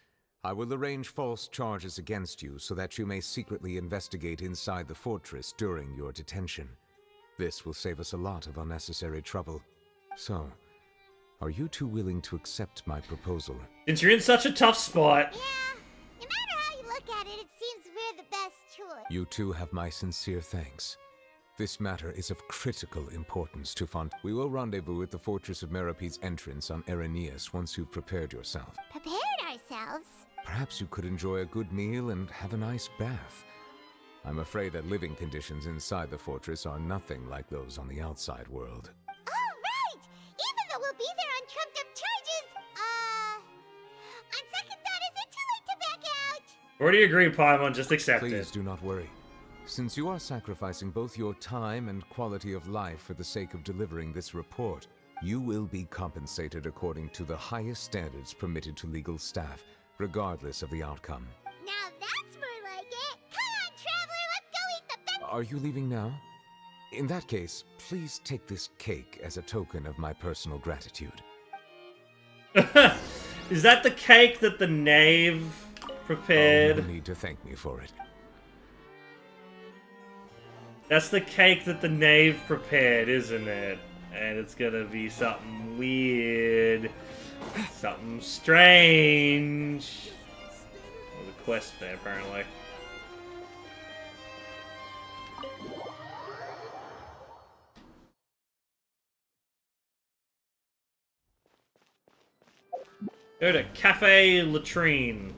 I will arrange false charges against you so that you may secretly investigate inside the fortress during your detention. This will save us a lot of unnecessary trouble. So, Are you two willing to accept my proposal? Since you're in such a tough spot. Yeah, no matter how you look at it, it seems we're the best choice. You two have my sincere thanks. This matter is of critical importance to Font. We will rendezvous at the Fortress of Meropede's entrance on Erenius once you've prepared yourself. Prepared ourselves? Perhaps you could enjoy a good meal and have a nice bath. I'm afraid that living conditions inside the fortress are nothing like those on the outside world. Oh, right! Even though we'll be there on trumped-up charges, on second thought, is it too late to back out? Already agreed, Paimon. Just accept it. Please do not worry. Since you are sacrificing both your time and quality of life for the sake of delivering this report, you will be compensated according to the highest standards permitted to legal staff, regardless of the outcome. Now that's more like it! Come on, Traveler, let's go eat the best— Are you leaving now? In that case, please take this cake as a token of my personal gratitude. Is that the cake that the knave prepared? Oh, no need to thank me for it. That's the cake that the knave prepared, isn't it? And it's gonna be something weird. Something strange. There's a quest there, apparently. Go to Cafe Latrine.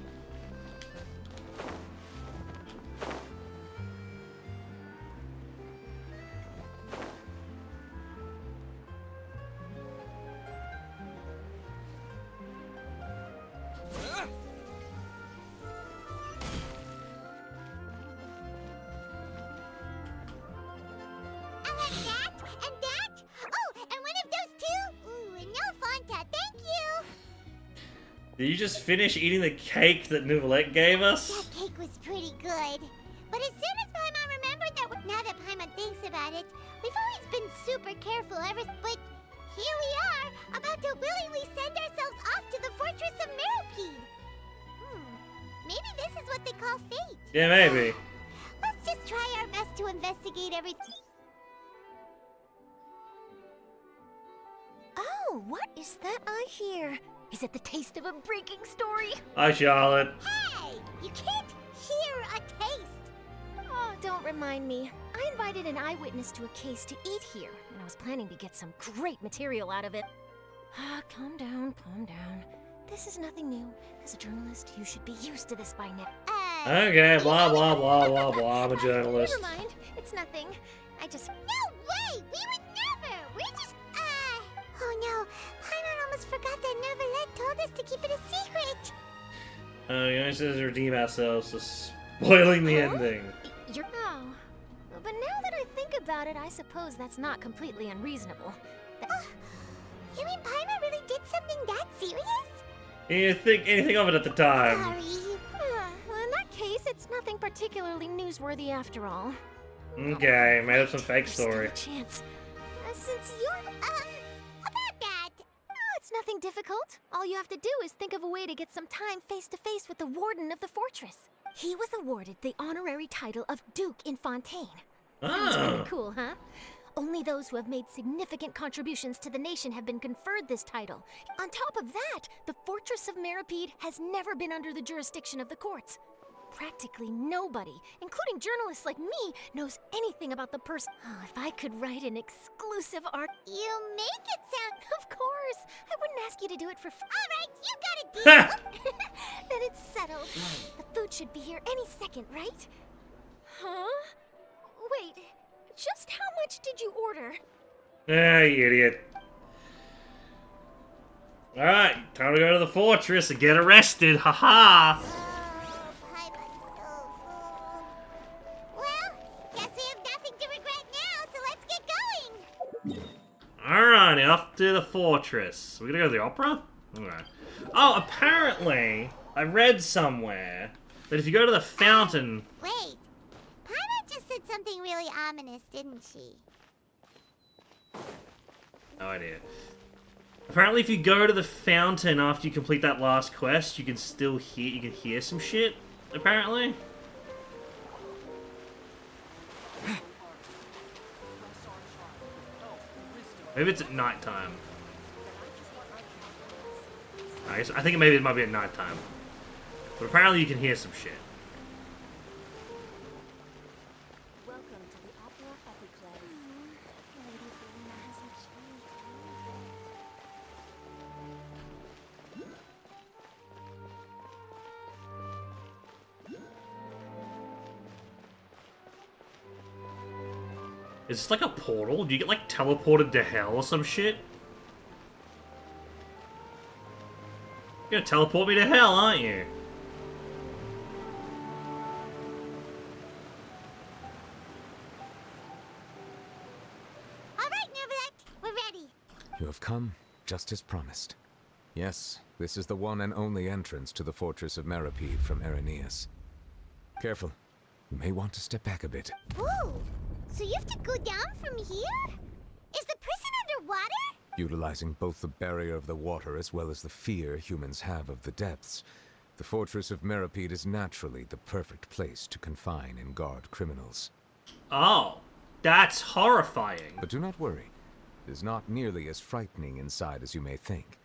Did you just finish eating the cake that Nouvellette gave us? That cake was pretty good. But as soon as Paimon remembered that— now that Paimon thinks about it, we've always been super careful but here we are, about to willingly send ourselves off to the Fortress of Meropede. Maybe this is what they call fate. Yeah, maybe. Let's just try our best to investigate everything. Oh, what is that I hear? Is it the taste of a breaking story? Hi, Charlotte. Hey! You can't hear a taste! Oh, don't remind me. I invited an eyewitness to a case to eat here, and I was planning to get some great material out of it. Calm down, calm down. This is nothing new. As a journalist, you should be used to this by now. Okay, blah, blah, blah, blah, blah. I'm a journalist. Never mind. It's nothing. I just... No way! We would never! We're just... Oh no, Paimon almost forgot that Nouvellette told us to keep it a secret! We only says to redeem ourselves, so spoiling the ending. You're... No. But now that I think about it, I suppose that's not completely unreasonable. You mean Paimon really did something that serious? You didn't think anything of it at the time. Sorry. Well, in that case, it's nothing particularly newsworthy after all. Okay, made up some fake story. Chance. Since you're... about that. Oh, it's nothing difficult. All you have to do is think of a way to get some time face-to-face with the warden of the fortress. He was awarded the honorary title of Duke in Fontaine. Sounds pretty cool, huh? Only those who have made significant contributions to the nation have been conferred this title. On top of that, the Fortress of Meropede has never been under the jurisdiction of the courts. Practically nobody, including journalists like me, knows anything about the person. Oh, if I could write an exclusive art... You make it sound... Of course! I wouldn't ask you to do it for free. Alright, you got a deal! Then it's settled. The food should be here any second, right? Huh? Wait, just how much did you order? Ah, you idiot. Alright, time to go to the fortress and get arrested, haha! Alright, off to the fortress. We're gonna go to the opera? Alright. Oh, apparently, I read somewhere that if you go to the fountain... Wait, Paimon just said something really ominous, didn't she? No idea. Apparently, if you go to the fountain after you complete that last quest, you can still hear... You can hear some shit, apparently. Maybe it's at nighttime. I think maybe it might be at nighttime. But apparently you can hear some shit. Welcome to the Opera Epiclese. Lady Fiona hasn't changed. Is this like a portal? Do you get like teleported to hell or some shit? You're gonna teleport me to hell, aren't you? All right, Neverlet, we're ready. You have come, just as promised. Yes, this is the one and only entrance to the fortress of MrFive from Irenaeus. Careful. You may want to step back a bit. Whoa! So you have to go down from here? Is the prison underwater? Utilizing both the barrier of the water as well as the fear humans have of the depths, the fortress of MrFive is naturally the perfect place to confine and guard criminals. Oh, that's horrifying. But do not worry. It is not nearly as frightening inside as you may think.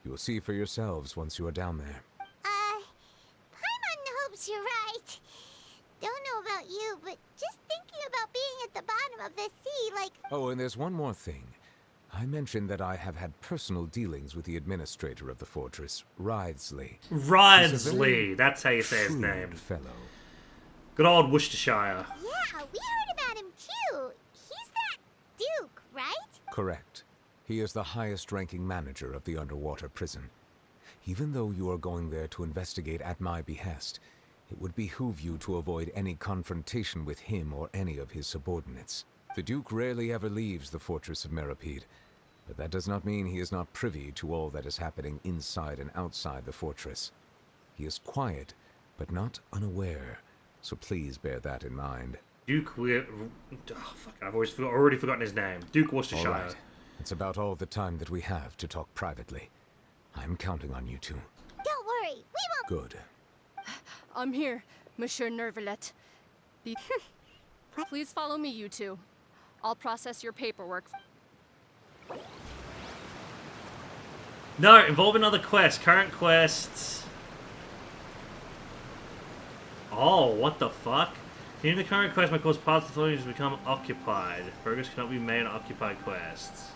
You will see for yourselves once you are down there. Paimon hopes you're right. Don't know about you, but just thinking about being at the bottom of the sea, like... Oh, and there's one more thing. I mentioned that I have had personal dealings with the administrator of the fortress, Wriothesley. Wriothesley, that's how you say his name. Fellow. Good old Worcestershire. Yeah, we heard about him too. He's that Duke, right? Correct. He is the highest-ranking manager of the underwater prison. Even though you are going there to investigate at my behest, it would behoove you to avoid any confrontation with him or any of his subordinates. The Duke rarely ever leaves the fortress of MrFive, but that does not mean he is not privy to all that is happening inside and outside the fortress. He is quiet, but not unaware, so please bear that in mind. Duke, oh, fuck, I've already forgotten his name. Duke Worcestershire. All right. It's about all the time that we have to talk privately. I'm counting on you two. Don't worry, we won't... Good. I'm here, Monsieur Nervalet. Please follow me, you two. I'll process your paperwork. No, involve another quest. Current quests. Oh, what the fuck? Continuing the current quest might cause parts of the floating to become occupied. Progress cannot be made on occupied quests.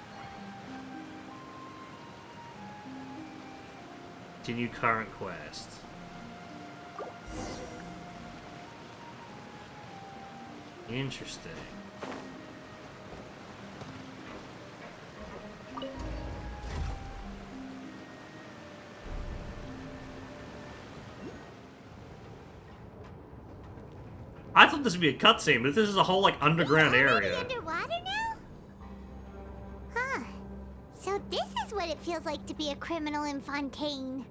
Continue current quest. Interesting. I thought this would be a cutscene, but this is a whole, like, underground area. Underwater now? Huh. So this is what it feels like to be a criminal in Fontaine.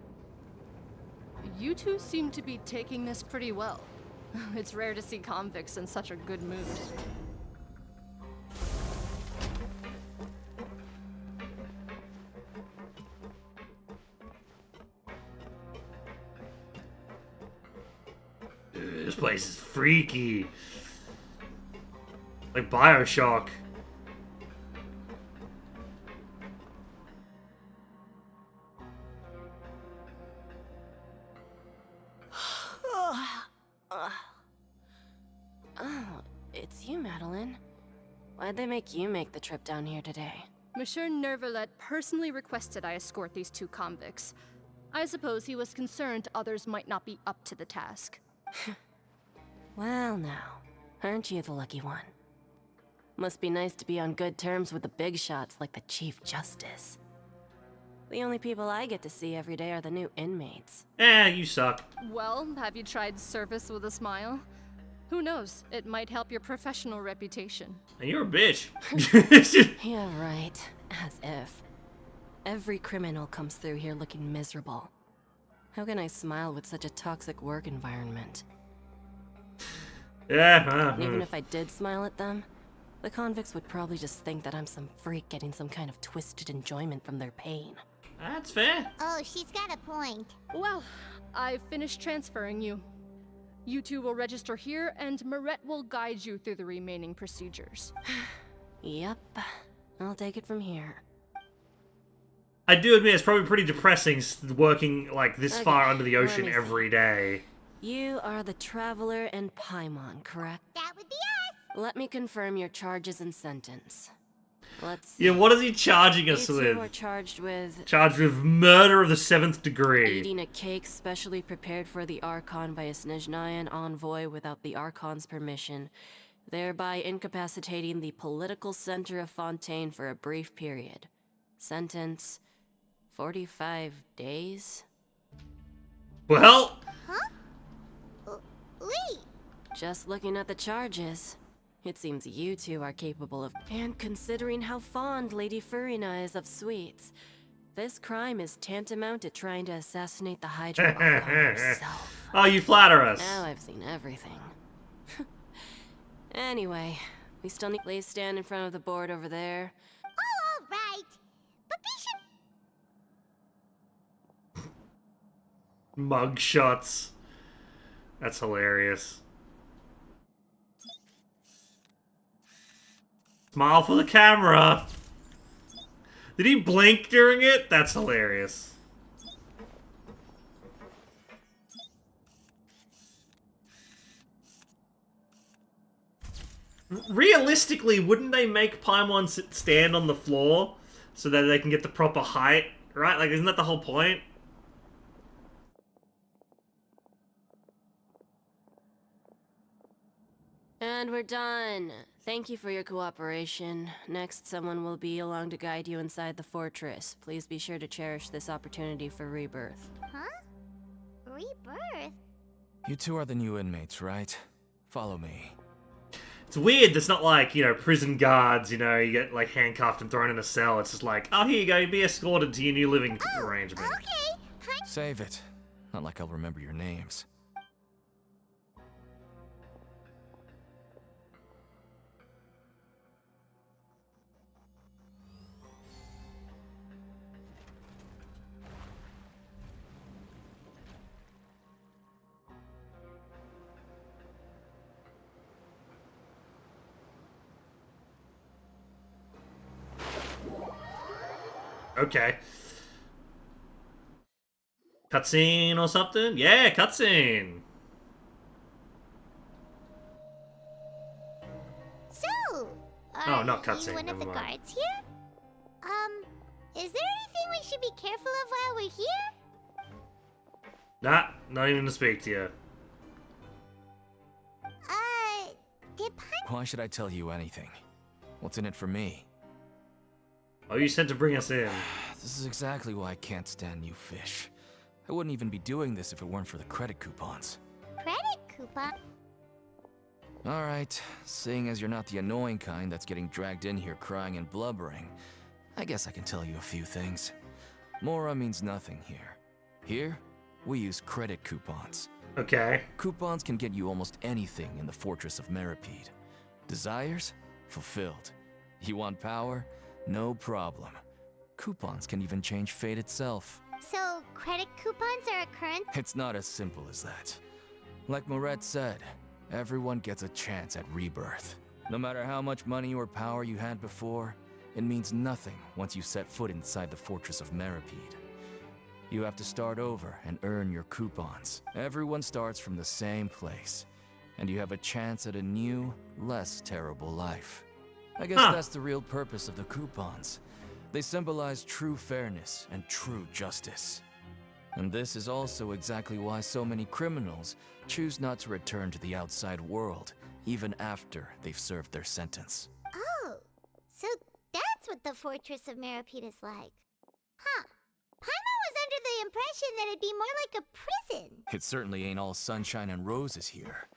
You two seem to be taking this pretty well. It's rare to see convicts in such a good mood. Dude, this place is freaky. Like BioShock. Oh, it's you, Madeline. Why'd they make you make the trip down here today? Monsieur Nervalet personally requested I escort these two convicts. I suppose he was concerned others might not be up to the task. Well now, aren't you the lucky one? Must be nice to be on good terms with the big shots like the Chief Justice. The only people I get to see every day are the new inmates. You suck. Well, have you tried service with a smile? Who knows, it might help your professional reputation. And you're a bitch. Yeah, right. As if. Every criminal comes through here looking miserable. How can I smile with such a toxic work environment? Yeah, Even if I did smile at them, the convicts would probably just think that I'm some freak getting some kind of twisted enjoyment from their pain. That's fair. Oh, she's got a point. Well, I've finished transferring you. You two will register here, and Maret will guide you through the remaining procedures. Yep. I'll take it from here. I do admit it's probably pretty depressing working like this Okay, far under the let ocean me see. every day. You are the Traveler and Paimon, correct? That would be us! Let me confirm your charges and sentence. Let's see. Yeah, what is he charging You us two with? are charged with Charged with murder of the 7th degree. eating a cake specially prepared for the Archon by a Snezhnayan envoy without the Archon's permission, thereby incapacitating the political center of Fontaine for a brief period. Sentence: 45 days? Well... Wait! Just looking at the charges, it seems you two are capable of... And considering how fond Lady Furina is of sweets, this crime is tantamount to trying to assassinate the Hydra Archon herself. Oh, you flatter us. Now I've seen everything. Anyway, we still need... Please stand in front of the board over there. Oh, alright. But be sure... Mug shots. That's hilarious. Smile for the camera. Did he blink during it? That's hilarious. Realistically, wouldn't they make Paimon stand on the floor so that they can get the proper height? Right? Like, isn't that the whole point? And we're done. Thank you for your cooperation. Next, someone will be along to guide you inside the fortress. Please be sure to cherish this opportunity for rebirth. Huh? Rebirth? You two are the new inmates, right? Follow me. It's weird, it's not like, you know, prison guards, you know, you get, like, handcuffed and thrown in a cell. It's just like, oh, here you go, be escorted to your new living arrangement. Okay. Save it. Not like I'll remember your names. Okay. Cutscene or something? Yeah, cutscene. So, Oh, not you cutscene, one of never the mind. guards here? Is there anything we should be careful of while we're here? Nah, not even to speak to you. Did Why should I tell you anything? What's in it for me? Oh, you sent to bring us in. This is exactly why I can't stand you fish. I wouldn't even be doing this if it weren't for the credit coupons. Credit coupon? Alright, seeing as you're not the annoying kind that's getting dragged in here crying and blubbering, I guess I can tell you a few things. Mora means nothing here. Here, we use credit coupons. Okay. Coupons can get you almost anything in the Fortress of Meripede. Desires? Fulfilled. You want power? No problem. Coupons can even change fate itself. So, credit coupons are a current? It's not as simple as that. Like Moret said, everyone gets a chance at rebirth. No matter how much money or power you had before, it means nothing once you set foot inside the Fortress of Meripede. You have to start over and earn your coupons. Everyone starts from the same place, and you have a chance at a new, less terrible life. I guess that's the real purpose of the coupons. They symbolize true fairness and true justice. And this is also exactly why so many criminals choose not to return to the outside world, even after they've served their sentence. Oh, so that's what the Fortress of Meripede is like. Huh. Paimon was under the impression that it'd be more like a prison. It certainly ain't all sunshine and roses here,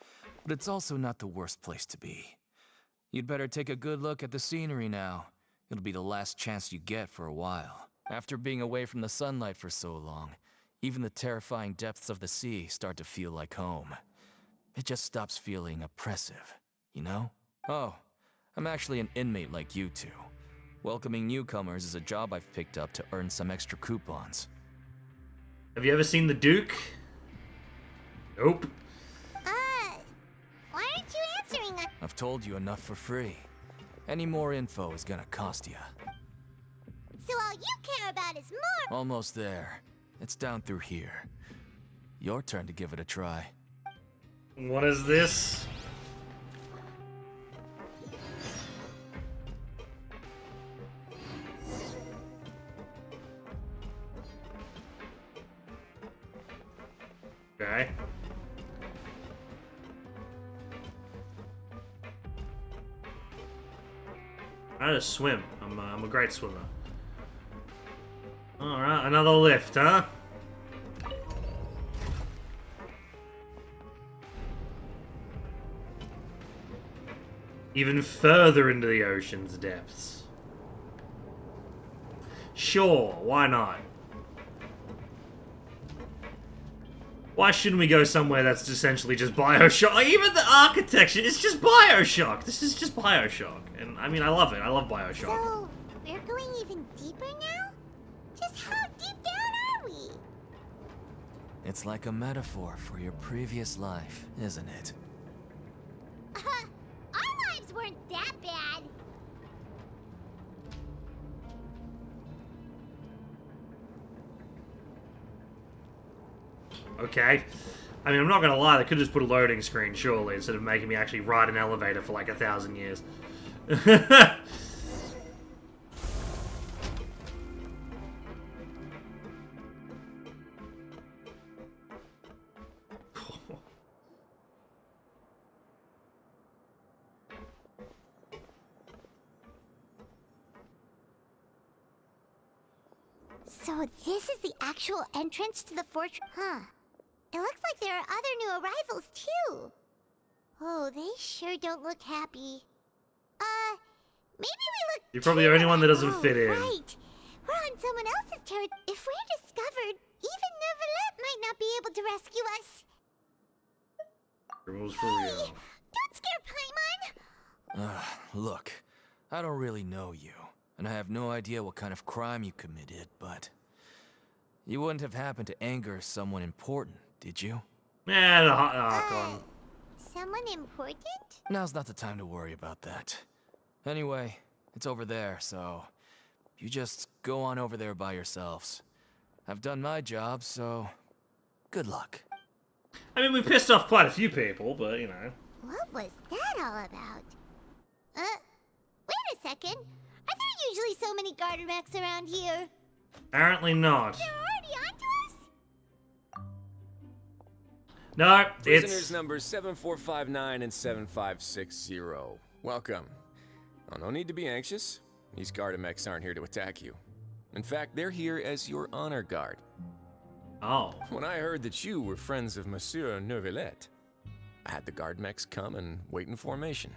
but it's also not the worst place to be. You'd better take a good look at the scenery now. It'll be the last chance you get for a while. After being away from the sunlight for so long, even the terrifying depths of the sea start to feel like home. It just stops feeling oppressive, you know? Oh, I'm actually an inmate like you two. Welcoming newcomers is a job I've picked up to earn some extra coupons. Have you ever seen the Duke? Nope. Why aren't you answering us? I've told you enough for free. Any more info is gonna cost you. So all you care about is is more. Almost there. It's down through here. Your turn to give it a try. What is this? Okay. I just swim. I'm a great swimmer. Alright, another lift, huh? Even further into the ocean's depths. Sure, why not? Why shouldn't we go somewhere that's essentially just Bioshock? Like, even the architecture is just Bioshock. This is just Bioshock. And I mean, I love it. I love Bioshock. So, we're going even deeper now? Just how deep down are we? It's like a metaphor for your previous life, isn't it? Our lives weren't that bad. Okay. I mean, I'm not gonna lie, they could just put a loading screen, surely, instead of making me actually ride an elevator for like 1,000 years. So this is the actual entrance to the fortress? Huh. It looks like there are other new arrivals, too. Oh, they sure don't look happy. Maybe we look... You're probably the only one that doesn't fit in. Right. We're on someone else's territory. If we're discovered, even Neuvillette might not be able to rescue us. Rules for real. Don't scare Paimon! Look, I don't really know you, and I have no idea what kind of crime you committed, but... You wouldn't have happened to anger someone important, did you? Yeah, the hot Archon. Someone important? Now's not the time to worry about that. Anyway, it's over there, so... You just go on over there by yourselves. I've done my job, so... Good luck. I mean, we pissed off quite a few people, but, you know. What was that all about? Wait a second. Are there usually so many garter mechs around here? Apparently not. They're already onto us? No, Prisoners it's... numbers 7459 and 7560. Welcome. Oh, no need to be anxious. These Gardamex aren't here to attack you. In fact, they're here as your honor guard. Oh. When I heard that you were friends of Monsieur Neuvillette, I had the Gardamex come and wait in formation.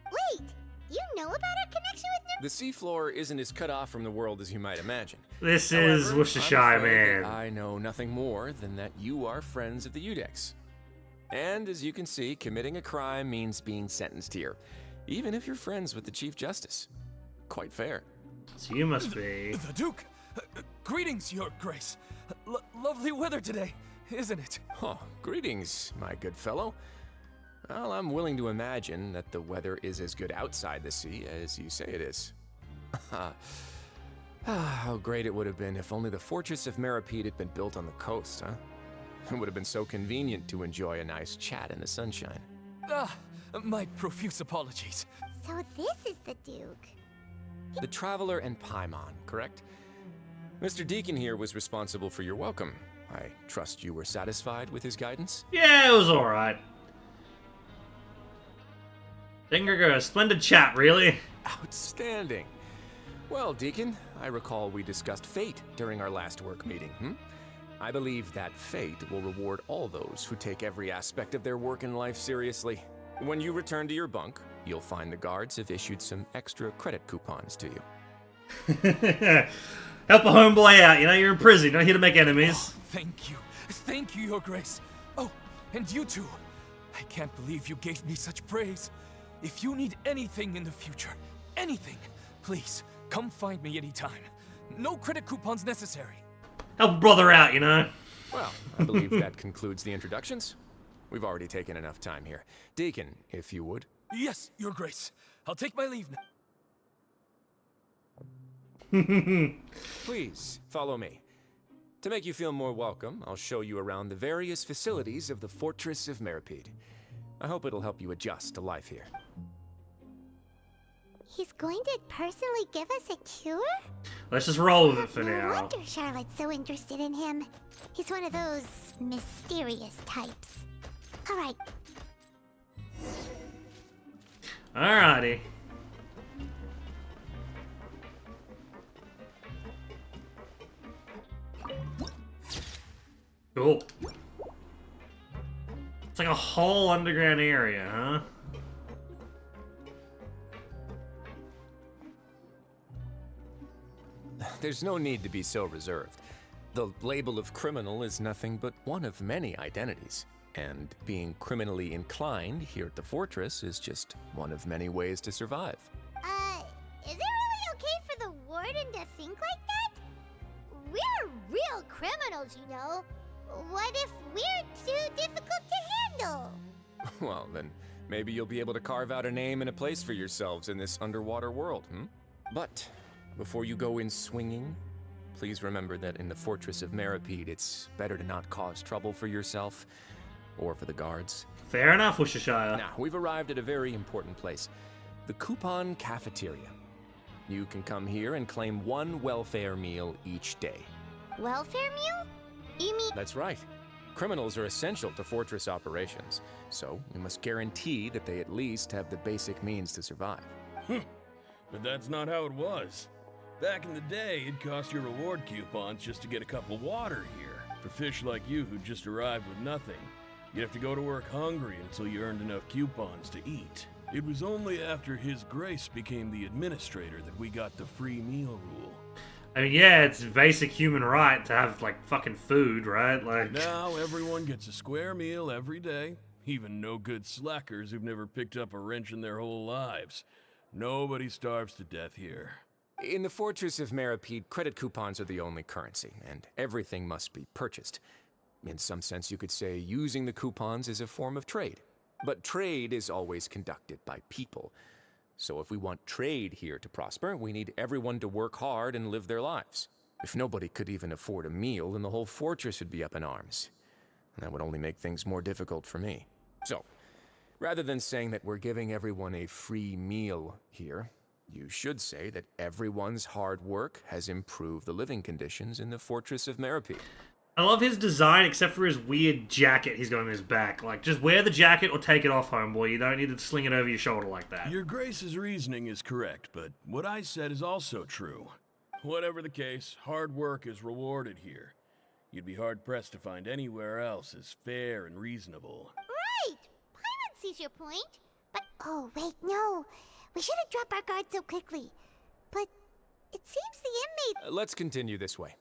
Wait, you know about our connection with The seafloor isn't as cut off from the world as you might imagine. This However, is Worcestershire, I'm afraid man. that I know nothing more than that you are friends of the Udex. And as you can see, committing a crime means being sentenced here, even if you're friends with the Chief Justice. Quite fair. So you must be... The Duke! Greetings, Your Grace. Lovely weather today, isn't it? Oh, greetings, my good fellow. Well, I'm willing to imagine that the weather is as good outside the sea as you say it is. How great it would have been if only the Fortress of Meripede had been built on the coast, huh? It would have been so convenient to enjoy a nice chat in the sunshine. My profuse apologies. So this is the Duke. The Traveler and Paimon, correct? Mr. Deacon here was responsible for your welcome. I trust you were satisfied with his guidance? Yeah, it was alright. Dingerger, splendid chat, really. Outstanding. Well, Deacon, I recall we discussed fate during our last work meeting, I believe that fate will reward all those who take every aspect of their work in life seriously. When you return to your bunk, you'll find the guards have issued some extra credit coupons to you. Help a homeboy out, you know, you're in prison, you're not here to make enemies. Oh, thank you. Thank you, Your Grace. Oh, and you too. I can't believe you gave me such praise. If you need anything in the future, anything, please, come find me anytime. No credit coupons necessary. Help a brother out, you know. Well, I believe that concludes the introductions. We've already taken enough time here. Deacon, if you would. Yes, Your Grace. I'll take my leave now. Please, follow me. To make you feel more welcome, I'll show you around the various facilities of the Fortress of Meripede. I hope it'll help you adjust to life here. He's going to personally give us a tour? Let's just roll with it for No now. wonder Charlotte's so interested in him. He's one of those mysterious types. Alright. Alrighty. Cool. It's like a whole underground area, huh? There's no need to be so reserved. The label of criminal is nothing but one of many identities. And being criminally inclined here at the Fortress is just one of many ways to survive. Is it really okay for the warden to think like that? We're real criminals, you know. What if we're too difficult to handle? Well, then maybe you'll be able to carve out a name and a place for yourselves in this underwater world, But before you go in swinging, please remember that in the Fortress of Meripede, it's better to not cause trouble for yourself or for the guards. Fair enough, Worcestershire. Now, we've arrived at a very important place. The Coupon Cafeteria. You can come here and claim one welfare meal each day. Welfare meal? You mean... That's right. Criminals are essential to Fortress operations, so we must guarantee that they at least have the basic means to survive. But that's not how it was. Back in the day, it cost your reward coupons just to get a cup of water here. For fish like you who just arrived with nothing, you'd have to go to work hungry until you earned enough coupons to eat. It was only after His Grace became the administrator that we got the free meal rule. I mean, yeah, it's a basic human right to have, like, fucking food, right? Like... Now everyone gets a square meal every day, even no good slackers who've never picked up a wrench in their whole lives. Nobody starves to death here. In the Fortress of Meripede, credit coupons are the only currency, and everything must be purchased. In some sense, you could say using the coupons is a form of trade. But trade is always conducted by people. So if we want trade here to prosper, we need everyone to work hard and live their lives. If nobody could even afford a meal, then the whole fortress would be up in arms. And that would only make things more difficult for me. So, rather than saying that we're giving everyone a free meal here, you should say that everyone's hard work has improved the living conditions in the Fortress of Meripede. I love his design, except for his weird jacket he's got on his back. Like, just wear the jacket or take it off, homeboy. You don't need to sling it over your shoulder like that. Your Grace's reasoning is correct, but what I said is also true. Whatever the case, hard work is rewarded here. You'd be hard-pressed to find anywhere else as fair and reasonable. Right! Paimon sees your point. But, oh, wait, no. We shouldn't drop our guard so quickly. But it seems the inmate... Let's continue this way.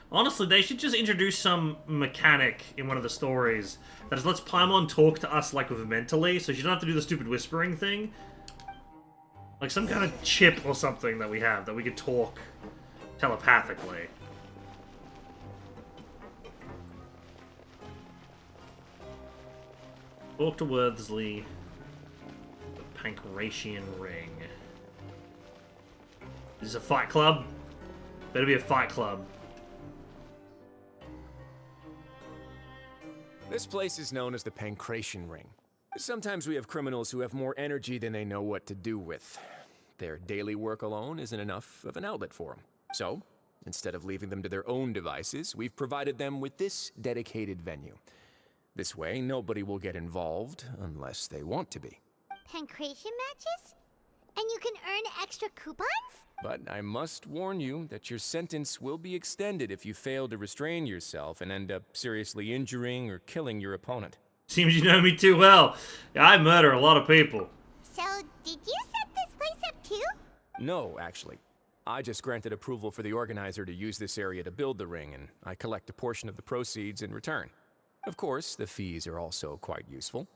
Honestly, they should just introduce some mechanic in one of the stories that is lets Paimon talk to us, like, with mentally, so she don't have to do the stupid whispering thing. Like some kind of chip or something that we have, that we could talk telepathically. Talk to Worthley. The Pancratian Ring. Is this a fight club? Better be a fight club. This place is known as the Pancratian Ring. Sometimes we have criminals who have more energy than they know what to do with. Their daily work alone isn't enough of an outlet for them. So, instead of leaving them to their own devices, we've provided them with this dedicated venue. This way, nobody will get involved unless they want to be. Pancration matches? And you can earn extra coupons? But I must warn you that your sentence will be extended if you fail to restrain yourself and end up seriously injuring or killing your opponent. Seems you know me too well. I murder a lot of people. So, did you set this place up too? No, actually. I just granted approval for the organizer to use this area to build the ring, and I collect a portion of the proceeds in return. Of course, the fees are also quite useful.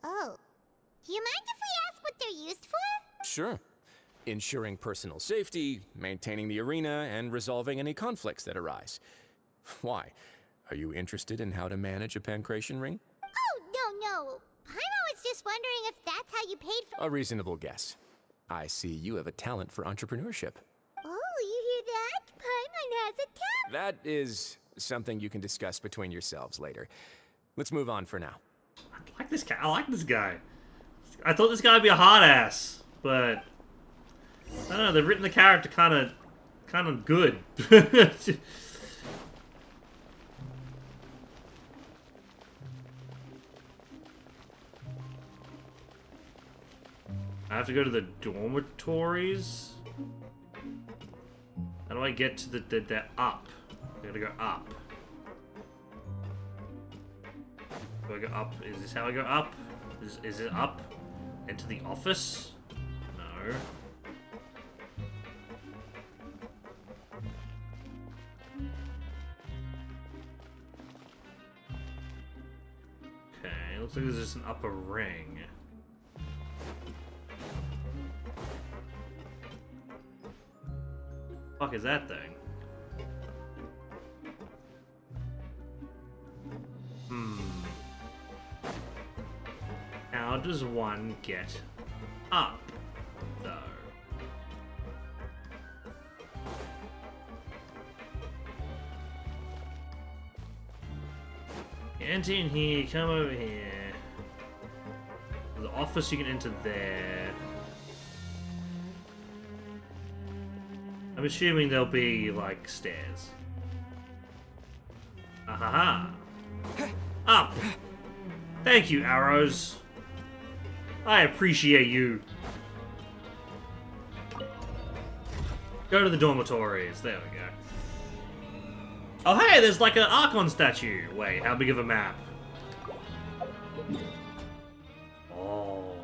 Oh. Do you mind if we ask what they're used for? Sure. Ensuring personal safety, maintaining the arena, and resolving any conflicts that arise. Why? Are you interested in how to manage a Pancration ring? Oh, no. Paimon was just wondering if that's how you paid for— A reasonable guess. I see you have a talent for entrepreneurship. Oh, you hear that? Paimon has a talent! That is something you can discuss between yourselves later. Let's move on for now. I like this guy. I like this guy. I thought this guy would be a hard ass, but I don't know. They've written the character kind of good. I have to go to the dormitories. How do I get to the up? I gotta go up. Do I go up? Is this how I go up? Is it up? Into the office? No. Okay, looks like there's just an upper ring. Fuck is that thing? How does one get up, though? Enter in here, come over here. The office, you can enter there. I'm assuming there'll be, like, stairs. Ahaha. Up! Thank you, arrows. I appreciate you. Go to the dormitories. There we go. Oh, hey, there's like an Archon statue. Wait, how big of a map? Oh.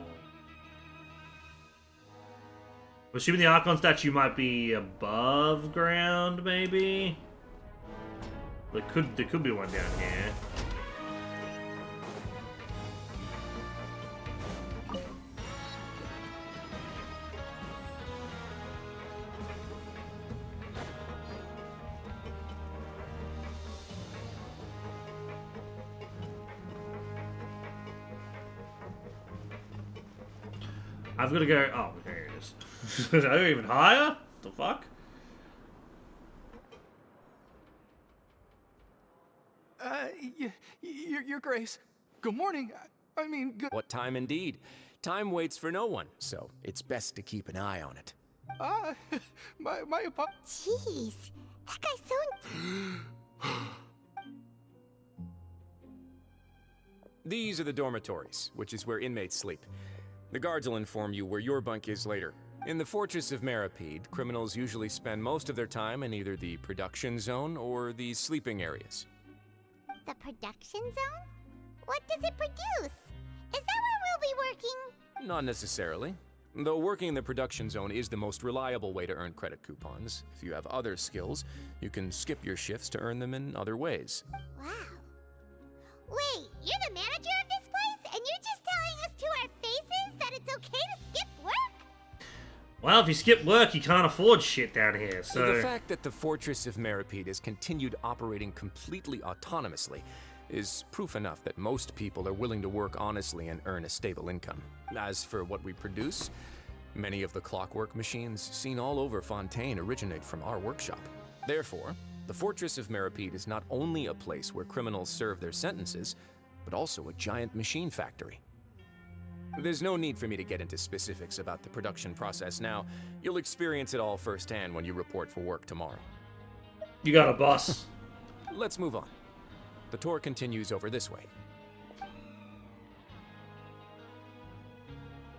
I'm assuming the Archon statue might be above ground, maybe? There could be one down here. I've got to go. Oh, there it is. Did I go even higher? What the fuck? Your Grace. Good morning. I mean, good. What time indeed? Time waits for no one, so it's best to keep an eye on it. My Jeez, that guy's so. These are the dormitories, which is where inmates sleep. The guards will inform you where your bunk is later. In the Fortress of Meripede, criminals usually spend most of their time in either the production zone or the sleeping areas. The production zone? What does it produce? Is that where we'll be working? Not necessarily. Though working in the production zone is the most reliable way to earn credit coupons. If you have other skills, you can skip your shifts to earn them in other ways. Wow. Wait, you're the manager of this place? And you're just telling us to our faces that it's okay to skip work? Well, if you skip work, you can't afford shit down here, so... The fact that the Fortress of Meripede has continued operating completely autonomously is proof enough that most people are willing to work honestly and earn a stable income. As for what we produce, many of the clockwork machines seen all over Fontaine originate from our workshop. Therefore, the Fortress of Meripede is not only a place where criminals serve their sentences, but also a giant machine factory. There's no need for me to get into specifics about the production process now. You'll experience it all firsthand when you report for work tomorrow. You got a boss. Let's move on. The tour continues over this way.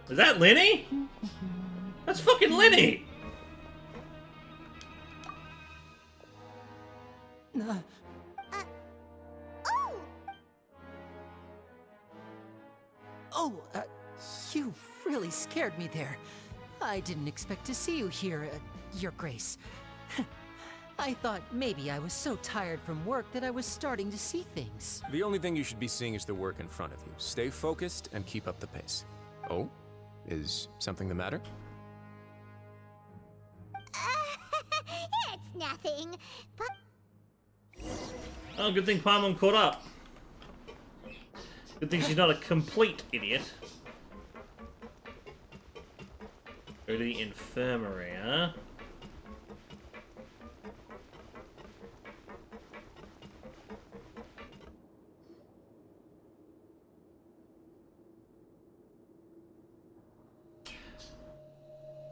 Is that Lenny? That's fucking Lenny! You really scared me there. I didn't expect to see you here, Your Grace. I thought maybe I was so tired from work that I was starting to see things. The only thing you should be seeing is the work in front of you. Stay focused and keep up the pace. Oh? Is something the matter? It's nothing, but... Oh, good thing Paimon caught up. Good thing she's not a complete idiot. Go to the infirmary, huh?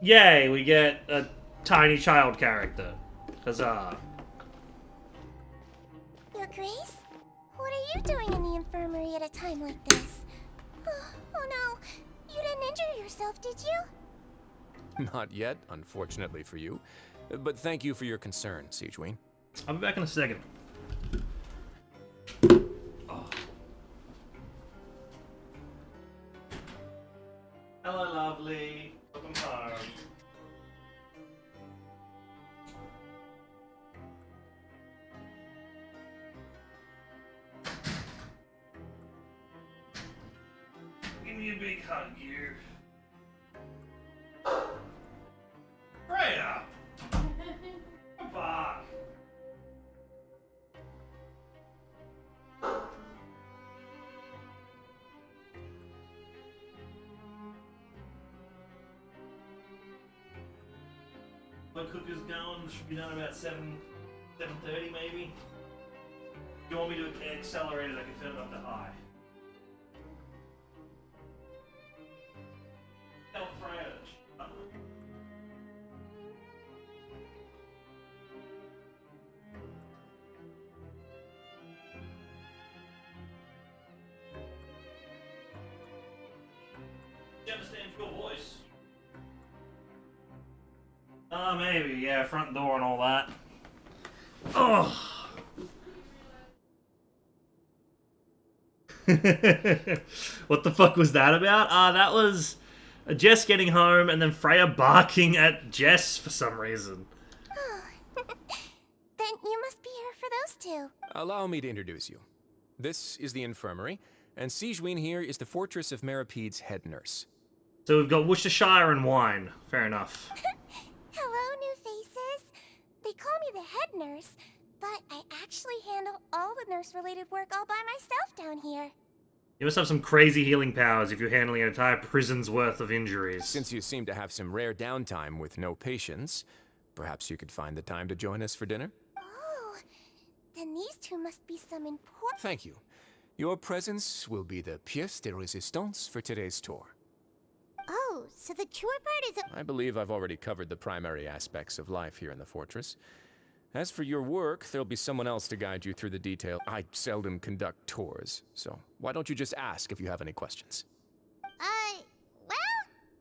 Yay, we get a tiny child character. Huzzah. Your Grace? What are you doing in the infirmary at a time like this? Oh no, you didn't injure yourself, did you? Not yet, unfortunately for you. But thank you for your concern, Siegeween. I'll be back in a second. Oh. Hello, lovely. Welcome home. Give me a big hug, you. Freya! Come back. The cooker's going. Should be done about 7:30 maybe. If you want me to accelerate it, I can turn it up to high. Tell Freya to shut up. She understands your voice. Maybe, yeah, front door and all that. Oh. What the fuck was that about? That was Jess getting home and then Freya barking at Jess for some reason. Then you must be here for those two. Allow me to introduce you. This is the infirmary, and Siegeween here is the Fortress of Merapede's head nurse. So we've got Worcestershire and wine. Fair enough. Hello, new faces. They call me the head nurse, but I actually handle all the nurse-related work all by myself down here. You must have some crazy healing powers if you're handling an entire prison's worth of injuries. Since you seem to have some rare downtime with no patients, perhaps you could find the time to join us for dinner? Oh, then these two must be some important... Thank you. Your presence will be the pièce de résistance for today's tour. Oh, so the tour part is I believe I've already covered the primary aspects of life here in the fortress. As for your work, there'll be someone else to guide you through the detail. I seldom conduct tours, so why don't you just ask if you have any questions? Well,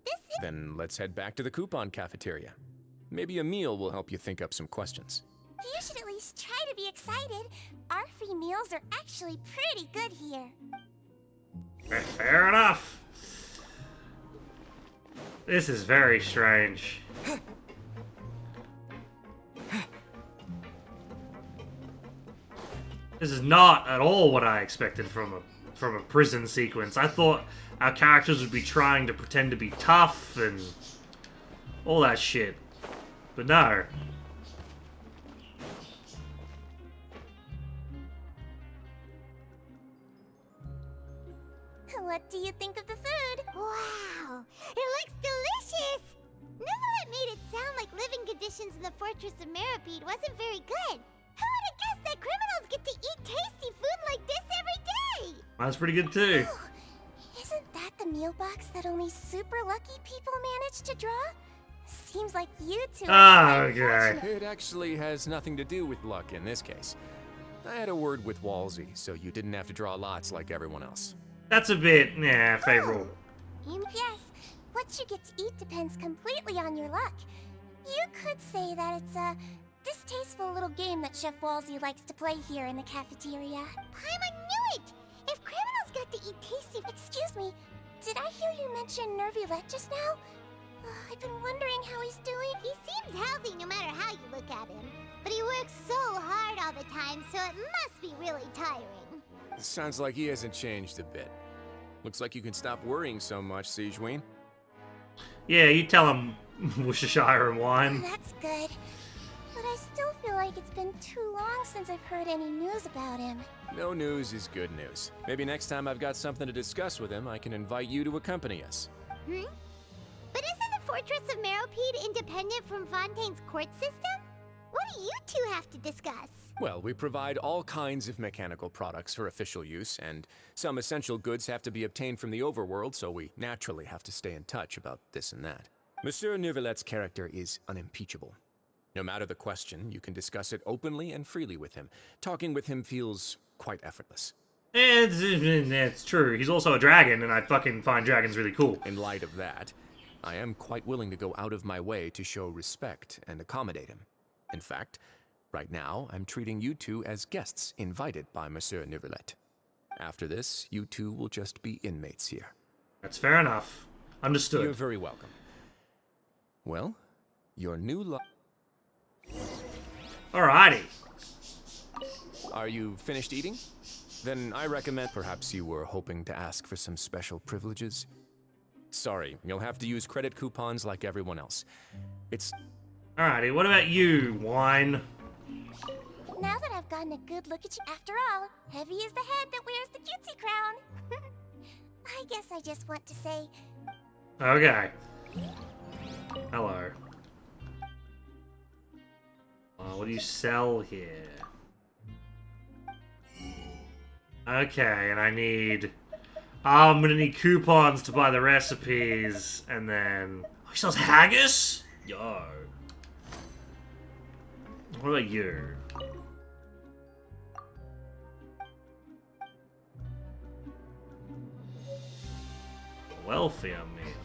this is... Then let's head back to the coupon cafeteria. Maybe a meal will help you think up some questions. You should at least try to be excited. Our free meals are actually pretty good here. Fair enough. This is very strange. This is not at all what I expected from a prison sequence. I thought our characters would be trying to pretend to be tough and all that shit. But no. What do you think of the food? Wow, it looks delicious! Neverlet made it sound like living conditions in the Fortress of Meripede wasn't very good. Who would have guessed that criminals get to eat tasty food like this every day? That's pretty good too. Oh, isn't that the meal box that only super lucky people manage to draw? Seems like you two are quite fortunate. It actually has nothing to do with luck in this case. I had a word with Walsey, so you didn't have to draw lots like everyone else. That's a bit, yeah, favorable. Yes, what you get to eat depends completely on your luck. You could say that it's a distasteful little game that Chef Walsey likes to play here in the cafeteria. I knew it! If criminals got to eat tasty... Excuse me, did I hear you mention Nervilet just now? I've been wondering how he's doing. He seems healthy no matter how you look at him. But he works so hard all the time, so it must be really tiring. Sounds like he hasn't changed a bit. Looks like you can stop worrying so much, Siegeween. Yeah, you tell him Worcestershire and wine. That's good. But I still feel like it's been too long since I've heard any news about him. No news is good news. Maybe next time I've got something to discuss with him, I can invite you to accompany us. But isn't the Fortress of Meropide independent from Fontaine's court system? What do you two have to discuss? Well, we provide all kinds of mechanical products for official use, and some essential goods have to be obtained from the overworld, so we naturally have to stay in touch about this and that. Monsieur Neuvillette's character is unimpeachable. No matter the question, you can discuss it openly and freely with him. Talking with him feels quite effortless. It's true. He's also a dragon, and I fucking find dragons really cool. In light of that, I am quite willing to go out of my way to show respect and accommodate him. In fact, right now, I'm treating you two as guests invited by Monsieur Neuvillette. After this, you two will just be inmates here. That's fair enough. Understood. You're very welcome. Well, your new Alrighty. Are you finished eating? Then I recommend perhaps you were hoping to ask for some special privileges. Sorry, you'll have to use credit coupons like everyone else. It's... Alrighty, what about you, wine? Now that I've gotten a good look at you, after all, heavy is the head that wears the cutesy crown. I guess I just want to say... Okay. Hello. What do you sell here? Okay, and I need... I'm gonna need coupons to buy the recipes, and then... Oh, he sells haggis? Yo. What about you? Welfare meal.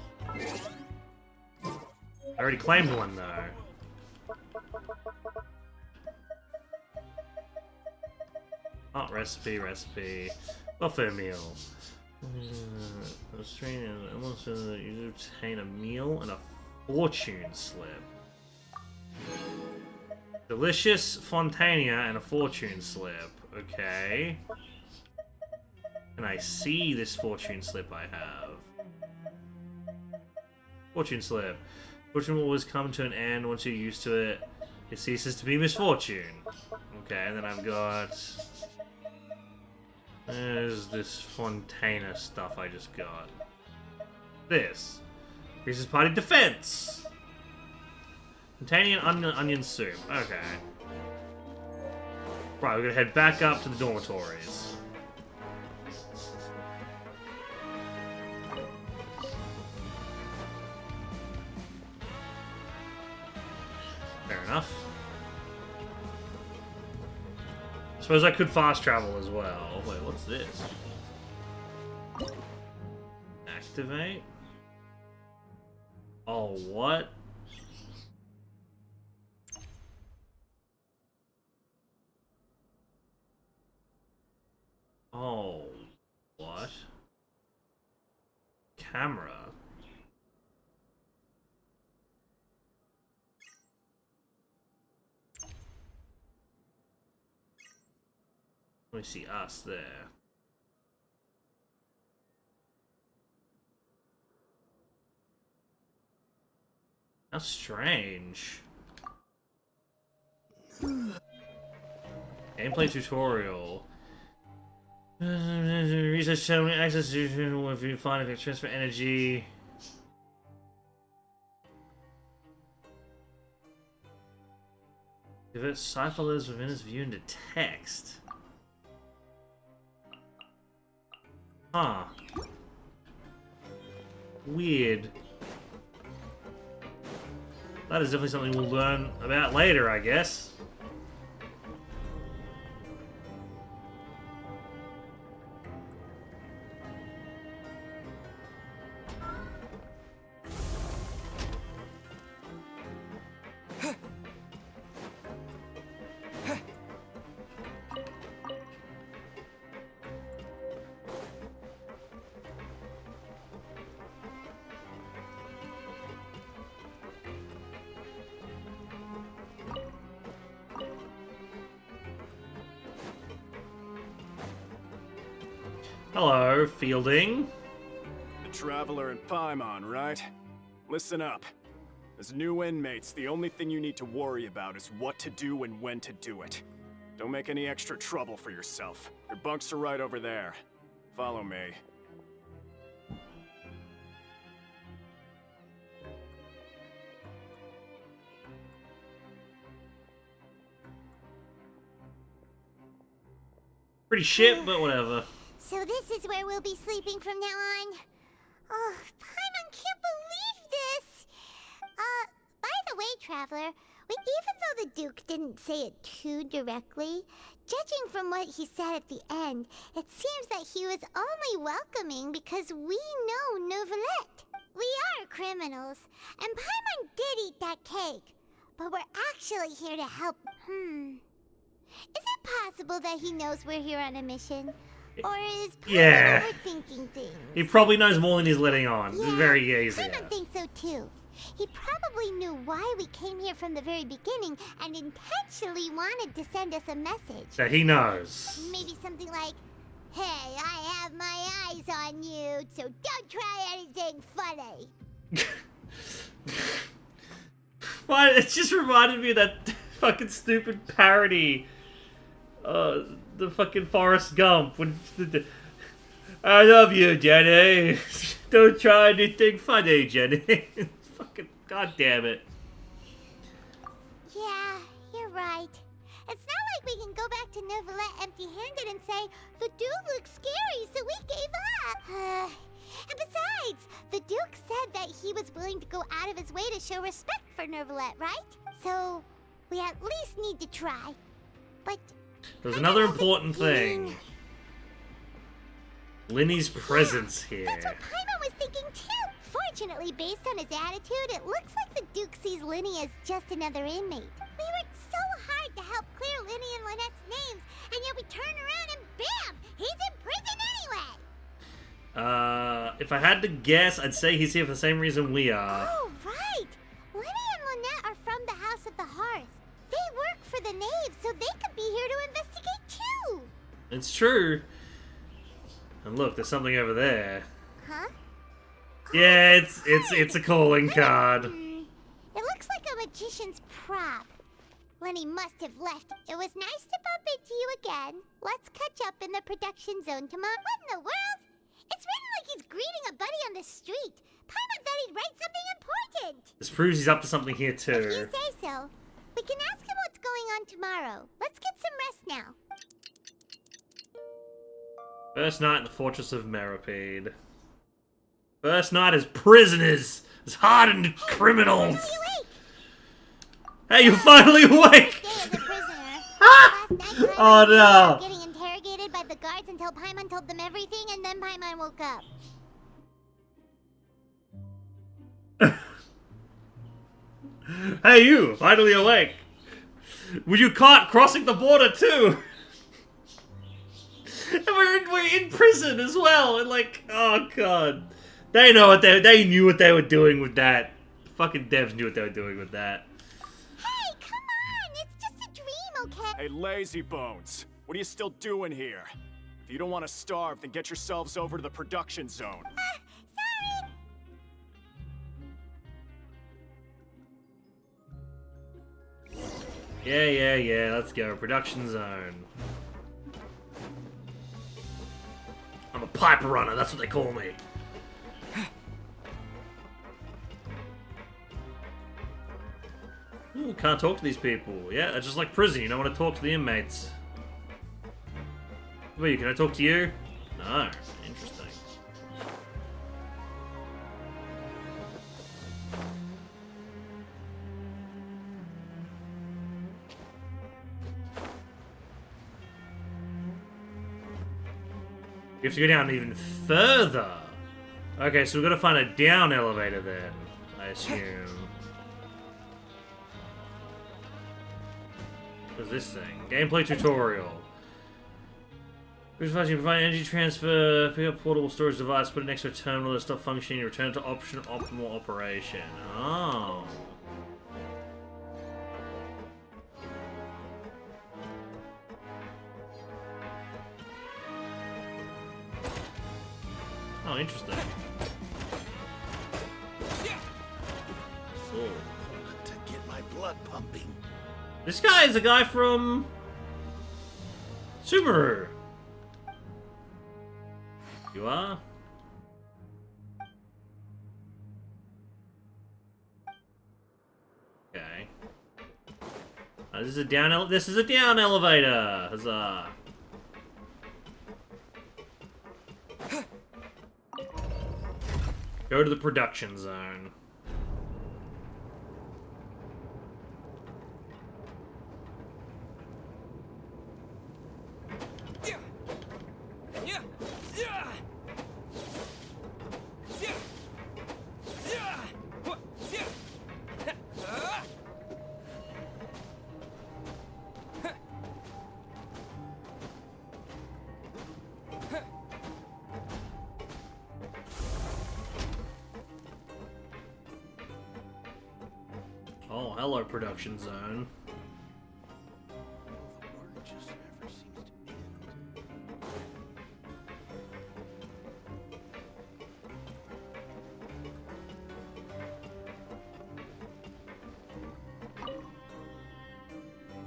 I already claimed one, though. Oh, recipe. Welfare meal. Australian, almost you obtain a meal and a fortune slip. Delicious Fontania and a fortune slip. Okay. Can I see this fortune slip I have? Fortune slip. Fortune will always come to an end once you're used to it. It ceases to be misfortune. Okay, and then I've got... There's this Fontana stuff I just got. This. Increases party defense. Containing an onion soup. Okay. Right, we're gonna head back up to the dormitories. Fair enough. I suppose I could fast travel as well. Wait, what's this? Activate? Oh, what? Oh, what? Camera? Let me see us there. How strange. Gameplay tutorial. Research showing access to if you find if transfer energy. Divert ciphers within its view into text. Huh. Weird. That is definitely something we'll learn about later, I guess. Hello, Fielding. The Traveler in Paimon, right? Listen up. As new inmates, the only thing you need to worry about is what to do and when to do it. Don't make any extra trouble for yourself. Your bunks are right over there. Follow me. Pretty shit, but whatever. So this is where we'll be sleeping from now on. Oh, Paimon can't believe this! By the way, Traveler, even though the Duke didn't say it too directly, judging from what he said at the end, it seems that he was only welcoming because we know Novelette. We are criminals, and Paimon did eat that cake, but we're actually here to help. Is it possible that he knows we're here on a mission? Or is Paimon overthinking things? He probably knows more than he's letting on. Yeah, Very easy. Paimon thinks so too. He probably knew why we came here from the very beginning and intentionally wanted to send us a message. That he knows. Maybe something like, "Hey, I have my eyes on you, so don't try anything funny." Why? It just reminded me of that fucking stupid parody. The fucking Forrest Gump. I love you, Jenny. Don't try anything funny, Jenny. Fucking goddamn it. Yeah, you're right. It's not like we can go back to Novelette empty-handed and say, "The Duke looks scary, so we gave up." And besides, the Duke said that he was willing to go out of his way to show respect for Novelette, right? So, we at least need to try. But there's another important thing. Linny's presence here. That's what Paimon was thinking too. Fortunately, based on his attitude, it looks like the Duke sees Linny as just another inmate. We worked so hard to help clear Linny and Lynette's names, and yet we turn around and bam! He's in prison anyway! If I had to guess, I'd say he's here for the same reason we are. Oh, right! Linny and Lynette are from the House of the Hearth. They work for the Knave, so they could be here to investigate too! It's true. And look, there's something over there. Huh? Yeah, it's a calling card. It looks like a magician's prop. Lenny must have left. It was nice to bump into you again. Let's catch up in the production zone tomorrow. What in the world? It's written like he's greeting a buddy on the street. Paimon thought he'd write something important. This proves he's up to something here too. If you say so. We can ask him what's going on tomorrow. Let's get some rest now. First night in the Fortress of Meripede. First night as prisoners, as hardened criminals. Hey, you're finally awake! Oh no! Getting interrogated by the guards until Paimon told them everything, and then Paimon woke up. Hey, you! Finally awake! Were you caught crossing the border too? And we're in prison as well, and like, oh god. They know what they knew what they were doing with that. The fucking devs knew what they were doing with that. Hey, come on! It's just a dream, okay? Hey, lazy bones. What are you still doing here? If you don't want to starve, then get yourselves over to the production zone. Sorry! Yeah, let's go. Production zone. I'm a pipe runner, that's what they call me. Ooh, can't talk to these people. Yeah, it's just like prison, you don't want to talk to the inmates. Wait, can I talk to you? No. Interesting. We have to go down even further. Okay, so we've got to find a down elevator then, I assume. What's this thing? Gameplay tutorial. First, you provide energy transfer, pick up portable storage device, put it next to a terminal that stops functioning, return to optimal operation. Oh. Oh, interesting. Cool. To get my blood pumping. This guy is a guy from Subaru. You are? Okay. This is a down elevator. Huzzah. Go to the production zone. Oh, hello, production zone.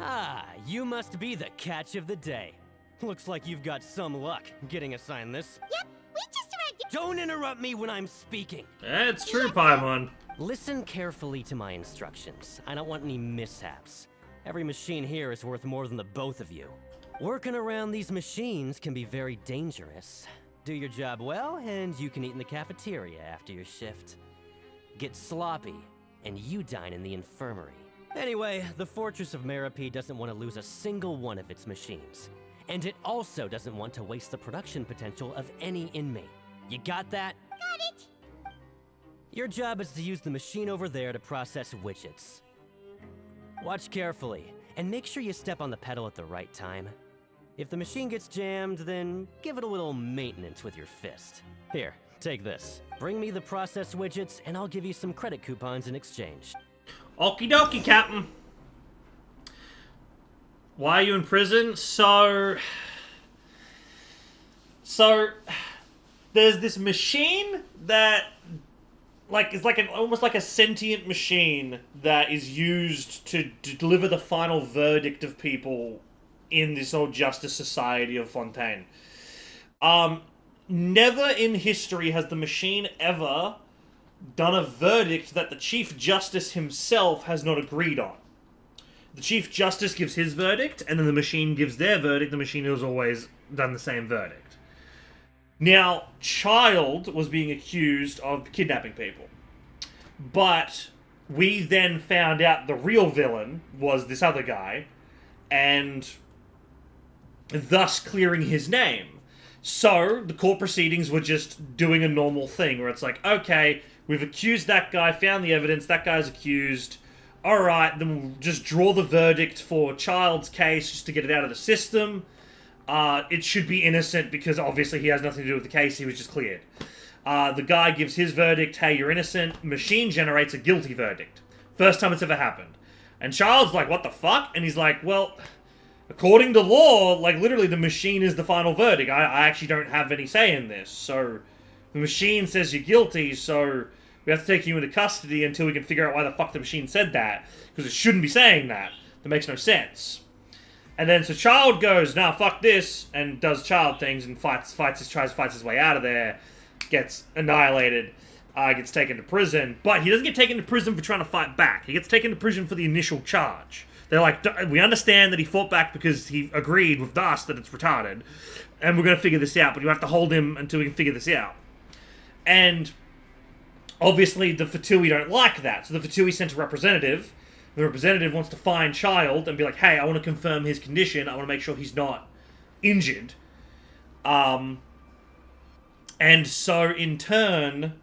Ah, you must be the catch of the day. Looks like you've got some luck getting assigned this. Yep, we just arrived. Don't interrupt me when I'm speaking. That's true, Paimon. Listen carefully to my instructions. I don't want any mishaps. Every machine here is worth more than the both of you. Working around these machines can be very dangerous. Do your job well, and you can eat in the cafeteria after your shift. Get sloppy, and you dine in the infirmary. Anyway, the Fortress of MrFive doesn't want to lose a single one of its machines. And it also doesn't want to waste the production potential of any inmate. You got that? Got it. Your job is to use the machine over there to process widgets. Watch carefully, and make sure you step on the pedal at the right time. If the machine gets jammed, then give it a little maintenance with your fist. Here, take this. Bring me the processed widgets, and I'll give you some credit coupons in exchange. Okie dokie, Captain. Why are you in prison? So there's this machine that is like almost like a sentient machine that is used to deliver the final verdict of people in this old Justice Society of Fontaine. Never in history has the machine ever done a verdict that the Chief Justice himself has not agreed on. The Chief Justice gives his verdict, and then the machine gives their verdict. The machine has always done the same verdict. Now, Child was being accused of kidnapping people. But we then found out the real villain was this other guy, and thus clearing his name. So, the court proceedings were just doing a normal thing, where it's like, okay, we've accused that guy, found the evidence, that guy's accused. Alright, then we'll just draw the verdict for Child's case just to get it out of the system. It should be innocent because obviously he has nothing to do with the case, he was just cleared. The guy gives his verdict, hey, you're innocent. Machine generates a guilty verdict. First time it's ever happened. And Child's like, what the fuck? And he's like, well, according to law, like literally the machine is the final verdict. I actually don't have any say in this. So the machine says you're guilty, so we have to take you into custody until we can figure out why the fuck the machine said that. Because it shouldn't be saying that. That makes no sense. And then so Child goes, nah, fuck this, and does Child things and fights his way out of there, gets annihilated, gets taken to prison. But he doesn't get taken to prison for trying to fight back. He gets taken to prison for the initial charge. They're like, we understand that he fought back because he agreed with us that it's retarded, and we're going to figure this out, but you have to hold him until we can figure this out. And obviously, the Fatui don't like that, so the Fatui sent a representative. The representative wants to find Child and be like, hey, I want to confirm his condition. I want to make sure he's not injured. And so, in turn,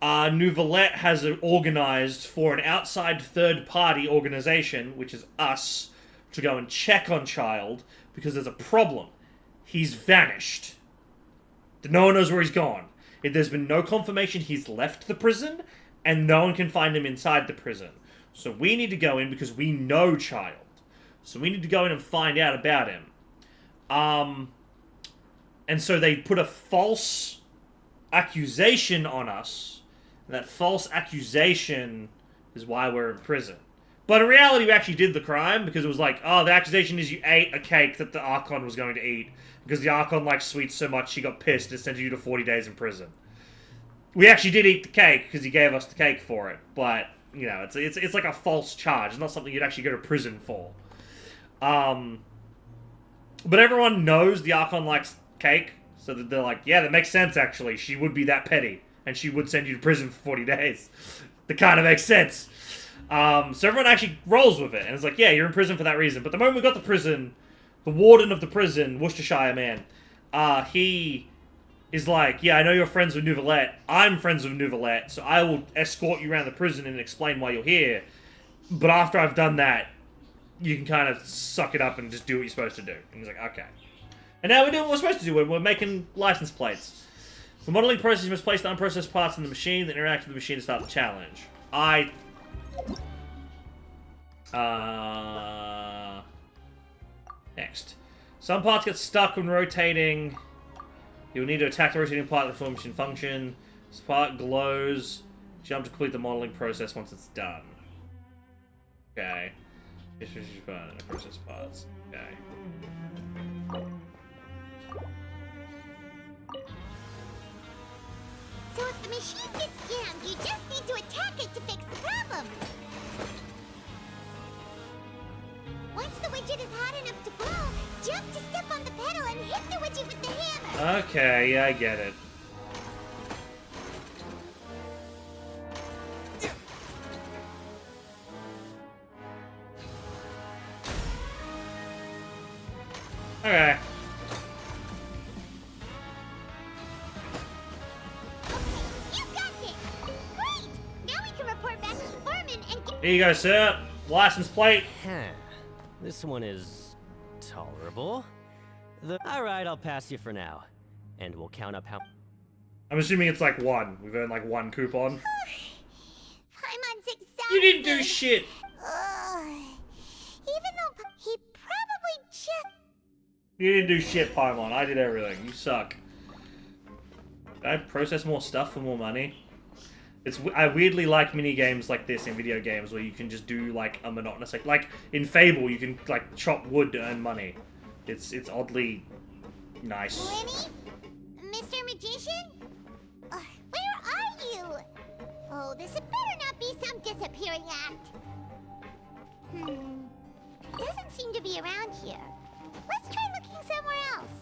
Nouvellette has organized for an outside third-party organization, which is us, to go and check on Child, because there's a problem. He's vanished. No one knows where he's gone. There's been no confirmation he's left the prison, and no one can find him inside the prison. So we need to go in because we know Child. So we need to go in and find out about him. And so they put a false accusation on us. And that false accusation is why we're in prison. But in reality, we actually did the crime because it was like, oh, the accusation is you ate a cake that the Archon was going to eat. Because the Archon likes sweets so much, she got pissed and sent you to 40 days in prison. We actually did eat the cake because he gave us the cake for it. But, you know, it's like a false charge. It's not something you'd actually go to prison for. But everyone knows the Archon likes cake. So that they're like, yeah, that makes sense, actually. She would be that petty. and she would send you to prison for 40 days. That kind of makes sense. So everyone actually rolls with it, and it's like, yeah, you're in prison for that reason. But the moment we got to prison, the warden of the prison, Worcestershire man, he is like, yeah, I know you're friends with Nouvellette. I'm friends with Nouvellette, so I will escort you around the prison and explain why you're here. But after I've done that, you can kind of suck it up and just do what you're supposed to do. And he's like, okay. And now we're doing what we're supposed to do. We're making license plates. For modeling process, you must place the unprocessed parts in the machine, then interact with the machine to start the challenge. Next. Some parts get stuck when rotating. You'll need to attack the rotating part before machine function. This part glows. Jump to complete the modeling process once it's done. Okay. Process parts. Okay. So if the machine gets jammed, you just need to attack it to fix the problem. Once the widget is hot enough to blow, jump to step on the pedal and hit the widget with the hammer. Okay, yeah, I get it. Okay. You got this. Great. Now we can report back to the foreman and get... Here you go, sir. License plate. This one is tolerable. Alright, I'll pass you for now. And we'll count up how... I'm assuming it's like 1. We've earned like 1 coupon. Paimon's exhausted. You didn't do shit. Even though he probably just... You didn't do shit, Paimon. I did everything. You suck. Did I process more stuff for more money? I weirdly like mini games like this in video games where you can just do like a monotonous like in Fable you can like chop wood to earn money. It's oddly nice. Lenny? Mr. Magician? Where are you? Oh, this had better not be some disappearing act. Doesn't seem to be around here. Let's try looking somewhere else.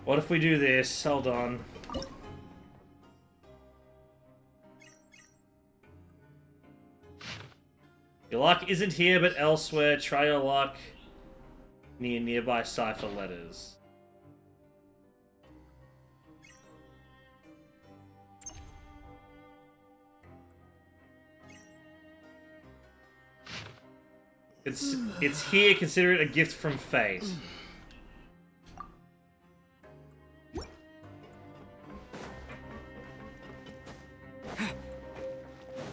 What if we do this? Hold on. Your luck isn't here but elsewhere. Try your luck near nearby cipher letters. It's here. Consider it a gift from fate.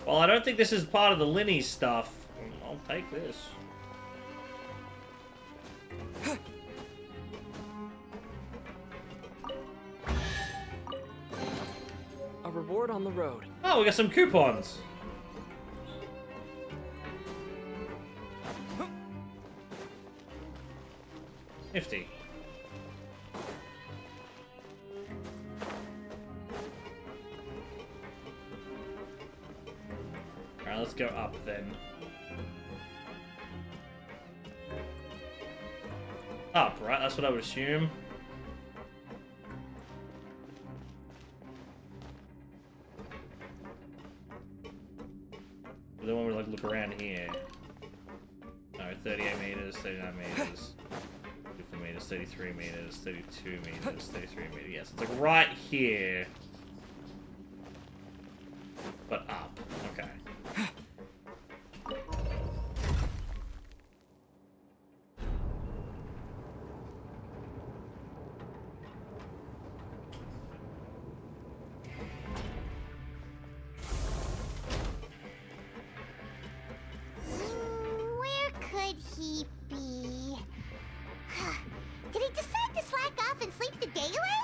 Well, I don't think this is part of the Linny stuff. I'll take this. A reward on the road. Oh, we got some coupons. Nifty. Alright, let's go up then. Up, right? That's what I would assume. But then when we like look around here. No, 38 meters, 39 meters. 54 meters, 33 meters, 32 meters, 33 meters. Yes, it's like right here. But up. Okay. Where could he be? Did he decide to slack off and sleep the day away?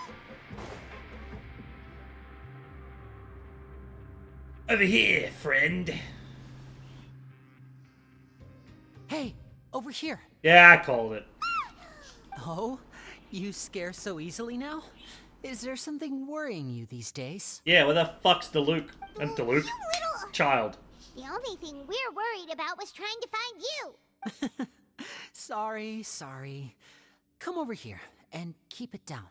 Over here, friend. Hey, over here. Yeah, I called it. Oh, you scare so easily now? Is there something worrying you these days? Yeah, where the fuck's Diluc? And Diluc? Child. The only thing we're worried about was trying to find you. Sorry. Come over here. and keep it down.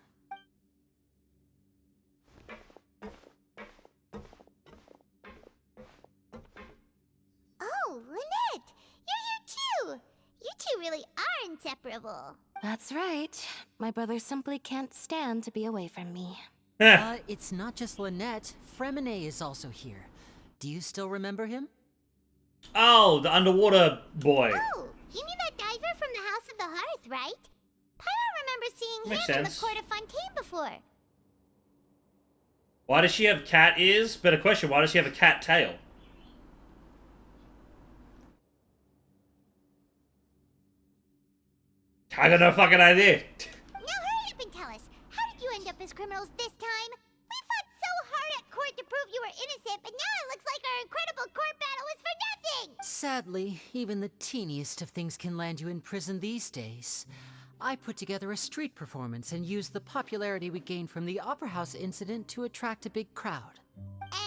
Oh, Lynette! You're here too! You two really are inseparable. That's right. My brother simply can't stand to be away from me. It's not just Lynette. Fremine is also here. Do you still remember him? Oh, the underwater boy. Oh, you mean that diver from the House of the Hearth, right? Paimon remembers seeing Makes him in sense. the Court of Fontaine before. Why does she have cat ears? Better question, why does she have a cat tail? I got no fucking idea. Now hurry up and tell us, how did you end up as criminals this time? We fought so hard at court to prove you were innocent, but now it looks like our incredible court battle was for nothing! Sadly, even the teeniest of things can land you in prison these days. I put together a street performance and used the popularity we gained from the Opera House incident to attract a big crowd.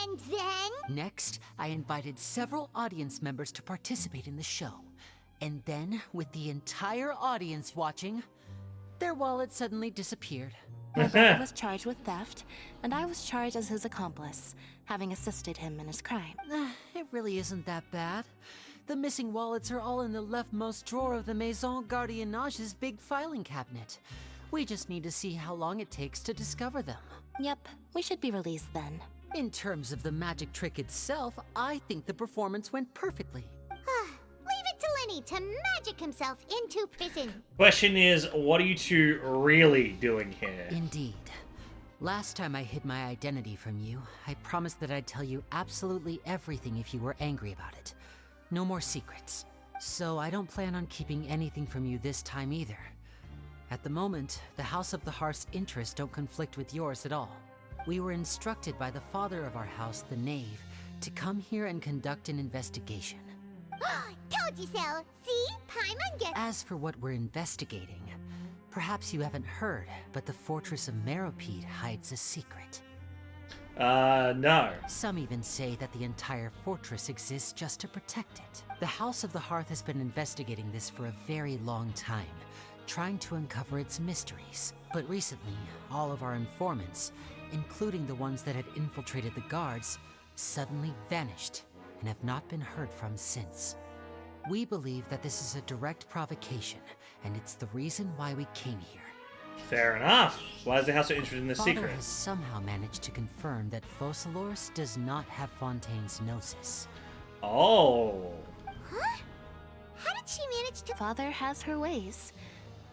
And then? Next, I invited several audience members to participate in the show. And then, with the entire audience watching, their wallet suddenly disappeared. My brother was charged with theft, and I was charged as his accomplice, having assisted him in his crime. It really isn't that bad. The missing wallets are all in the leftmost drawer of the Maison Gardiennage's big filing cabinet. We just need to see how long it takes to discover them. Yep, we should be released then. In terms of the magic trick itself, I think the performance went perfectly. Leave it to Lenny to magic himself into prison. Question is, what are you two really doing here? Indeed. Last time I hid my identity from you, I promised that I'd tell you absolutely everything if you were angry about it. No more secrets. So I don't plan on keeping anything from you this time either. At the moment, the House of the Hearth's interests don't conflict with yours at all. We were instructed by the father of our house, the Knave, to come here and conduct an investigation. Told you so! See? Paimon gets— As for what we're investigating, perhaps you haven't heard, but the fortress of Meropide hides a secret. No. Some even say that the entire fortress exists just to protect it. The House of the Hearth has been investigating this for a very long time, trying to uncover its mysteries. But recently, all of our informants, including the ones that had infiltrated the guards, suddenly vanished and have not been heard from since. We believe that this is a direct provocation, and it's the reason why we came here. Fair enough. Why is the house so interested in this Father secret? has somehow managed to confirm that Focalors does not have Fontaine's Gnosis. Oh. Huh? How did she manage to— Father has her ways.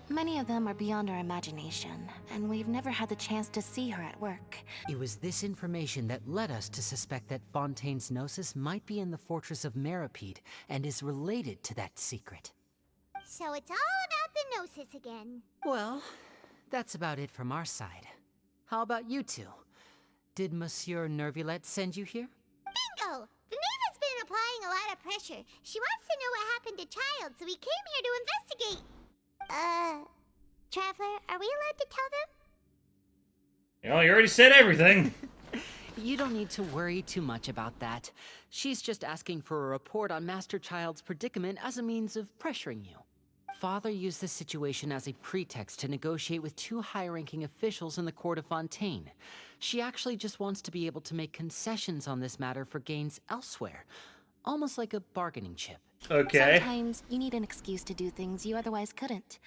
Many of them are beyond our imagination, and we've never had the chance to see her at work. It was this information that led us to suspect that Fontaine's Gnosis might be in the fortress of Meropide and is related to that secret. So it's all about the Gnosis again. Well, that's about it from our side. How about you two? Did Monsieur Nervulette send you here? Bingo! The Knave has been applying a lot of pressure. She wants to know what happened to Child, so we came here to investigate. Traveler, are we allowed to tell them? You know, you already said everything. You don't need to worry too much about that. She's just asking for a report on Master Child's predicament as a means of pressuring you. Father used this situation as a pretext to negotiate with two high-ranking officials in the court of Fontaine. She actually just wants to be able to make concessions on this matter for gains elsewhere. Almost like a bargaining chip. Okay. Sometimes you need an excuse to do things you otherwise couldn't.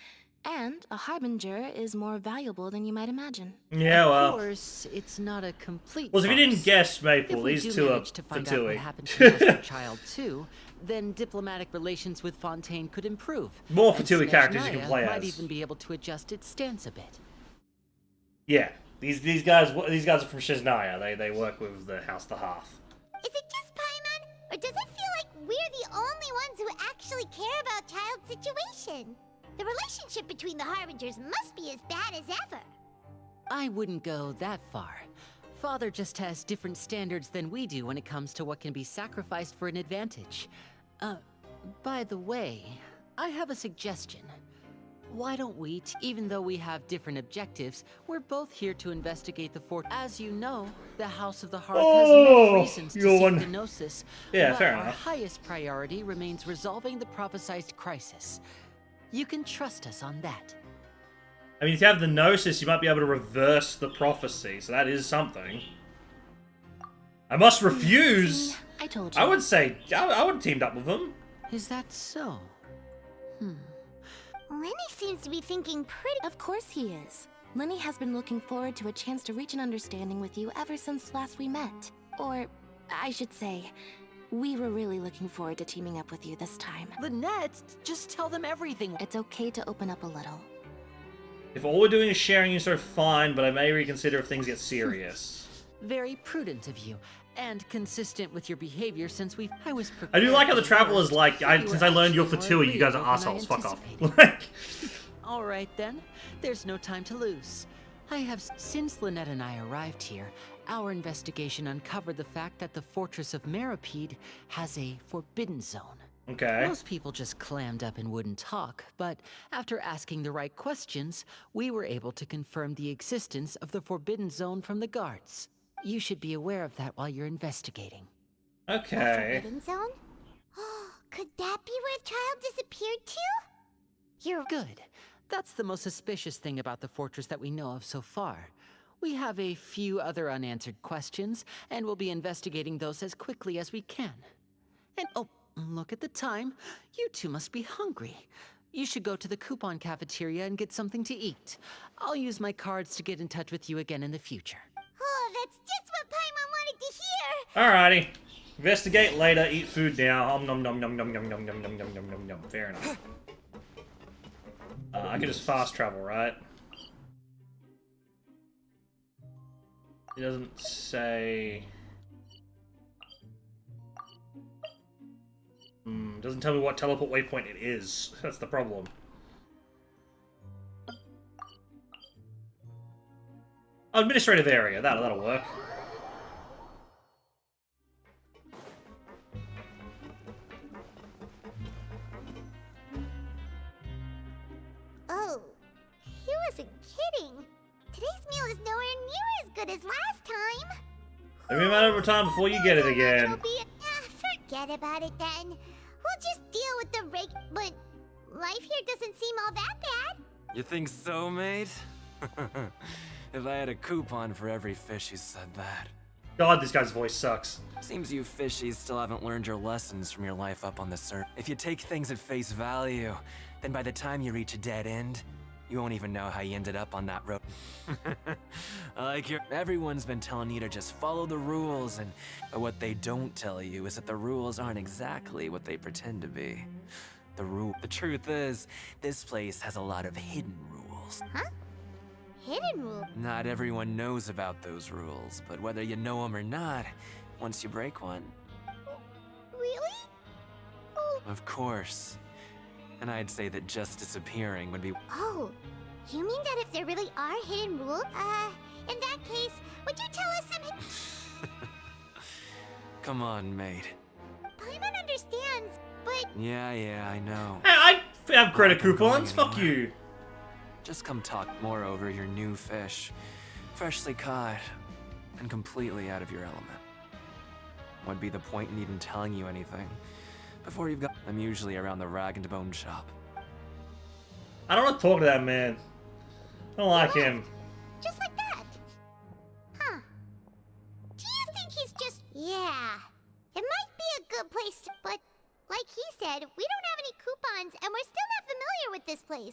And a harbinger is more valuable than you might imagine. Yeah, well. Of course, it's not a complete Well, if you didn't farce. guess, Maple, If we these do two are manage to find out what Fatui. happened to Master Child too, then diplomatic relations with Fontaine could improve. More and Fatui characters you can Snezhnaya play might as. even be able to adjust its stance a bit. Yeah, these guys are from Snezhnaya. They work with the House of the Hearth. Is it just Paimon? Or does it feel like we're the only ones who actually care about Child's situation? The relationship between the Harbingers must be as bad as ever. I wouldn't go that far. Father just has different standards than we do when it comes to what can be sacrificed for an advantage. By the way, I have a suggestion. Why don't we, even though we have different objectives, we're both here to investigate the fort. As you know, the House of the Hearth has many reasons to seek the Gnosis. Yeah, but fair our enough. highest priority remains resolving the prophesized crisis. You can trust us on that. I mean, if you have the Gnosis, you might be able to reverse the prophecy, so that is something. I must refuse! I told you. I would say, I would have teamed up with them. Is that so? Lenny seems to be thinking pretty... Of course he is. Lenny has been looking forward to a chance to reach an understanding with you ever since last we met. Or, I should say, we were really looking forward to teaming up with you this time. Lynette, just tell them everything. It's okay to open up a little. If all we're doing is sharing you, so fine, but I may reconsider if things get serious. Very prudent of you, and consistent with your behavior since I do like how the Traveler's like, since I learned you're Fatui, you guys are assholes, fuck off. All right then, there's no time to lose. Since Lynette and I arrived here, our investigation uncovered the fact that the Fortress of Meripede has a forbidden zone. Okay. Most people just clammed up and wouldn't talk, but after asking the right questions, we were able to confirm the existence of the forbidden zone from the guards. You should be aware of that while you're investigating. Okay. Forbidden zone? Could that be where the child disappeared to? You're good. That's the most suspicious thing about the fortress that we know of so far. We have a few other unanswered questions, and we'll be investigating those as quickly as we can. And oh, look at the time. You two must be hungry. You should go to the coupon cafeteria and get something to eat. I'll use my cards to get in touch with you again in the future. Oh, that's just what Paimon wanted to hear! Alrighty. Investigate later, eat food now. Nom nom nom nom nom nom nom nom nom nom nom nom. Fair enough. I can just fast travel, right? It doesn't say... doesn't tell me what teleport waypoint it is. That's the problem. Oh, administrative area. That'll work. Oh, he wasn't kidding. Today's meal is nowhere near as good as last time. Maybe a matter of time before you get it again. Forget about it then. We'll just deal with the but life here doesn't seem all that bad. You think so, mate? If I had a coupon for every fish who said that. God, this guy's voice sucks. Seems you fishies still haven't learned your lessons from your life up on the surface. If you take things at face value, then by the time you reach a dead end, you won't even know how you ended up on that road. Everyone's been telling you to just follow the rules, but what they don't tell you is that the rules aren't exactly what they pretend to be. The truth is, this place has a lot of hidden rules. Huh? Hidden rules? Not everyone knows about those rules, but whether you know them or not, once you break one... Really? Of course. And I'd say that just disappearing would be... Oh, you mean that if there really are hidden rules? In that case, would you tell us some... Come on, mate. Paimon understands, but... Yeah, I know. Hey, I have credit coupons, fuck you. Just come talk more over your new fish. Freshly caught, and completely out of your element. What'd be the point in even telling you anything? Before you've got... I'm usually around the rag and bone shop. I don't want to talk to that man. I don't like him. Just like that. Huh. Do you think he's just... Yeah. It might be a good place to... But, like he said, we don't have any coupons, and we're still not familiar with this place.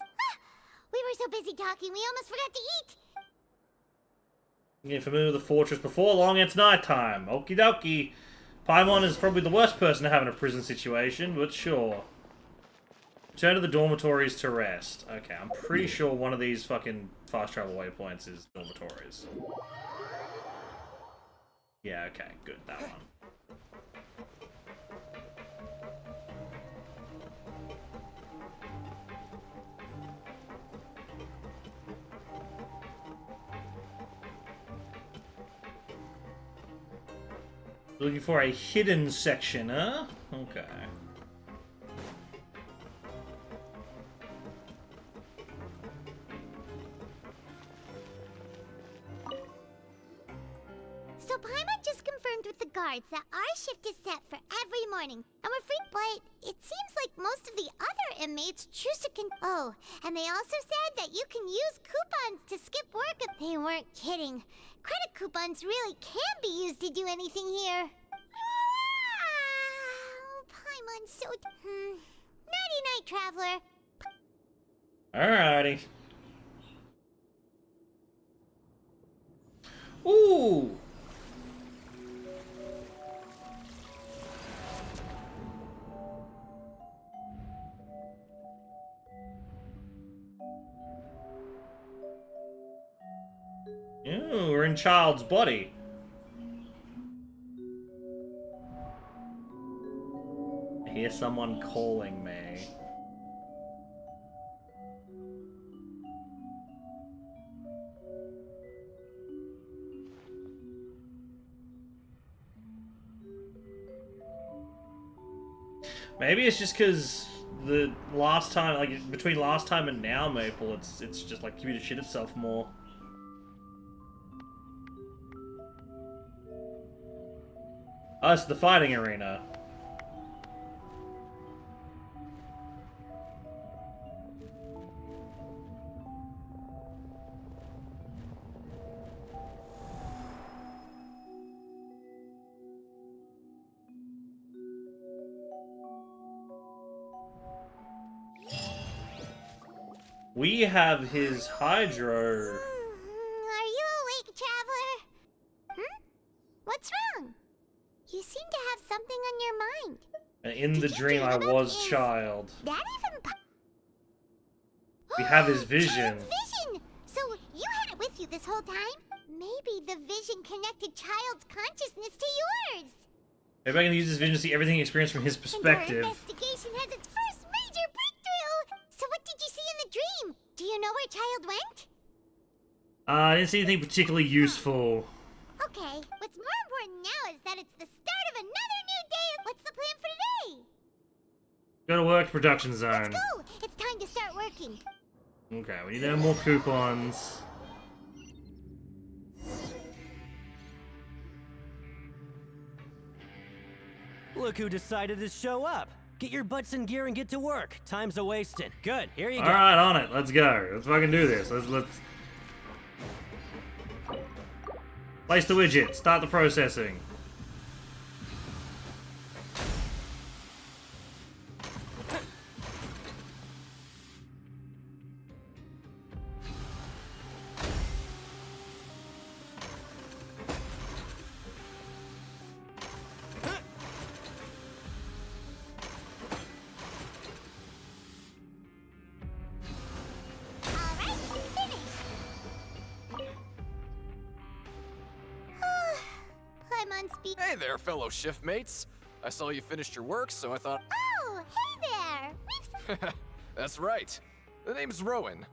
We were so busy talking, we almost forgot to eat. Get familiar with the fortress before long, it's night time. Okie dokie. Paimon is probably the worst person to have in a prison situation, but sure. Return to the dormitories to rest. Okay, I'm pretty sure one of these fucking fast travel waypoints is dormitories. Yeah, okay, good, that one. Looking for a hidden section, huh? Okay. So Paimon just confirmed with the guards that our shift is set for every morning, and we're free, but it seems like most of the other inmates choose to Oh, and they also said that you can use coupons to skip work if they weren't kidding. Credit coupons really can be used to do anything here. Paimon's so... Nighty-night, Traveler. Alrighty. Ooh! Ooh, we're in Child's body. I hear someone calling me. Maybe it's just because the last time, like between last time and now, Maple, it's just like computer shit itself more. Oh, it's the fighting arena. We have his Hydro. Are you awake, Traveler? What's wrong? You seem to have something on your mind. And in the dream, I was Child. That even... We have his vision. Child's vision! So you had it with you this whole time? Maybe the vision connected Child's consciousness to yours. Maybe I can use this vision to see everything experienced from his perspective. And our investigation has its first major breakthrough! So what did you see in the dream? Do you know where Child went? I didn't see anything particularly useful. Okay, what's more important now is that it's the start of another new day. What's the plan for today? Go to work production zone. Let's go! It's time to start working. Okay, we need to have more coupons. Look who decided to show up. Get your butts in gear and get to work. Time's a wasted. Good, here you go. Alright, on it. Let's go. Let's fucking do this. Let's... Place the widget. Start the processing. Hey there, fellow shiftmates. I saw you finished your work, so I thought... Oh, hey there! That's right. The name's Rowan.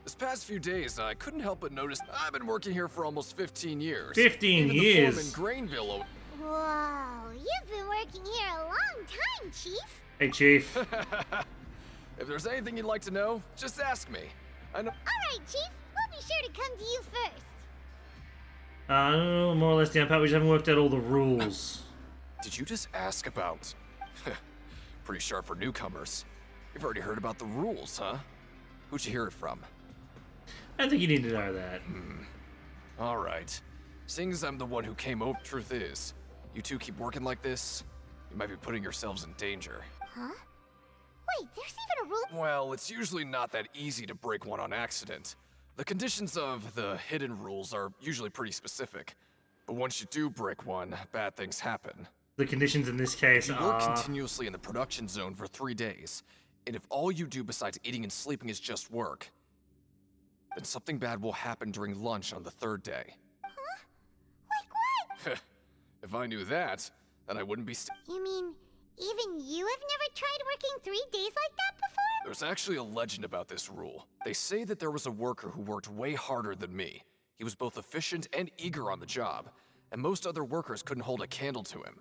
This past few days, I couldn't help but notice I've been working here for almost 15 years. 15 Even years? The foreman Grainville... Whoa, you've been working here a long time, Chief. Hey, Chief. If there's anything you'd like to know, just ask me. I know... Alright, Chief. We'll be sure to come to you first. More or less down pat. We just haven't worked out all the rules. Did you just ask about... Pretty sharp for newcomers. You've already heard about the rules, huh? Who'd you hear it from? I don't think you need to know that. Alright. Seeing as I'm the one who came over, truth is, you two keep working like this, you might be putting yourselves in danger. Huh? Wait, there's even a rule? Well, it's usually not that easy to break one on accident. The conditions of the hidden rules are usually pretty specific. But once you do break one, bad things happen. The conditions in this case you are... work continuously in the production zone for 3 days, and if all you do besides eating and sleeping is just work, then something bad will happen during lunch on the 3rd day. Huh? Like what? If I knew that, then I wouldn't be You mean, even you have never tried working 3 days like that before? There's actually a legend about this rule. They say that there was a worker who worked way harder than me. He was both efficient and eager on the job, and most other workers couldn't hold a candle to him.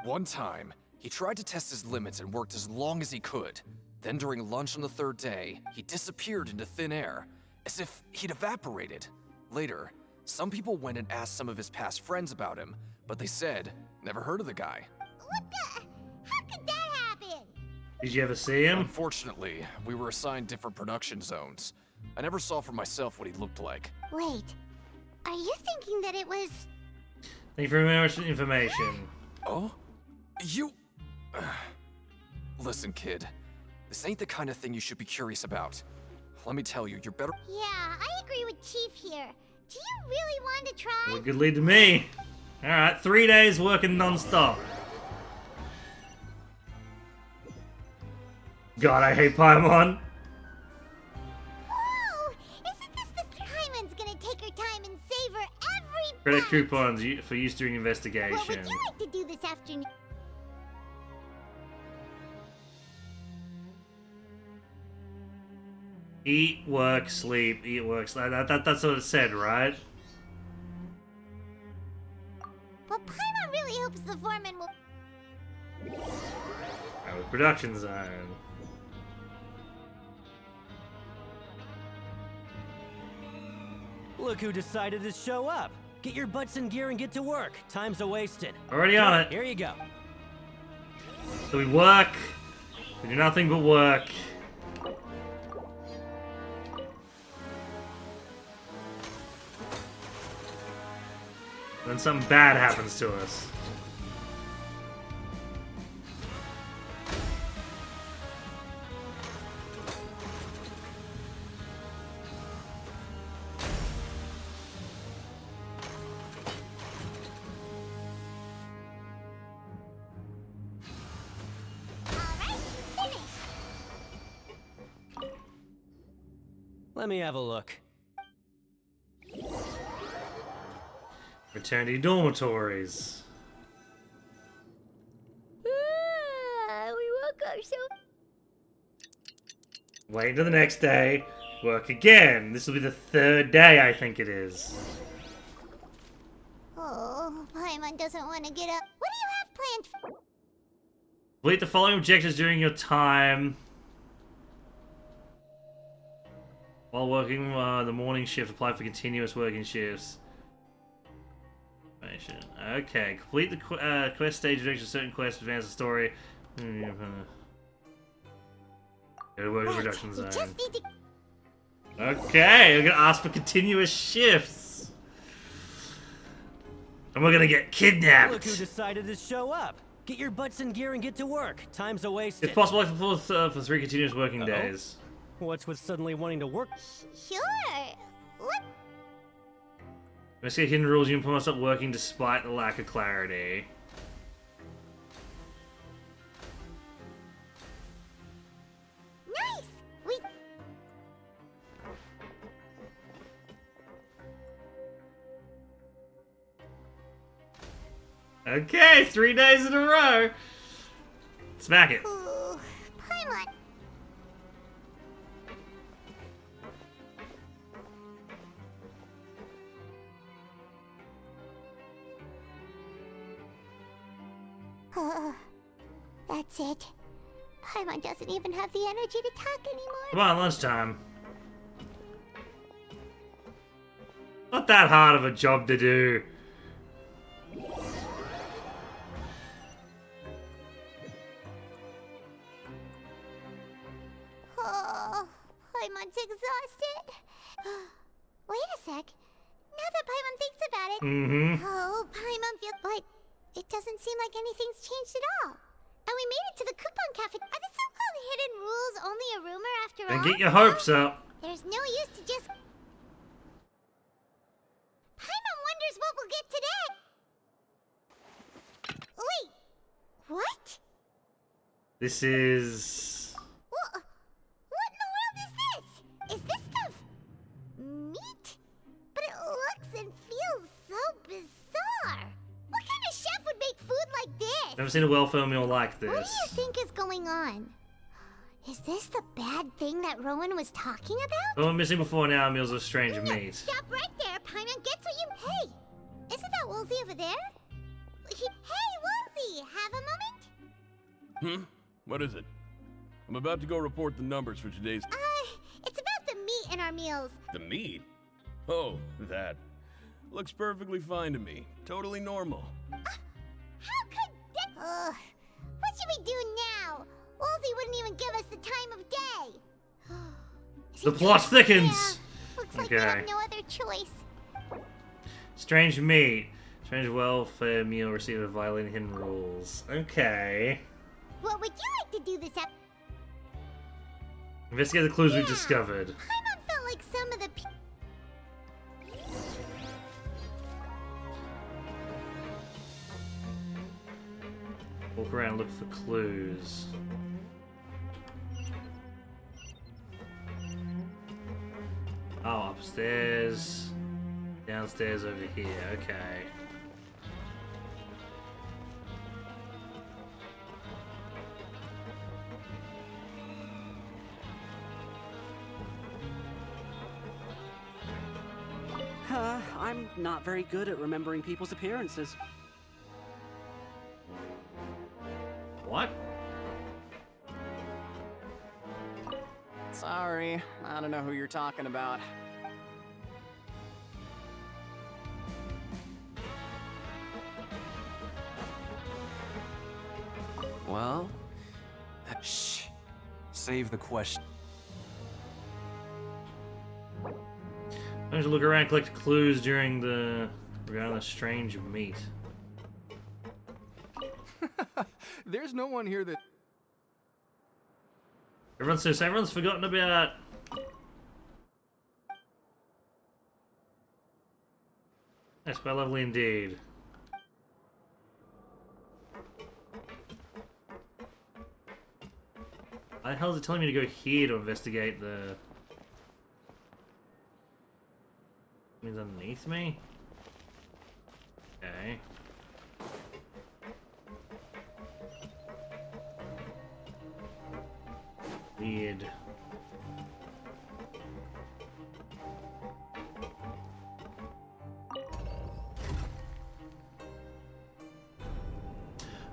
One time, he tried to test his limits and worked as long as he could. Then during lunch on the 3rd day, he disappeared into thin air, as if he'd evaporated. Later, some people went and asked some of his past friends about him, but they said, never heard of the guy. What the? How could that Did you ever see him? Unfortunately, we were assigned different production zones. I never saw for myself what he looked like. Wait, are you thinking that it was... Thank you for very much information. Oh? You... Listen, kid. This ain't the kind of thing you should be curious about. Let me tell you, you're better... Yeah, I agree with Chief here. Do you really want to try? Well, good lead to me. Alright, 3 days working non-stop. God, I hate Paimon. Whoa! Isn't this the... Paimon's gonna take her time and savor every Credit bite. coupons for use during investigation. What would you like to do this afternoon? Eat, work, sleep, eat, work, sleep. That's what it said, right? But Paimon really hopes the foreman will... Our production zone. Look who decided to show up. Get your butts in gear and get to work. Time's a-wasted. Already on it. Here you go. So we work. We do nothing but work. Then something bad happens to us. Let me have a look. Return to your dormitories. We woke up so... Wait until the next day. Work again. This will be the 3rd day, I think it is. Oh, Paimon doesn't want to get up. What do you have planned for... Complete the following objectives during your time. While working the morning shift, apply for continuous working shifts. Okay, complete the quest stage, direction certain quests, advance the story. Go to work reduction zone. Okay, we're gonna ask for continuous shifts. And we're gonna get kidnapped. Look who decided to show up. Get your butts in gear and get to work. Time's a-wasted. If possible, for 3 continuous working days. What's with suddenly wanting to work? Sure. What? Investigate hidden rules. You can stop working despite the lack of clarity. Nice! We... Okay, 3 days in a row. Smack it. Ooh, Paimon. That's it. Paimon doesn't even have the energy to talk anymore. Come on, lunchtime. Not that hard of a job to do. Oh, Paimon's exhausted. Wait a sec. Now that Paimon thinks about it. Oh, Paimon feels... But it doesn't seem like anything's changed at all. And we made it to the coupon cafe. Are the so-called hidden rules only a rumor after all? And get your hopes up. There's no use to just... Paimon wonders what we'll get today. Wait. What? This is... What in the world is this? Is this stuff... meat? But it looks and feels so bizarre. What kind of chef would make food like this? Never seen a well-filmed meal like What do this. you think is going on? Is this the bad thing that Rowan was talking about? The one missing before now meals of strange meat. Stop right there, Paimon gets what you... Hey! Isn't that Woolsey over there? Hey, Woolsey! Have a moment? What is it? I'm about to go report the numbers for today's... It's about the meat in our meals. The meat? Oh, that. Looks perfectly fine to me. Totally normal. How could that... what should we do now? Woolsey wouldn't even give us the time of day. The plot thickens. Looks like we have no other choice. Strange meat. Strange welfare meal received a violating hidden rules. Okay. What would you like to do this episode? Investigate the clues we've discovered. Paimon felt like some of the Walk around, look for clues. Oh, upstairs. Downstairs over here, okay. I'm not very good at remembering people's appearances. What? Sorry, I don't know who you're talking about. Well, shh. Save the question. I need to look around, collect clues regarding the strange meat. There's no one here that... Everyone's forgotten about... That's quite lovely indeed. Why the hell is it telling me to go here to investigate the... Means underneath me? Okay. Weird.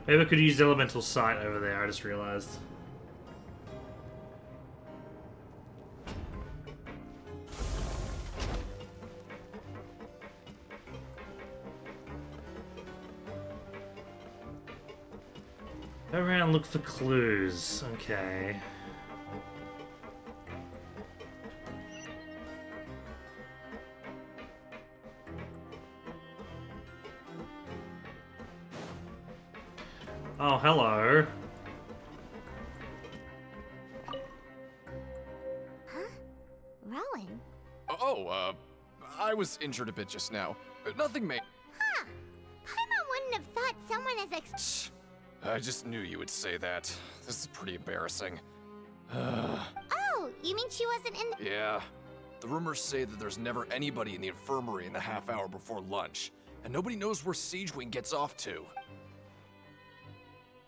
Maybe I could use the elemental sight over there, I just realized. Go around, look for clues. Okay. Oh, hello. Rowan? Oh, I was injured a bit just now. Nothing made. Huh. Paimon wouldn't have thought someone as I just knew you would say that. This is pretty embarrassing. Oh, you mean she wasn't in the... Yeah. The rumors say that there's never anybody in the infirmary in the half hour before lunch, and nobody knows where Siegewing gets off to.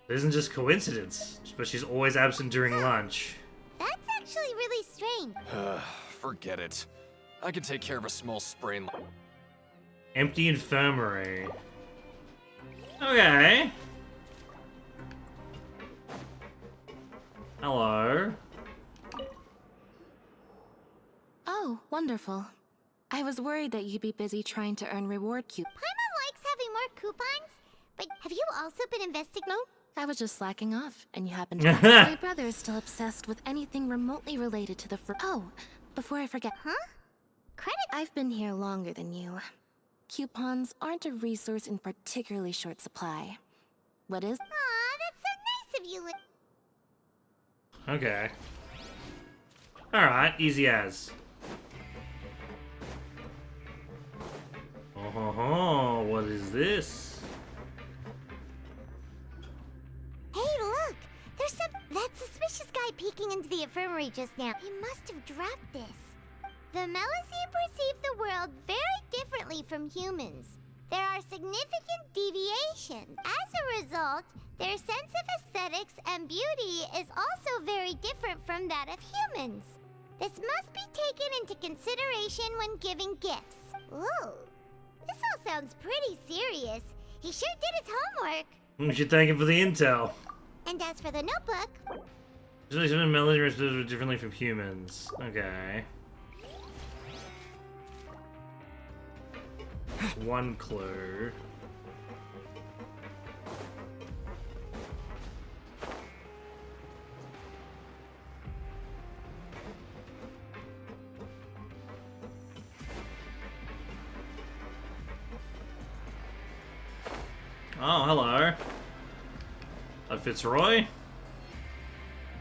It isn't just coincidence, but she's always absent during lunch. That's actually really strange. Forget it. I can take care of a small sprain. Empty infirmary. Okay. Hello. Oh, wonderful. I was worried that you'd be busy trying to earn reward coupons. Paimon likes having more coupons, but have you also been investigating? No, I was just slacking off, and you happened to... My brother is still obsessed with anything remotely related to the Oh, before I forget... Huh? Credit? I've been here longer than you. Coupons aren't a resource in particularly short supply. What is... Aw, that's so nice of you. Okay. Alright, easy as. Oh, what is this? Hey, look! There's that suspicious guy peeking into the infirmary just now. He must have dropped this. The Melusine perceive the world very differently from humans. There are significant deviations. As a result, their sense of aesthetics and beauty is also very different from that of humans. This must be taken into consideration when giving gifts. Ooh, this all sounds pretty serious. He sure did his homework. We should thank him for the intel. And as for the notebook... Melody responds differently from humans. Okay. One clue. Oh, hello. That Fitzroy?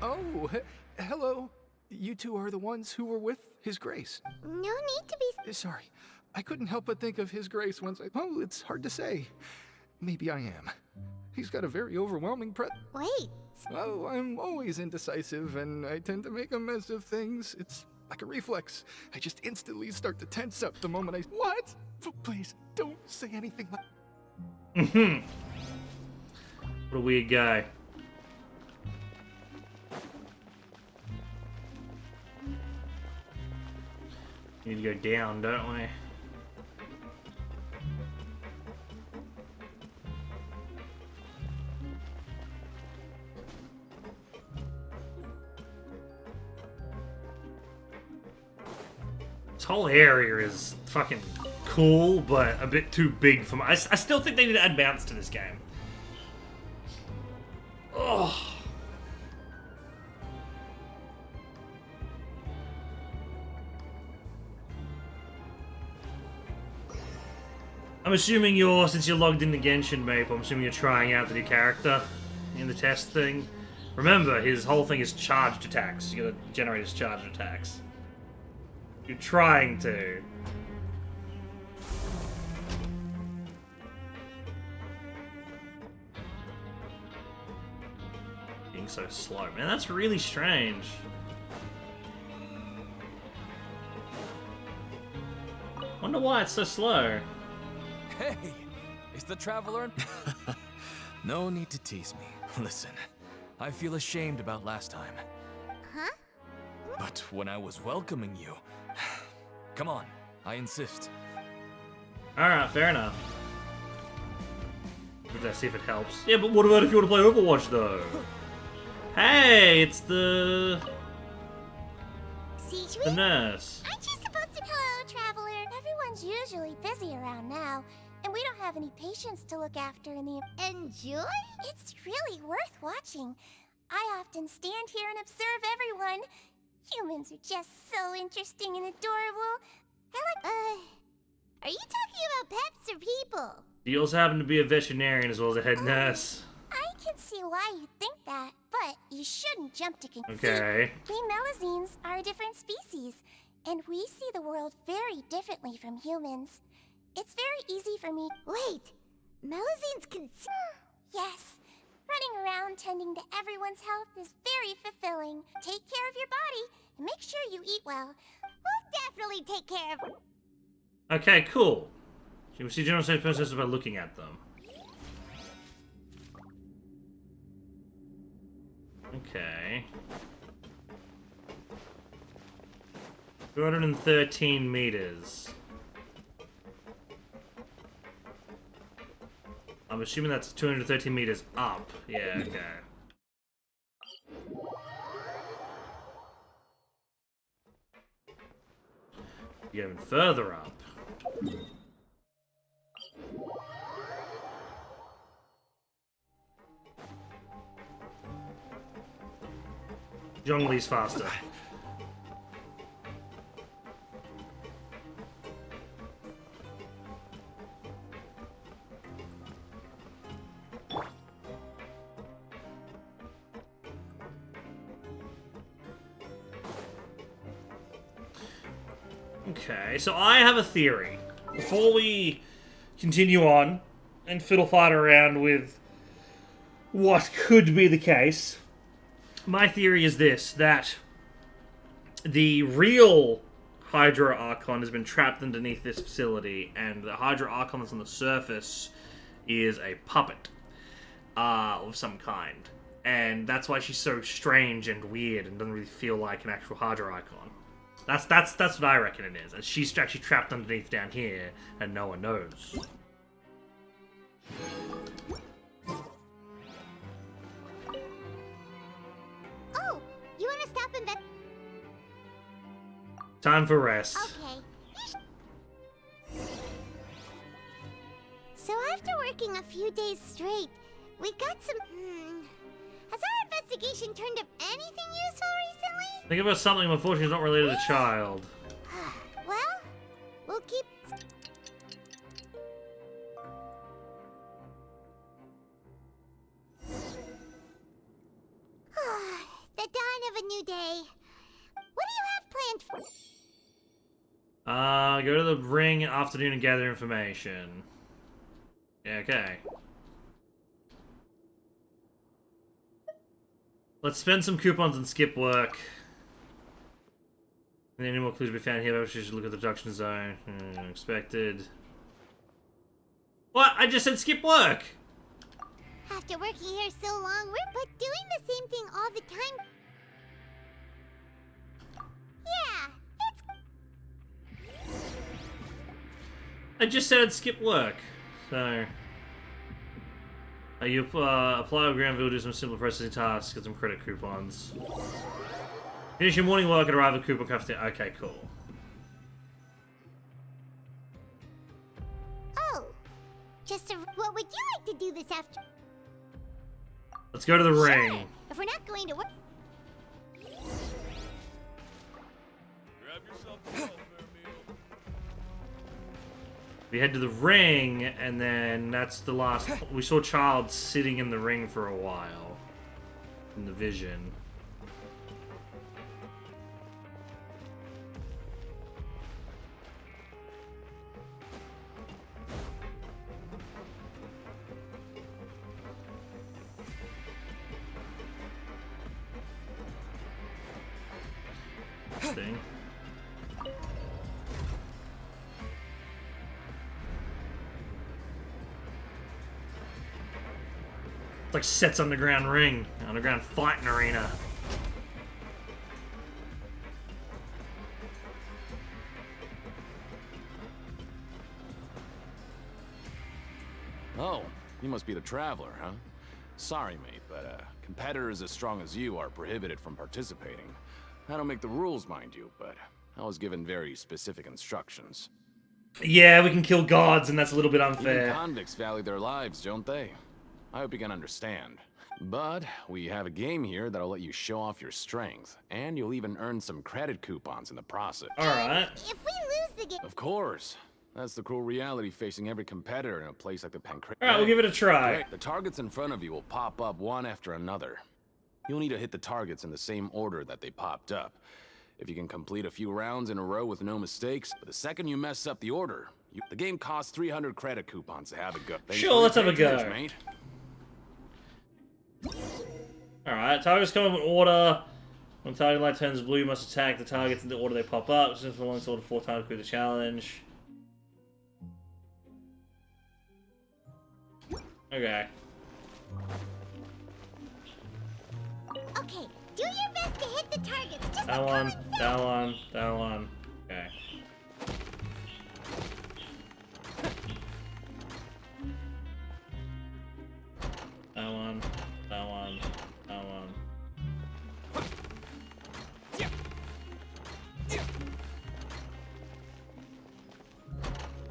Oh, hello. You two are the ones who were with His Grace. No need to be... Sorry. I couldn't help but think of His Grace once I... Oh, it's hard to say. Maybe I am. He's got a very overwhelming Wait. Oh, I'm always indecisive, and I tend to make a mess of things. It's like a reflex. I just instantly start to tense up the moment I... What? Please, don't say anything like... What a weird guy. We need to go down, don't we? This whole area is fucking cool, but a bit too big for my... I still think they need to add mounts to this game. Ugh. I'm assuming since you're logged into Genshin, Maple, I'm assuming you're trying out the new character in the test thing. Remember, his whole thing is charged attacks. You gotta generate his charged attacks. You're trying to. Being so slow. Man, that's really strange. Wonder why it's so slow. Hey, is the Traveler? No need to tease me. Listen, I feel ashamed about last time. Huh? But when I was welcoming you... Come on, I insist. Alright, fair enough. Let's see if it helps. Yeah, but what about if you want to play Overwatch, though? Hey, it's the nurse. Aren't you supposed to... Hello, Traveler. Everyone's usually busy around now, and we don't have any patients to look after in the... Enjoy? It's really worth watching. I often stand here and observe everyone. Humans are just so interesting and adorable. Are you talking about pets or people? You also happen to be a veterinarian as well as a head nurse. I can see why you think that, but you shouldn't jump to conclusions. Okay. We Melazines are a different species, and we see the world very differently from humans. It's very easy for me... Wait, Melazines can see... Yes. Running around tending to everyone's health is very fulfilling. Take care of your body, and make sure you eat well. We'll definitely take care of... Okay, cool. You can see general state processes by looking at them. Okay. 213 meters. I'm assuming that's 213 meters up. Yeah, okay. You go even further up. Zhongli's faster. Okay, so I have a theory. Before we continue on and fiddle-fart around with what could be the case, my theory is this, that the real Hydra Archon has been trapped underneath this facility, and the Hydra Archon that's on the surface is a puppet of some kind. And that's why she's so strange and weird and doesn't really feel like an actual Hydra Archon. That's what I reckon it is. And she's actually trapped underneath down here, and no one knows. Oh, you want to stop and vet? Time for rest. Okay. So after working a few days straight, we got some... Has our investigation turned up anything useful recently? Think about something, unfortunately, is not related to child. Well, we'll keep... new day. What do you have planned for? Go to the ring afternoon and gather information. Yeah, okay. Let's spend some coupons and skip work. And any more clues to be found here, maybe we should look at the production zone. Expected. What? I just said skip work! After working here so long, we're but doing the same thing all the time. Yeah, it's... I just said skip work. So... you apply a Granville, do some simple processing tasks, get some credit coupons. Finish your morning work and arrive at coupon cafeteria. Okay, cool. Oh, what would you like to do this after? Let's go to the ring. Sure. If we're not going to work... Grab yourself a welfare meal. We head to the ring, and then that's the last... We saw Child sitting in the ring for a while. In the vision. Thing. It's like Set's underground ring, underground fighting arena. Oh, you must be the Traveler, huh? Sorry, mate, but competitors as strong as you are prohibited from participating. I don't make the rules, mind you, but I was given very specific instructions. Yeah, we can kill gods, and that's a little bit unfair. Even convicts value their lives, don't they? I hope you can understand. But we have a game here that'll let you show off your strength, and you'll even earn some credit coupons in the process. Alright. If we lose the game... Of course. That's the cruel reality facing every competitor in a place like the Pancreas. Alright, we'll give it a try. Great. The targets in front of you will pop up one after another. You'll need to hit the targets in the same order that they popped up. If you can complete a few rounds in a row with no mistakes, but the second you mess up the order, the game costs 300 credit coupons to have a go. Sure, let's have a go. Mate. Alright, targets come up in order. When target light turns blue, you must attack the targets in the order they pop up. Since the long order 4 times, complete the challenge. Okay. Okay, do your best to hit the targets. Just That one, that one, that one. Okay. That one, that one, that one.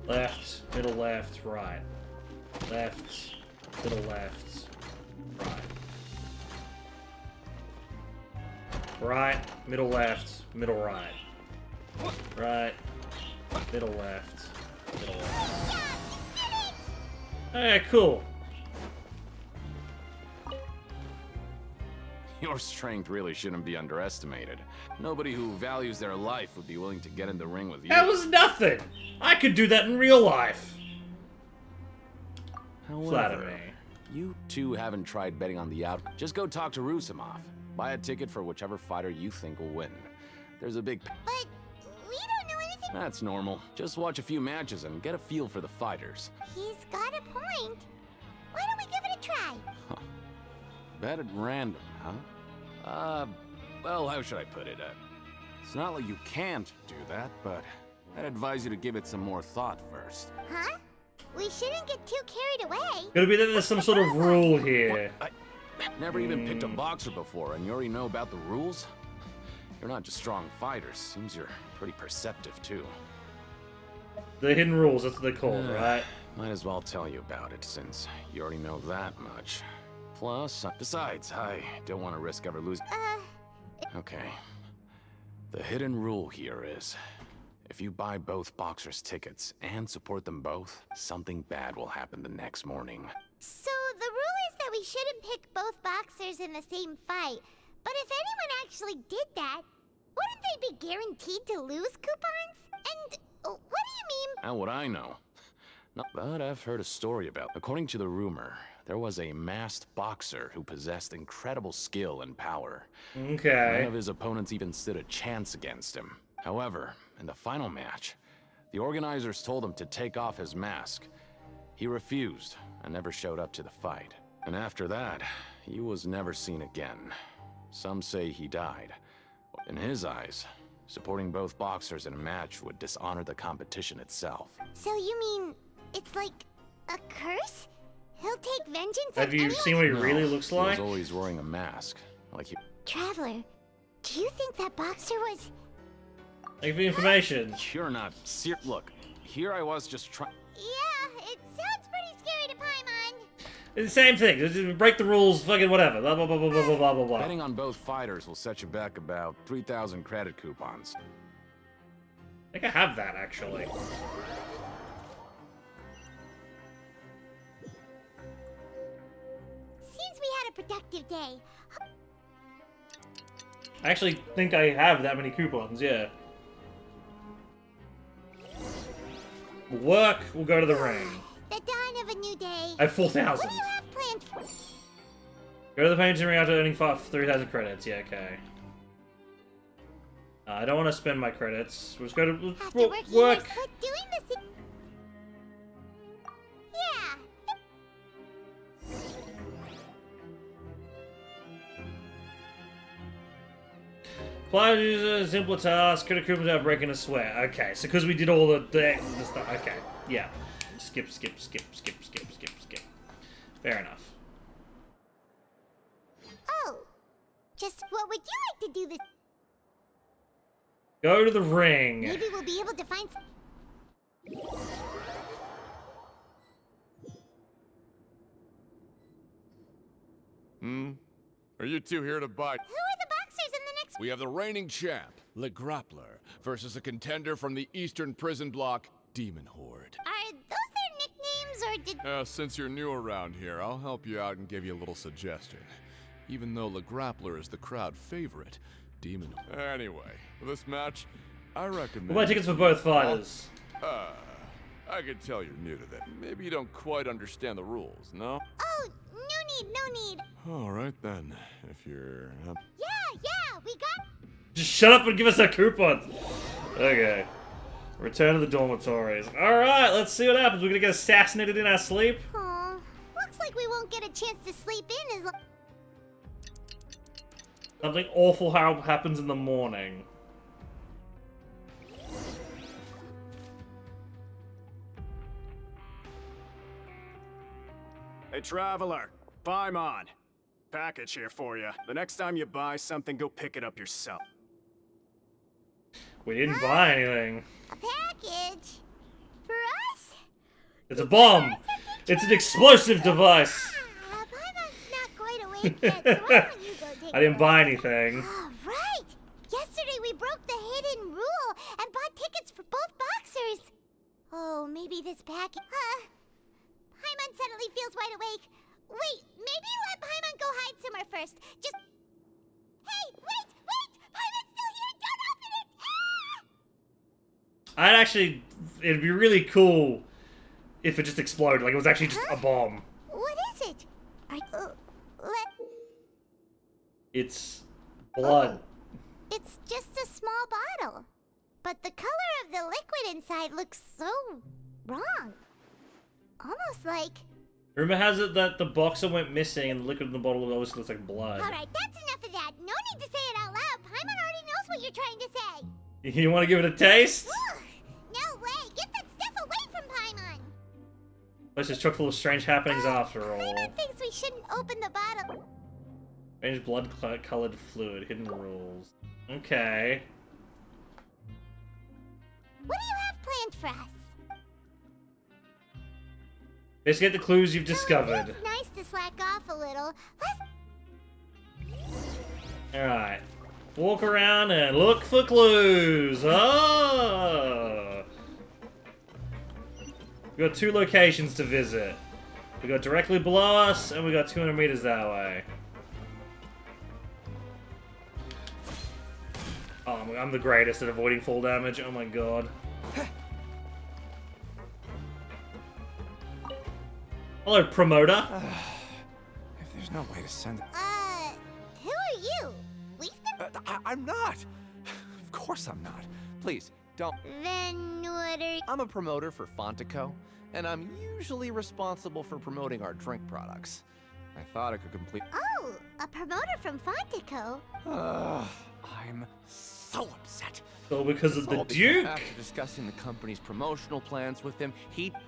Left, middle left, right. Left, middle left, right. Right, middle left, middle right. Right, middle left, middle left. Hey, cool. Your strength really shouldn't be underestimated. Nobody who values their life would be willing to get in the ring with you. That was nothing! I could do that in real life. Flatter me. You two haven't tried betting on the outcome. Just go talk to Rusimov. Buy a ticket for whichever fighter you think will win. There's a big... But we don't know anything... That's normal. Just watch a few matches and get a feel for the fighters. He's got a point. Why don't we give it a try? Huh. Bet at random, huh? Well, how should I put it? It's not like you can't do that, but I'd advise you to give it some more thought first. Huh? We shouldn't get too carried away. Gotta be that there's some sort of rule here. What? I never even picked a boxer before, and you already know about the rules? You're not just strong fighters. Seems you're pretty perceptive, too. The hidden rules, that's what they're called, right? Might as well tell you about it, since you already know that much. Plus, besides, I don't want to risk ever losing. Okay. The hidden rule here is, if you buy both boxers' tickets and support them both, something bad will happen the next morning. So the rule is that we shouldn't pick both boxers in the same fight, But if anyone actually did that, wouldn't they be guaranteed to lose coupons? And what do you mean? How would I know? No, but I've heard a story about. According to the rumor, there was a masked boxer who possessed incredible skill and power. Okay. None of his opponents even stood a chance against him. However, in the final match, the organizers told him to take off his mask. He refused and never showed up to the fight. And after that, he was never seen again. Some say he died. In his eyes, supporting both boxers in a match would dishonor the competition itself. So you mean it's like a curse? He'll take vengeance Have on you anyone? seen what he really looks He like? was always wearing a mask, like he... Traveler, do you think that boxer was... Thank you for the information. You're not serious. Look, here I was just trying... Yeah, it sounds pretty scary to Paimon. It's the same thing. Just break the rules, fucking whatever. Blah, blah, blah, blah, blah, blah, blah, blah. Betting on both fighters will set you back about 3,000 credit coupons. I think I have that, actually. Seems we had a productive day. I actually think I have that many coupons, yeah. We'll work, we'll go to the ring. The dawn of a new day. I have 4,000. What do you have planned for? Go to the painting ring after earning 3,000 credits, yeah, okay. I don't want to spend my credits. We'll just go to work. Doing this. Yeah. Apply user, simple task, credit coupons without breaking a sweat. Okay, so because we did all the stuff. Okay, yeah. Skip. Fair enough. Oh, just what would you like to do this? Go to the ring. Maybe we'll be able to find. Are you two here to buy? Who are the boxers in the next? We have the reigning champ, Le Grappler, versus a contender from the Eastern Prison Block, Demon Horde. Are those their nicknames, or did? Since you're new around here, I'll help you out and give you a little suggestion. Even though Le Grappler is the crowd favorite, Demon Horde. Anyway, for this match, I recommend. We'll buy tickets for both fighters. I can tell you're new to that. Maybe you don't quite understand the rules, no? Oh, no need. All right then, if you're. Yeah, we got. Just shut up and give us our coupons. Okay. Return to the dormitories. Alright, let's see what happens. We're gonna get assassinated in our sleep. Aw, looks like we won't get a chance to sleep in as long. Something awful happens in the morning. Hey, Traveler. Paimon. Package here for you. The next time you buy something, go pick it up yourself. We didn't buy anything. A package? For us? It's a bomb! It's an explosive device! Paimon's not quite awake yet, so why don't you go take I didn't buy anything. Right! Yesterday we broke the hidden rule and bought tickets for both boxers. Oh, maybe this package... Paimon suddenly feels wide awake. Wait, maybe let Paimon go hide somewhere first. Just... Hey, wait! Paimon's still here! Don't open it! Ah! I'd actually... It'd be really cool if it just exploded. Like, it was actually just a bomb. What is it? It's blood. It's just a small bottle. But the color of the liquid inside looks so wrong. Almost like... Rumor has it that the boxer went missing and the liquid in the bottle always looks like blood. Alright, that's enough of that. No need to say it out loud. Paimon already knows what you're trying to say. You want to give it a taste? No way! Get that stuff away from Paimon! This is chock full of strange happenings after all. Paimon thinks we shouldn't open the bottle. Strange blood-colored fluid, hidden rules. Okay. What do you have planned for us? Investigate the clues you've discovered. It's nice to slack off a little. Alright. Walk around and look for clues. Oh! We got 2 locations to visit. We got directly below us, and we got 200 meters that way. I'm the greatest at avoiding fall damage. Oh my god. Hello, promoter. If there's no way to send... Who are you? We've been... I'm not! Of course I'm not. Please, don't... Then what are... I'm a promoter for Fontico, and I'm usually responsible for promoting our drink products. I thought I could complete... Oh, a promoter from Fontico? I'm so upset. So because of the All because Duke? After discussing the company's promotional plans with him,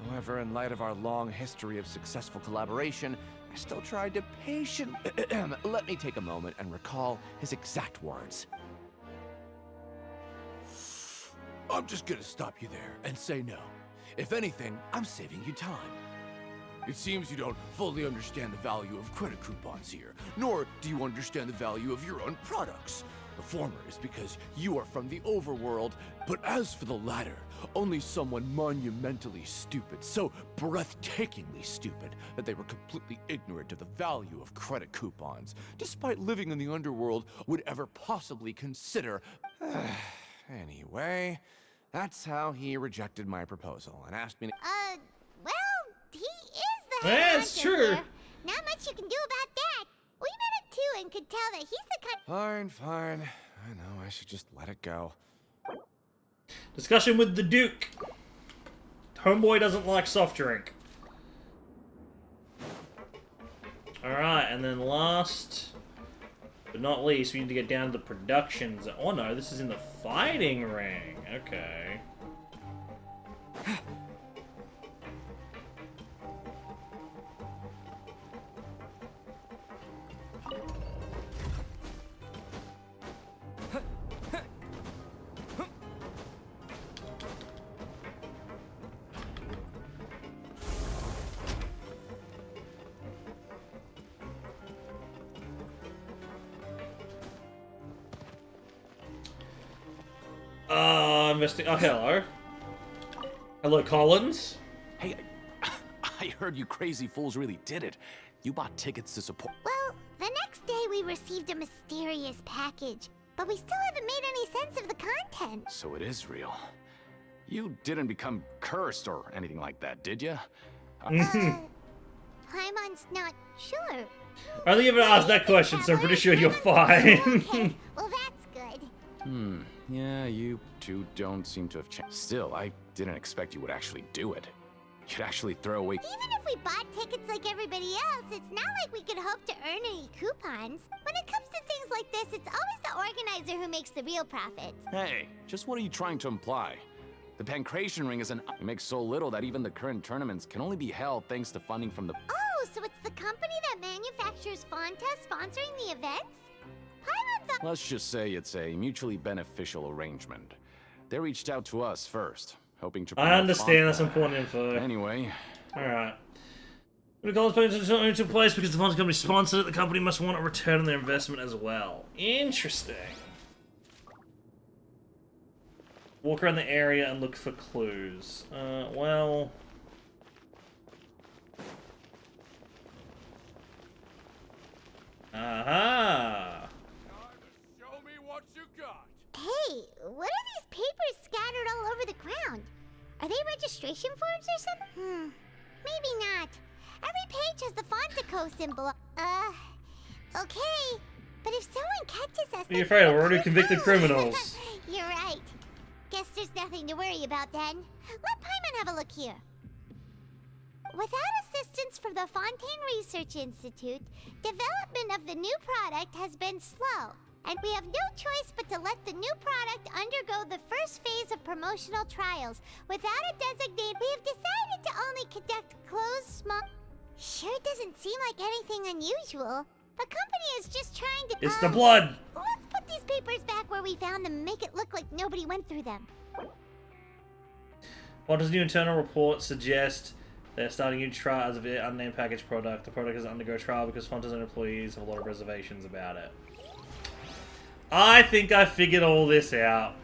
however, in light of our long history of successful collaboration, I still tried to let me take a moment and recall his exact words. I'm just gonna stop you there and say no. If anything, I'm saving you time. It seems you don't fully understand the value of credit coupons here, nor do you understand the value of your own products. The former is because you are from the overworld, but as for the latter, only someone monumentally stupid, so breathtakingly stupid, that they were completely ignorant of the value of credit coupons, despite living in the underworld, would ever possibly consider... Anyway, that's how he rejected my proposal and asked me to... Well, he is the That's true. Not much you can do about that. We met him too and could tell that he's the kind... Fine. I know, I should just let it go. Discussion with the Duke. Homeboy doesn't like soft drink. Alright, and then last but not least, we need to get down to the production zone. Oh no, this is in the fighting ring. Okay. Oh, hello. Hello, Collins. Hey, I heard you crazy fools really did it. You bought tickets to support... Well, the next day we received a mysterious package, but we still haven't made any sense of the content. So it is real. You didn't become cursed or anything like that, did you? Paimon's not sure. I think you've asked that question, so I'm pretty sure you're fine. Okay, well that's good. Yeah, you two don't seem to have changed. Still, I didn't expect you would actually do it. You'd actually throw away... Even if we bought tickets like everybody else, it's not like we could hope to earn any coupons. When it comes to things like this, it's always the organizer who makes the real profits. Hey, just what are you trying to imply? The Pancration Ring is it makes so little that even the current tournaments can only be held thanks to funding from the... Oh, so it's the company that manufactures Fonta sponsoring the events? Let's just say it's a mutually beneficial arrangement. They reached out to us first, hoping to... I understand, that's important info. Anyway. Alright. When the Collins payment only took place because the funds company sponsored it, the company must want a return on their investment as well. Interesting. Walk around the area and look for clues. Well... Aha! Hey, what are these papers scattered all over the ground? Are they registration forms or something? Maybe not. Every page has the Fontico symbol. Okay. But if someone catches us... What are you afraid of? We're already convicted criminals. You're right. Guess there's nothing to worry about then. Let Paimon have a look here. Without assistance from the Fontaine Research Institute, development of the new product has been slow. And we have no choice but to let the new product undergo the first phase of promotional trials. Without a designate, we have decided to only conduct closed, small... Sure doesn't seem like anything unusual. The company is just trying to... It's the blood! Let's put these papers back where we found them and make it look like nobody went through them. What does new internal report suggest? They're starting new trials of the unnamed package product. The product is undergo trial because Fonta's own employees have a lot of reservations about it. I think I figured all this out.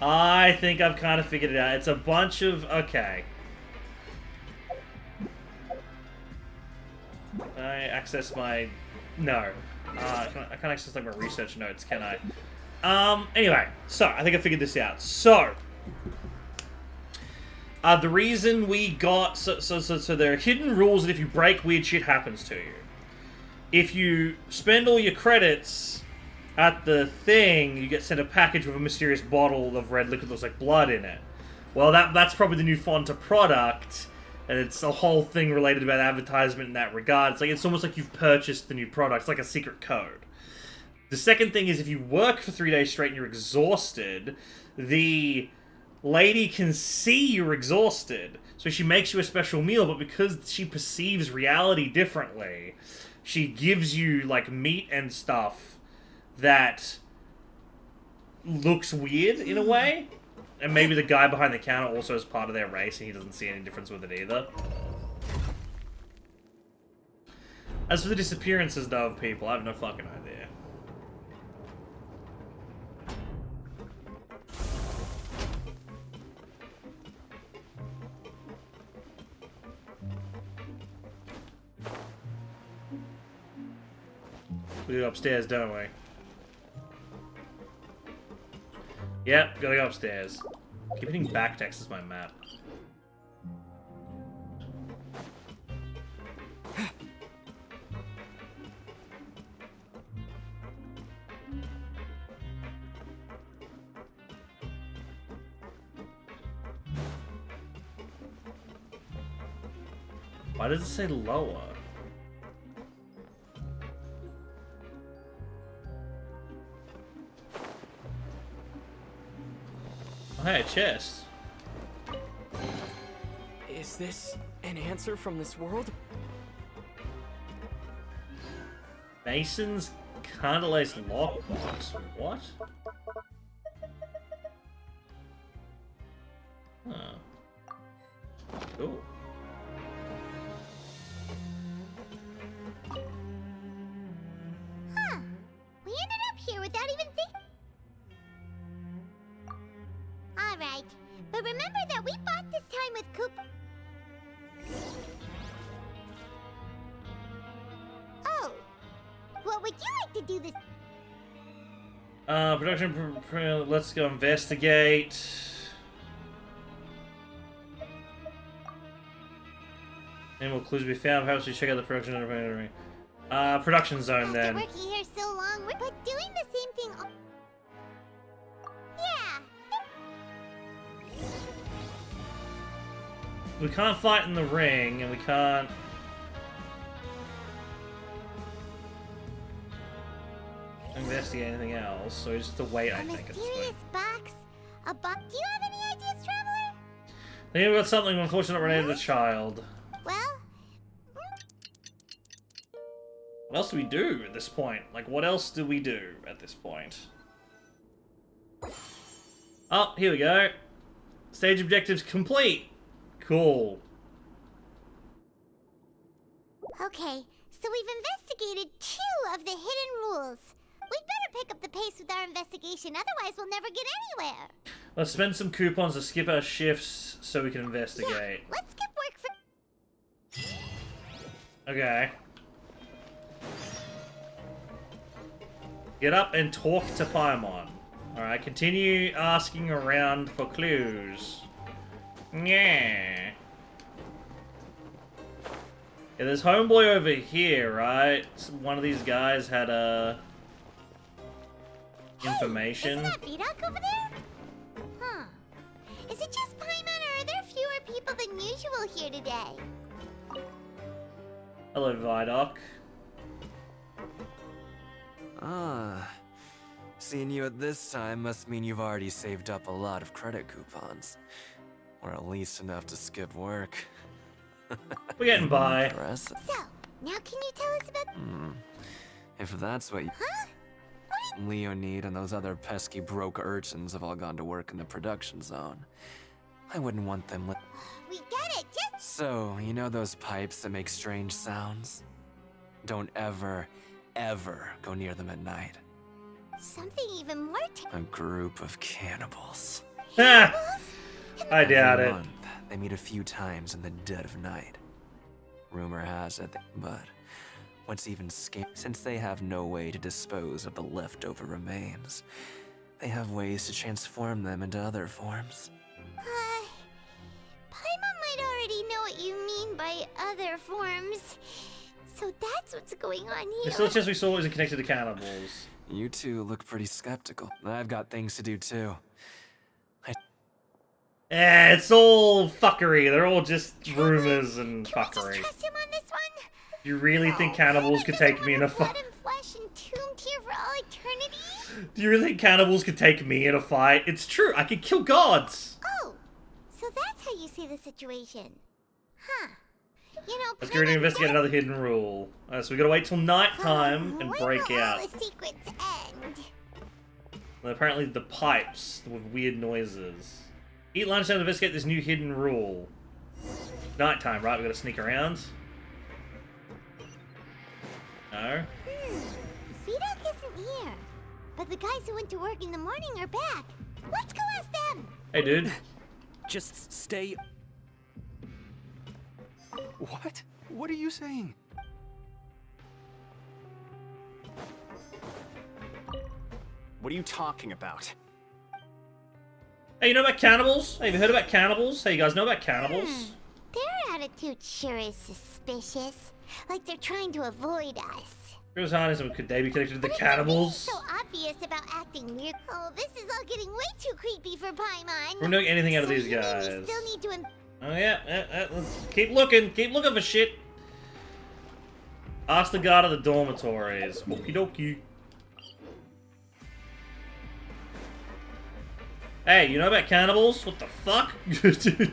I think I've kind of figured it out. It's a bunch of... Okay. I access my... No. I can't access like my research notes, can I? Anyway, so I think I figured this out. So, the reason we got so there are hidden rules that if you break, weird shit happens to you. If you spend all your credits at the thing, you get sent a package with a mysterious bottle of red liquid that looks like blood in it. Well, that's probably the new Fonta product, and it's a whole thing related about advertisement in that regard. It's almost like you've purchased the new product. It's like a secret code. The second thing is if you work for 3 days straight and you're exhausted, the lady can see you're exhausted, so she makes you a special meal, but because she perceives reality differently, she gives you, like, meat and stuff that looks weird in a way. And maybe the guy behind the counter also is part of their race and he doesn't see any difference with it either. As for the disappearances, though, of people, I have no fucking idea. We go upstairs, don't we? Yep, gotta go upstairs. Keep hitting back text as my map. Why does it say lower? Oh, hey, a chest. Is this an answer from this world? Mason's Candelaced lockbox. What? Huh. Cool. Huh. We ended up here without even thinking. Alright, but remember that we bought this time with Cooper. Oh, what would you like to do this? Let's go investigate. Any more clues we found? Perhaps we check out the production environment. Production zone then. After working here so long, but doing the same thing. Yeah. We can't fight in the ring, and we can't. Investigate anything else, so we just have to wait, I think. Mysterious box. A box. Do you have any ideas, Traveler? I think we've got something unfortunate related to the child. Well. What else do we do at this point? Like, what else do we do at this point? Oh, here we go. Stage objectives complete. Cool. Okay, so we've investigated 2 of the hidden rules. We'd better pick up the pace with our investigation, otherwise we'll never get anywhere. Let's spend some coupons to skip our shifts so we can investigate. Yeah, let's skip work for... Okay. Get up and talk to Paimon. Alright, continue asking around for clues. Yeah. Yeah, there's homeboy over here, right? One of these guys had information. Isn't that Vidoc over there? Huh. Is it just Paimon, or are there fewer people than usual here today? Hello, Vidoc. Ah. Seeing you at this time must mean you've already saved up a lot of credit coupons. Or at least enough to skip work. We're getting by. Impressive. So, now can you tell us about... If that's what you... Huh? Leonid and those other pesky broke urchins have all gone to work in the production zone. I wouldn't want them We get it, just... So, you know those pipes that make strange sounds? Don't ever, ever go near them at night. Something even more... A group of cannibals. I doubt Every it. month, they meet a few times in the dead of night. Rumor has it, but What's even scary, since they have no way to dispose of the leftover remains, they have ways to transform them into other forms. Paimon might already know what you mean by other forms. So that's what's going on here. The silichess we saw isn't connected to cannibals. You two look pretty skeptical. I've got things to do too. It's all fuckery. They're all just rumors and fuckery. Trust him on this one? You really think cannibals could take me in a fight? Flesh entombed here for all eternity? Do you really think cannibals could take me in a fight? It's true. I could kill gods. Oh, so that's how you see the situation. Huh. You know, Let's get ready to investigate another hidden rule. So we gotta wait till nighttime and break out. All the secrets end. And apparently the pipes with weird noises. Eat lunch and investigate this new hidden rule. Nighttime, right? We gotta sneak around. No. Vidok isn't here. But the guys who went to work in the morning are back. Let's go ask them. Hey, dude. Just stay. What? What are you saying? What are you talking about? Hey, you know about cannibals? Hey, have you heard about cannibals? Hey, you guys know about cannibals? Their attitude sure is suspicious. Like they're trying to avoid us. Here's Harness, could they be connected to the cannibals? So obvious about acting weird. Oh, this is all getting way too creepy for Paimon. We're not getting anything out of these You mean guys. we still need to Oh yeah, let's keep looking for shit. Ask the guard of the dormitories. Okie dokie. Hey, you know about cannibals? What the fuck? Dude,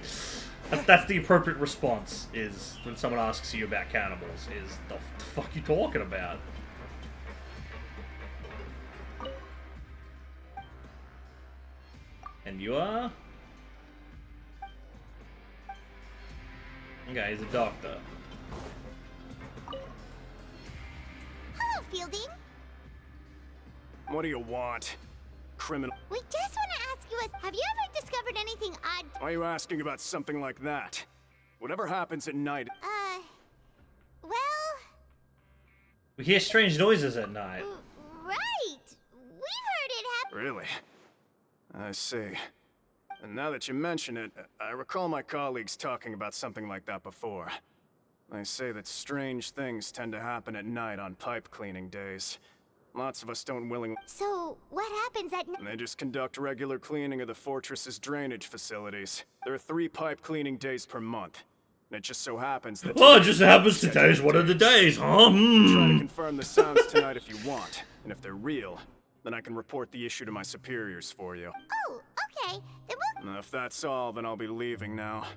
that's the appropriate response, is when someone asks you about cannibals, is the fuck you talking about? And you are? Okay, he's a doctor. Hello, Fielding. What do you want? Criminal. We just want to ask you, have you ever discovered anything odd? Why are you asking about something like that? Whatever happens at night. Well... We hear strange noises at night. Right! We've heard it happen. Really? I see. And now that you mention it, I recall my colleagues talking about something like that before. They say that strange things tend to happen at night on pipe cleaning days. Lots of us don't willingly... So, what happens at night? They just conduct regular cleaning of the fortress's drainage facilities. There are 3 pipe cleaning days per month. And it just so happens that... Oh, it just happens today's one of the days, huh? Try to confirm the sounds tonight if you want. And if they're real, then I can report the issue to my superiors for you. Oh, okay. Then we'll... And if that's all, then I'll be leaving now.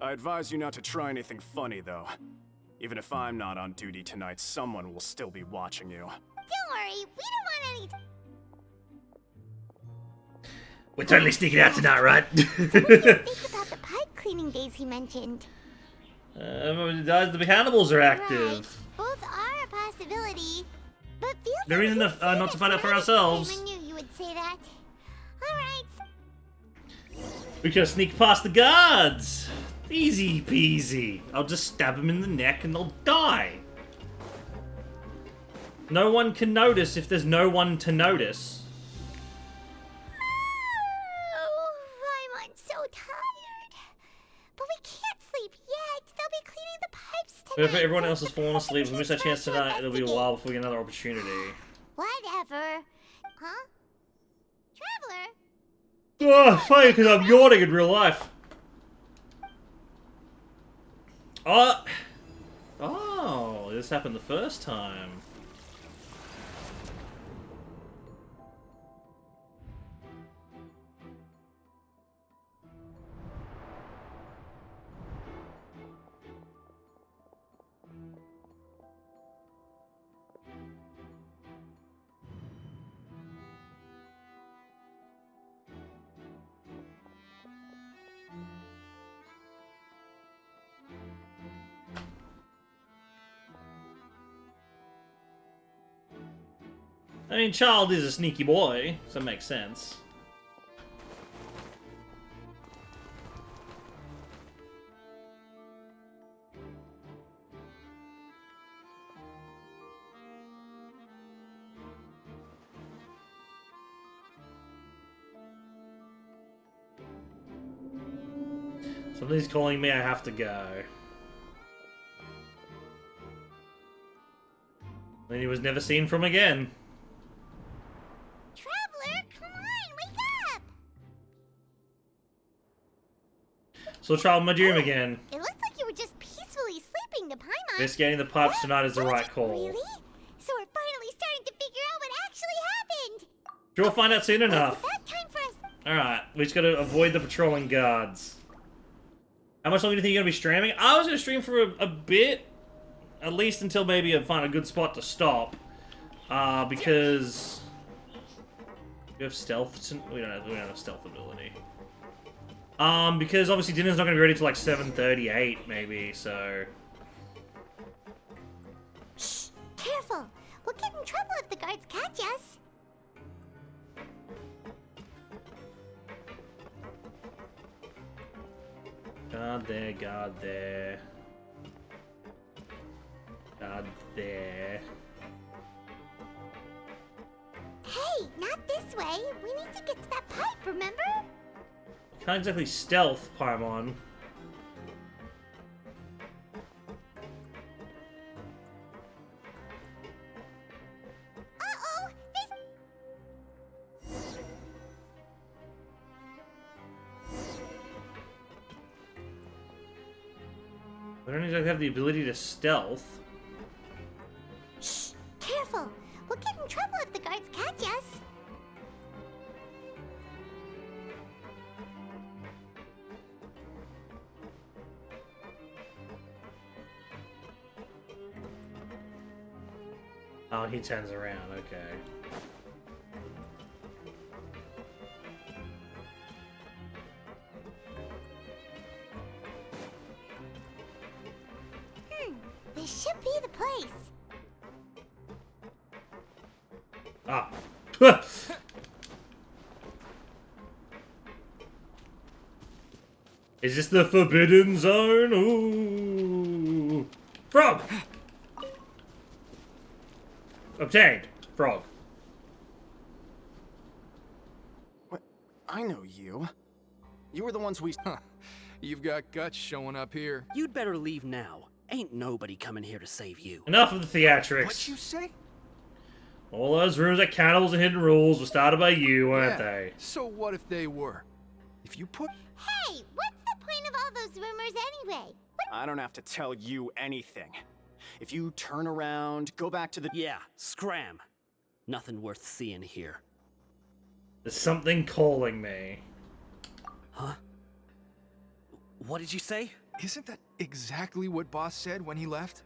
I advise you not to try anything funny, though. Even if I'm not on duty tonight, someone will still be watching you. Don't worry, we don't want any... We're totally sneaking out tonight, right? Think about the pipe cleaning days he mentioned. The cannibals are active. Right. Both are a possibility. But feel The reason not to find out for ourselves. I knew you would say that. Alright. We could sneak past the guards. Easy peasy. I'll just stab them in the neck and they'll die. No one can notice if there's no one to notice. Oh, I'm so tired. But we can't sleep yet. They'll be cleaning the pipes tonight. If everyone else has fallen asleep, if we miss our chance tonight, it'll be a while before we get another opportunity. Whatever. Huh? Traveler? Oh, funny because I'm yawning in real life. Oh, this happened the first time. I mean, Child is a sneaky boy, so it makes sense. Somebody's calling me, I have to go. Then he was never seen from again. Traveler, come on, wake up! So trial my dream again. It looks like you were just peacefully sleeping to Paimon. Investigating the pipes tonight is the right call. Really? So we're finally starting to figure out what actually happened. Sure, we'll find out soon enough. It's about time for us. Alright, we just gotta avoid the patrolling guards. How much longer do you think you're gonna be streaming? I was gonna stream for a bit. At least until maybe I find a good spot to stop. Because... we have stealth? We don't have stealth ability. Because obviously dinner's not gonna be ready till like 7:38 maybe, so... Shh! Careful! We'll get in trouble if the guards catch us. God there, God there. God there. Hey, not this way. We need to get to that pipe, remember? Can't exactly stealth, Paimon. Uh-oh! I don't exactly have the ability to stealth. Shh! Careful! We'll get in trouble if the guards catch us. Oh, he turns around, okay. This should be the place. Ah. Is this the forbidden zone? Ooh. Frog! Obtained. Frog. What? I know you. You were the ones we... Huh. You've got guts showing up here. You'd better leave now. Ain't nobody coming here to save you. Enough of the theatrics. What'd you say? All those rumors that cannibals and hidden rules were started by you, weren't they? So what if they were? If you put... Hey, what's the point of all those rumors anyway? I don't have to tell you anything. If you turn around, go back to the... Yeah, scram. Nothing worth seeing here. There's something calling me. Huh? What did you say? Isn't that exactly what Boss said when he left?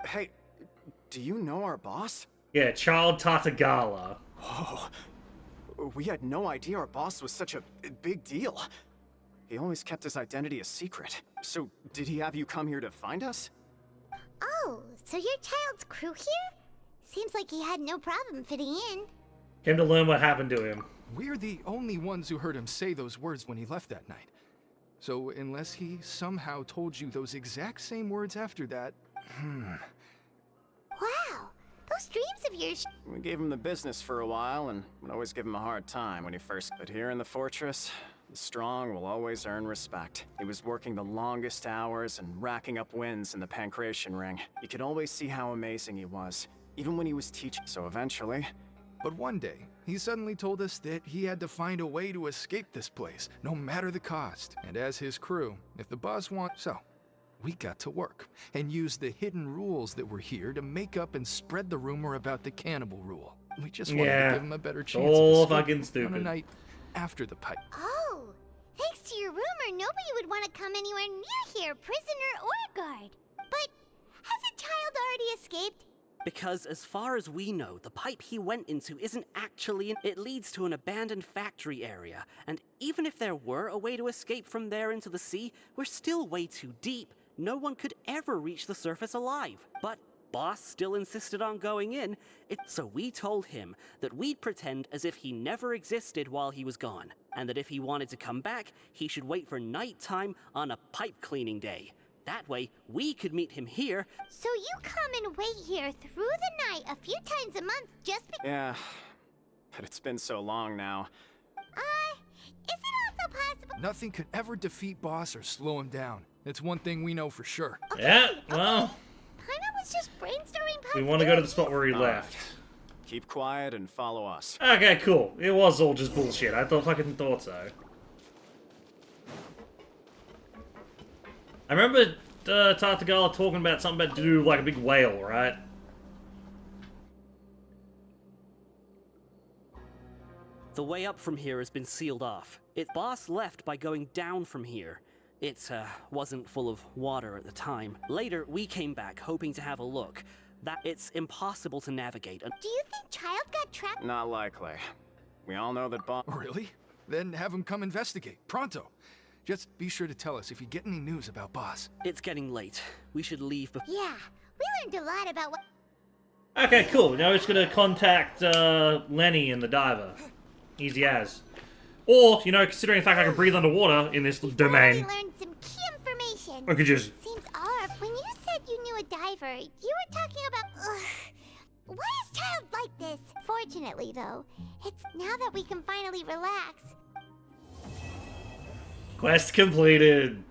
Hey, do you know our boss? Yeah, Child Tatagala. Oh, we had no idea our boss was such a big deal. He always kept his identity a secret. So, did he have you come here to find us? Oh, so your child's crew here? Seems like he had no problem fitting in. Came to learn what happened to him. We're the only ones who heard him say those words when he left that night. So unless he somehow told you those exact same words after that... Wow, those dreams of yours... We gave him the business for a while and would always give him a hard time when he first... But here in the fortress, the strong will always earn respect. He was working the longest hours and racking up wins in the Pancration Ring. You could always see how amazing he was, even when he was teaching. So eventually... But one day, he suddenly told us that he had to find a way to escape this place, no matter the cost. And as his crew, if the boss wants... So, we got to work, and used the hidden rules that were here to make up and spread the rumor about the cannibal rule. We just wanted to give him a better chance all of fucking escape on a stupid. night after the pipe. Oh, thanks to your rumor, nobody would want to come anywhere near here, prisoner or guard. But has a child already escaped? Because as far as we know, the pipe he went into isn't actually it leads to an abandoned factory area, and even if there were a way to escape from there into the sea, we're still way too deep. No one could ever reach the surface alive. But Boss still insisted on going in, so we told him that we'd pretend as if he never existed while he was gone, and that if he wanted to come back, he should wait for nighttime on a pipe cleaning day. That way, we could meet him here. So you come and wait here through the night a few times a month just Yeah, but it's been so long now. Is it also possible Nothing could ever defeat Boss or slow him down. It's one thing we know for sure. Yeah, well, Paimon was just brainstorming we want to go to the spot where he left. Keep quiet and follow us. Okay, cool. It was all just bullshit. I fucking thought so. I remember Tartagala talking about something about to do like a big whale, right? The way up from here has been sealed off. Its boss left by going down from here. It wasn't full of water at the time. Later, we came back hoping to have a look. That it's impossible to navigate. Do you think Child got trapped? Not likely. We all know that Boss... Really? Then have him come investigate, pronto. Just be sure to tell us if you get any news about Boss. It's getting late. We should leave before... Yeah, we learned a lot about what... Okay, cool. Now we're just gonna contact Lenny and the diver. Easy as. Or, you know, considering the fact I can breathe underwater in this domain, We learned some key information. I could just... Seems odd. When you said you knew a diver, you were talking about... Why is Child like this? Fortunately, though, it's now that we can finally relax. Quest completed.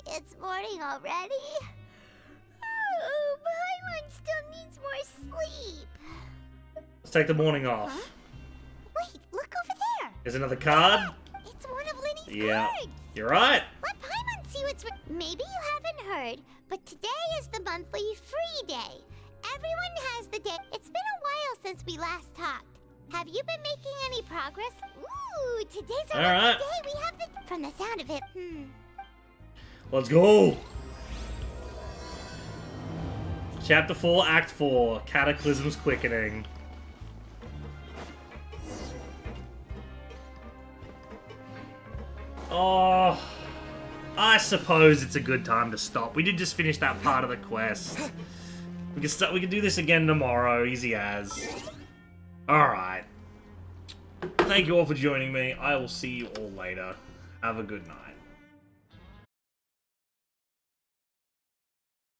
It's morning already? Oh, Paimon still needs more sleep. Let's take the morning off. Huh? Wait, look over there. There's another card. It's one of Lenny's Yeah, cards. you're right. Let Paimon see what's... Maybe you haven't heard, but today is the monthly free day. Everyone has the day. It's been a while since we last talked. Have you been making any progress? Ooh, today's our All right. day. We have the... From the sound of it, Let's go. Chapter 4, Act 4, Cataclysm's Quickening. Oh, I suppose it's a good time to stop. We did just finish that part of the quest. We can start. We can do this again tomorrow, easy as. All right. Thank you all for joining me. I will see you all later. Have a good night.